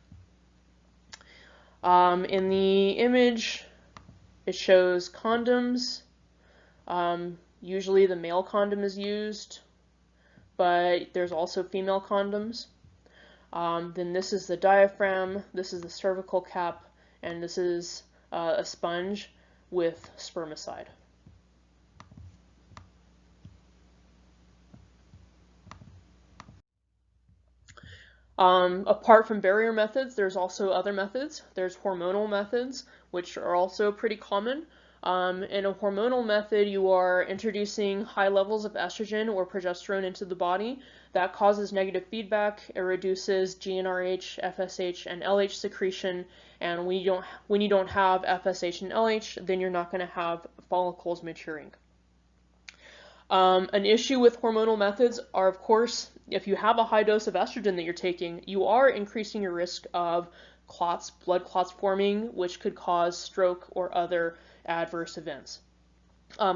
[SPEAKER 1] In the image, it shows condoms. Usually the male condom is used, but there's also female condoms. Then this is the diaphragm, this is the cervical cap, and this is a sponge with spermicide. Apart from barrier methods, there's also other methods. There's hormonal methods, which are also pretty common. In a hormonal method, you are introducing high levels of estrogen or progesterone into the body. That causes negative feedback. It reduces GnRH, FSH, and LH secretion. And when you don't have FSH and LH, then you're not going to have follicles maturing. An issue with hormonal methods are, of course, if you have a high dose of estrogen that you're taking, you are increasing your risk of clots, blood clots forming, which could cause stroke or other adverse events.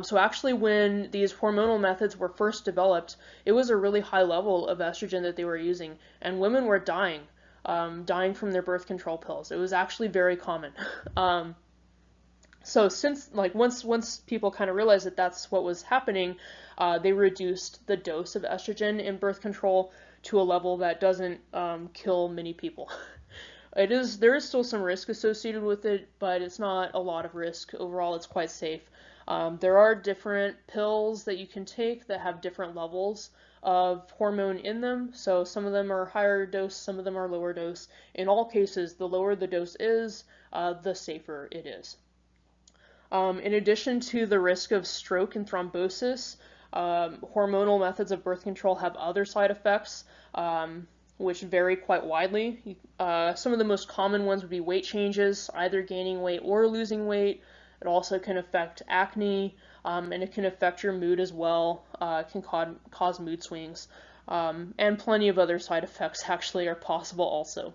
[SPEAKER 1] So actually, when these hormonal methods were first developed, it was a really high level of estrogen that they were using, and women were dying from their birth control pills. It was actually very common. So since, once people kind of realized that that's what was happening, they reduced the dose of estrogen in birth control to a level that doesn't kill many people. There is still some risk associated with it, but it's not a lot of risk. Overall, it's quite safe. There are different pills that you can take that have different levels of hormone in them. So some of them are higher dose, some of them are lower dose. In all cases, the lower the dose is, the safer it is. In addition to the risk of stroke and thrombosis, hormonal methods of birth control have other side effects, which vary quite widely. Some of the most common ones would be weight changes, either gaining weight or losing weight. It also can affect acne, and it can affect your mood as well. It can cause mood swings, and plenty of other side effects actually are possible also.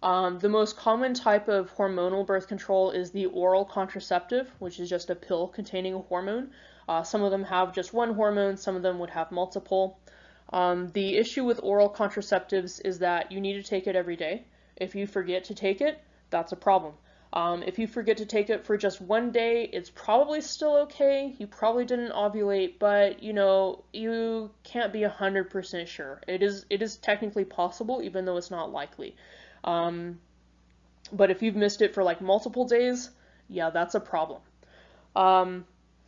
[SPEAKER 1] The most common type of hormonal birth control is the oral contraceptive, which is just a pill containing a hormone. Some of them have just one hormone, some of them would have multiple. The issue with oral contraceptives is that you need to take it every day. If you forget to take it, that's a problem. If you forget to take it for just one day, it's probably still okay. You probably didn't ovulate, but you can't be 100% sure. It is technically possible, even though it's not likely. But if you've missed it for multiple days, yeah, that's a problem.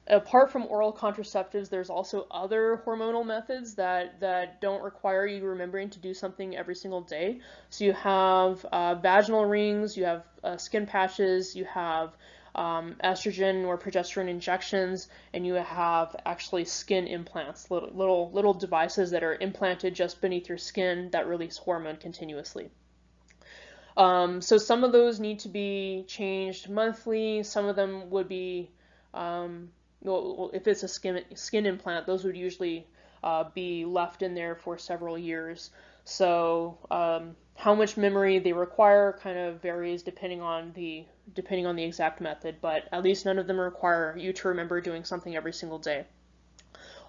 [SPEAKER 1] Apart from oral contraceptives, there's also other hormonal methods that don't require you remembering to do something every single day. So you have vaginal rings, you have skin patches, you have estrogen or progesterone injections, and you have actually skin implants, little devices that are implanted just beneath your skin that release hormone continuously. So some of those need to be changed monthly. Some of them would be, well, if it's a skin implant, those would usually be left in there for several years. So how much memory they require kind of varies depending on the exact method, but at least none of them require you to remember doing something every single day.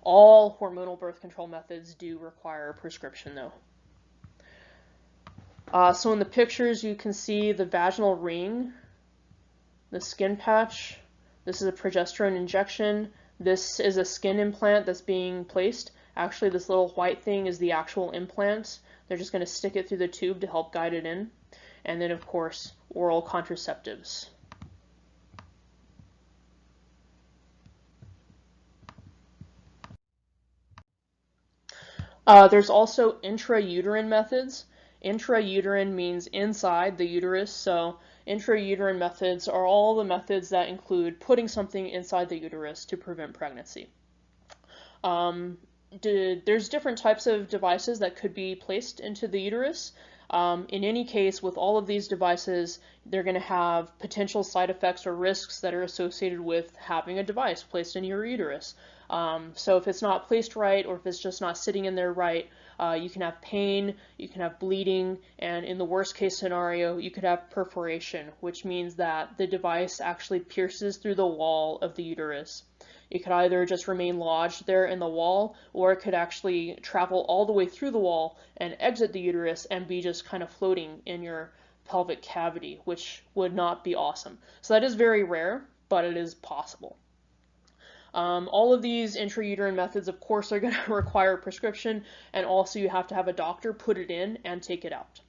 [SPEAKER 1] All hormonal birth control methods do require a prescription, though. So in the pictures, you can see the vaginal ring, the skin patch. This is a progesterone injection. This is a skin implant that's being placed. Actually, this little white thing is the actual implant. They're just going to stick it through the tube to help guide it in. And then, of course, oral contraceptives. There's also intrauterine methods. Intrauterine means inside the uterus, so intrauterine methods are all the methods that include putting something inside the uterus to prevent pregnancy. There's different types of devices that could be placed into the uterus. In any case, with all of these devices, they're going to have potential side effects or risks that are associated with having a device placed in your uterus. So if it's not placed right, or if it's just not sitting in there right, you can have pain, you can have bleeding, and in the worst case scenario, you could have perforation, which means that the device actually pierces through the wall of the uterus. It could either just remain lodged there in the wall, or it could actually travel all the way through the wall and exit the uterus and be just kind of floating in your pelvic cavity, which would not be awesome. So that is very rare, but it is possible. All of these intrauterine methods, of course, are going to require a prescription, and also you have to have a doctor put it in and take it out.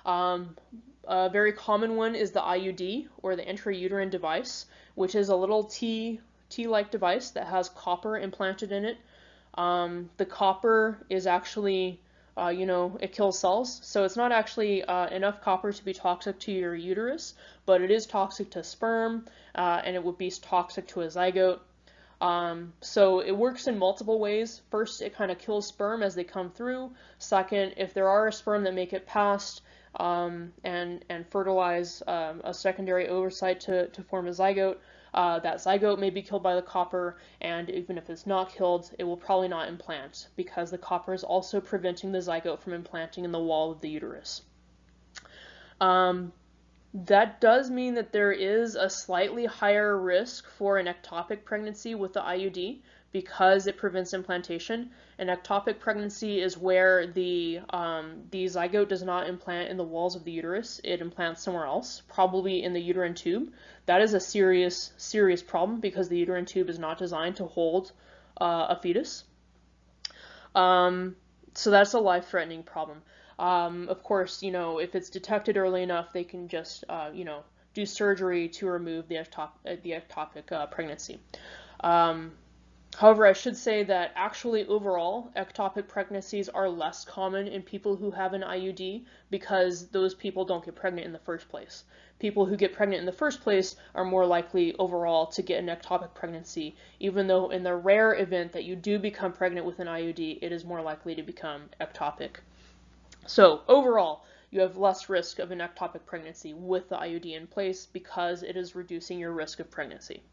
[SPEAKER 1] A very common one is the IUD, or the intrauterine device, which is a little T-like device that has copper implanted in it. The copper is actually, it kills cells, so it's not actually enough copper to be toxic to your uterus, but it is toxic to sperm, and it would be toxic to a zygote. So it works in multiple ways. First, it kind of kills sperm as they come through. Second, if there are sperm that make it past and fertilize a secondary oocyte to form a zygote, that zygote may be killed by the copper, and even if it's not killed, it will probably not implant, because the copper is also preventing the zygote from implanting in the wall of the uterus. That does mean that there is a slightly higher risk for an ectopic pregnancy with the IUD because it prevents implantation. An ectopic pregnancy is where the zygote does not implant in the walls of the uterus. It implants somewhere else, probably in the uterine tube. That is a serious, serious problem because the uterine tube is not designed to hold a fetus. So that's a life-threatening problem. Of course, if it's detected early enough, they can just, do surgery to remove the ectopic pregnancy. However, I should say that actually overall, ectopic pregnancies are less common in people who have an IUD because those people don't get pregnant in the first place. People who get pregnant in the first place are more likely overall to get an ectopic pregnancy, even though in the rare event that you do become pregnant with an IUD, it is more likely to become ectopic. So overall, you have less risk of an ectopic pregnancy with the IUD in place because it is reducing your risk of pregnancy.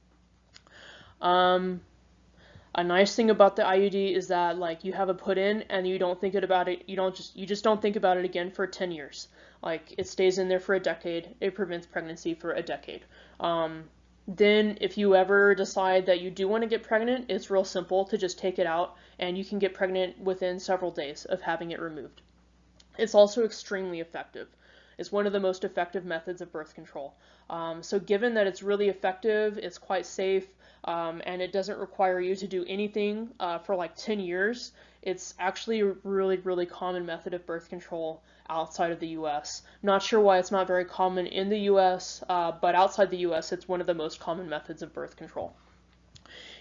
[SPEAKER 1] A nice thing about the IUD is that you have it put in and you don't think about it. You just don't think about it again for 10 years. It stays in there for a decade. It prevents pregnancy for a decade. Then if you ever decide that you do want to get pregnant, it's real simple to just take it out and you can get pregnant within several days of having it removed. It's also extremely effective. It's one of the most effective methods of birth control. So given that it's really effective, it's quite safe, and it doesn't require you to do anything for 10 years, it's actually a really, really common method of birth control outside of the US. Not sure why it's not very common in the US, but outside the US, it's one of the most common methods of birth control.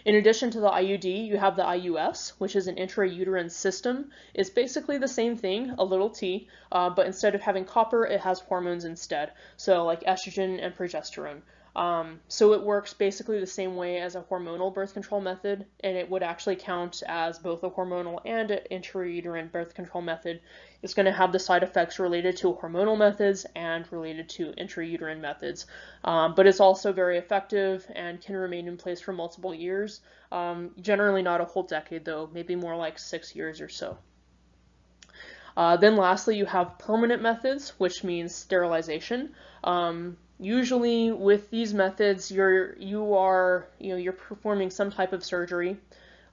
[SPEAKER 1] In addition to the IUD, you have the IUS, which is an intrauterine system. It's basically the same thing, a little t, but instead of having copper, it has hormones instead, so like estrogen and progesterone. So it works basically the same way as a hormonal birth control method, and it would actually count as both a hormonal and an intrauterine birth control method. It's going to have the side effects related to hormonal methods and related to intrauterine methods, but it's also very effective and can remain in place for multiple years. Generally not a whole decade though, maybe more like 6 years or so. Then lastly, you have permanent methods, which means sterilization. Usually with these methods, you're performing some type of surgery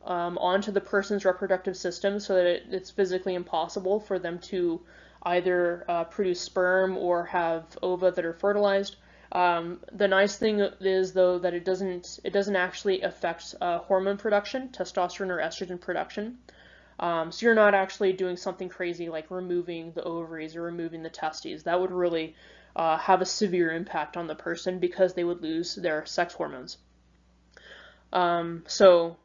[SPEAKER 1] onto the person's reproductive system so that it's physically impossible for them to either produce sperm or have ova that are fertilized. The nice thing is though that it doesn't actually affect hormone production, testosterone or estrogen production. So you're not actually doing something crazy like removing the ovaries or removing the testes. That would really have a severe impact on the person because they would lose their sex hormones. So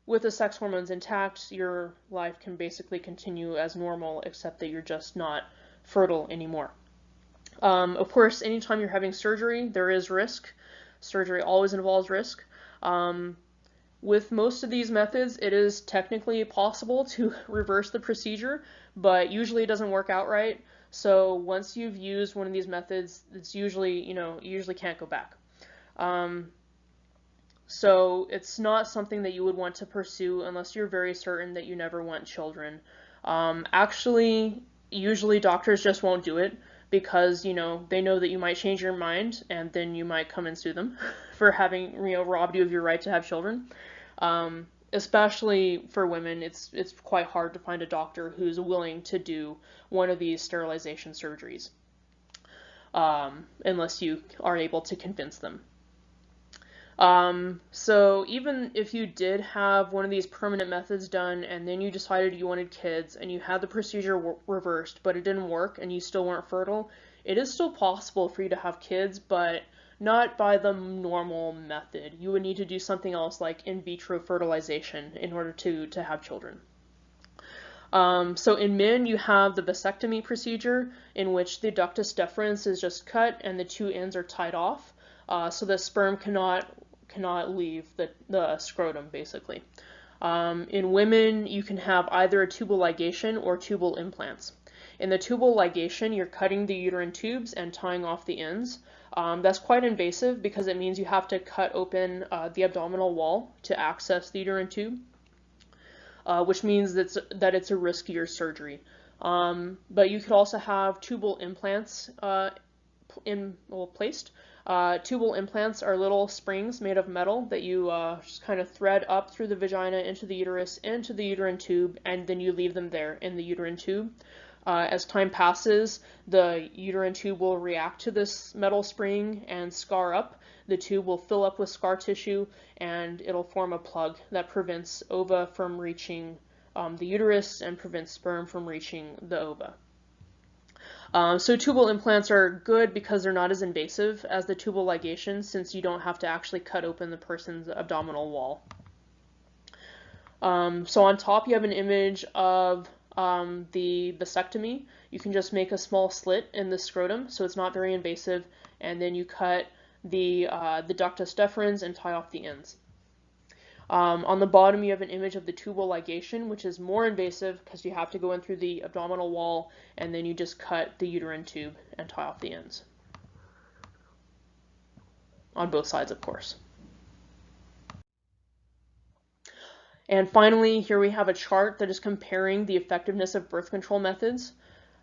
[SPEAKER 1] with the sex hormones intact, your life can basically continue as normal, except that you're just not fertile anymore. Of course, anytime you're having surgery, there is risk. Surgery always involves risk. With most of these methods, it is technically possible to reverse the procedure, but usually it doesn't work out right. So once you've used one of these methods, it's usually, you usually can't go back. So it's not something that you would want to pursue unless you're very certain that you never want children. Actually, usually doctors just won't do it because, they know that you might change your mind and then you might come and sue them for having, robbed you of your right to have children. Especially for women, it's quite hard to find a doctor who's willing to do one of these sterilization surgeries, unless you are able to convince them. So even if you did have one of these permanent methods done and then you decided you wanted kids and you had the procedure reversed but it didn't work and you still weren't fertile, it is still possible for you to have kids, but not by the normal method. You would need to do something else like in vitro fertilization in order to have children. So in men, you have the vasectomy procedure in which the ductus deferens is just cut and the two ends are tied off, so the sperm cannot leave the scrotum, basically. In women, you can have either a tubal ligation or tubal implants. In the tubal ligation, you're cutting the uterine tubes and tying off the ends. That's quite invasive because it means you have to cut open the abdominal wall to access the uterine tube, which means that it's a riskier surgery. But you could also have tubal implants placed. Tubal implants are little springs made of metal that you just kind of thread up through the vagina into the uterus, into the uterine tube, and then you leave them there in the uterine tube. As time passes, the uterine tube will react to this metal spring and scar up. The tube will fill up with scar tissue and it'll form a plug that prevents ova from reaching the uterus and prevents sperm from reaching the ova. So tubal implants are good because they're not as invasive as the tubal ligation, since you don't have to actually cut open the person's abdominal wall. So on top you have an image of the vasectomy. You can just make a small slit in the scrotum, so it's not very invasive, and then you cut the ductus deferens and tie off the ends. On the bottom you have an image of the tubal ligation, which is more invasive because you have to go in through the abdominal wall and then you just cut the uterine tube and tie off the ends. On both sides, of course. And finally, here we have a chart that is comparing the effectiveness of birth control methods.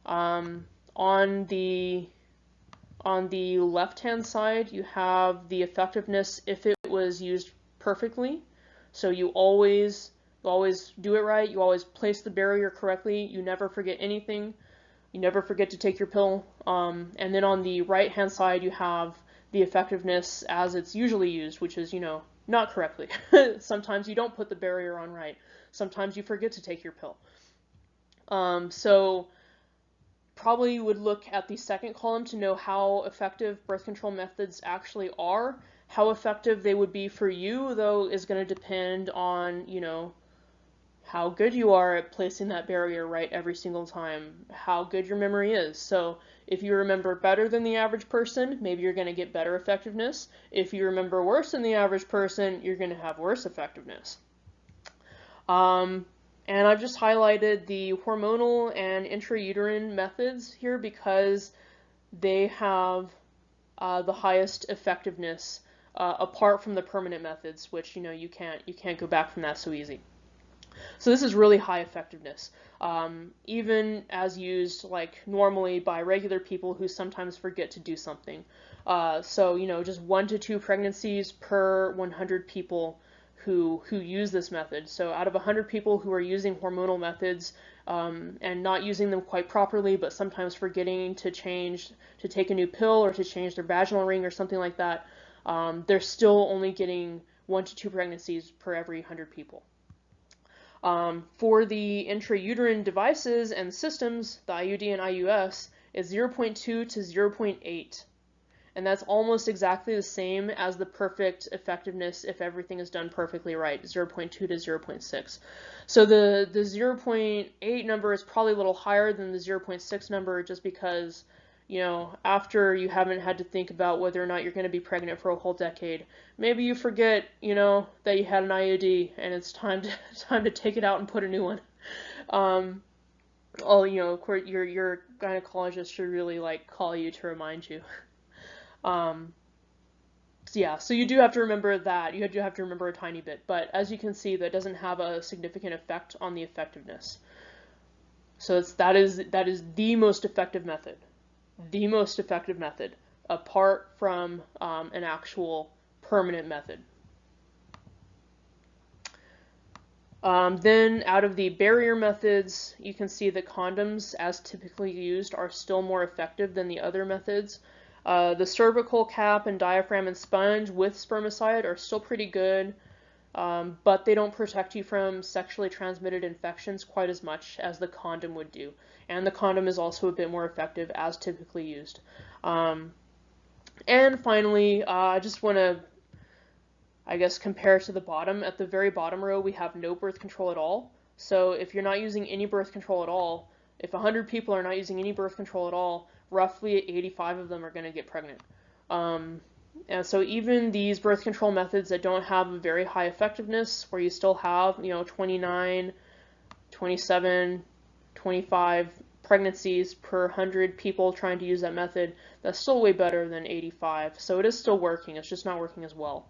[SPEAKER 1] On the left-hand side, you have the effectiveness if it was used perfectly. So you always do it right. You always place the barrier correctly. You never forget anything. You never forget to take your pill. And then on the right-hand side, you have the effectiveness as it's usually used, which is, not correctly. Sometimes you don't put the barrier on right. Sometimes you forget to take your pill. So probably you would look at the second column to know how effective birth control methods actually are. How effective they would be for you, though, is going to depend on, how good you are at placing that barrier right every single time, how good your memory is. So If you remember better than the average person, maybe you're going to get better effectiveness. If you remember worse than the average person, you're going to have worse effectiveness. And I've just highlighted the hormonal and intrauterine methods here because they have the highest effectiveness apart from the permanent methods, which you can't go back from that so easy. So this is really high effectiveness, even as used like normally by regular people who sometimes forget to do something. So just 1 to 2 pregnancies per 100 people who use this method. So out of 100 people who are using hormonal methods and not using them quite properly, but sometimes forgetting to take a new pill or to change their vaginal ring or something like that, they're still only getting 1 to 2 pregnancies per every 100 people. For the intrauterine devices and systems, the IUD and IUS is 0.2 to 0.8. And that's almost exactly the same as the perfect effectiveness if everything is done perfectly right, 0.2 to 0.6. So the 0.8 number is probably a little higher than the 0.6 number just because, after you haven't had to think about whether or not you're going to be pregnant for a whole decade, maybe you forget, that you had an IUD and it's time to take it out and put a new one. Of course, your gynecologist should really call you to remind you. So you do have to remember that. You do have to remember a tiny bit, but as you can see, that doesn't have a significant effect on the effectiveness. So that is the most effective method. The most effective method, apart from an actual permanent method. Then out of the barrier methods, you can see that condoms, as typically used, are still more effective than the other methods. The cervical cap and diaphragm and sponge with spermicide are still pretty good, but they don't protect you from sexually transmitted infections quite as much as the condom would do. And the condom is also a bit more effective as typically used. And finally, I just want to, compare to the bottom. At the very bottom row, we have no birth control at all. So if you're not using any birth control at all, if 100 people are not using any birth control at all, roughly 85 of them are going to get pregnant. And so even these birth control methods that don't have a very high effectiveness, where you still have, 29, 27, 25 pregnancies per 100 people trying to use that method, that's still way better than 85. So it is still working, it's just not working as well.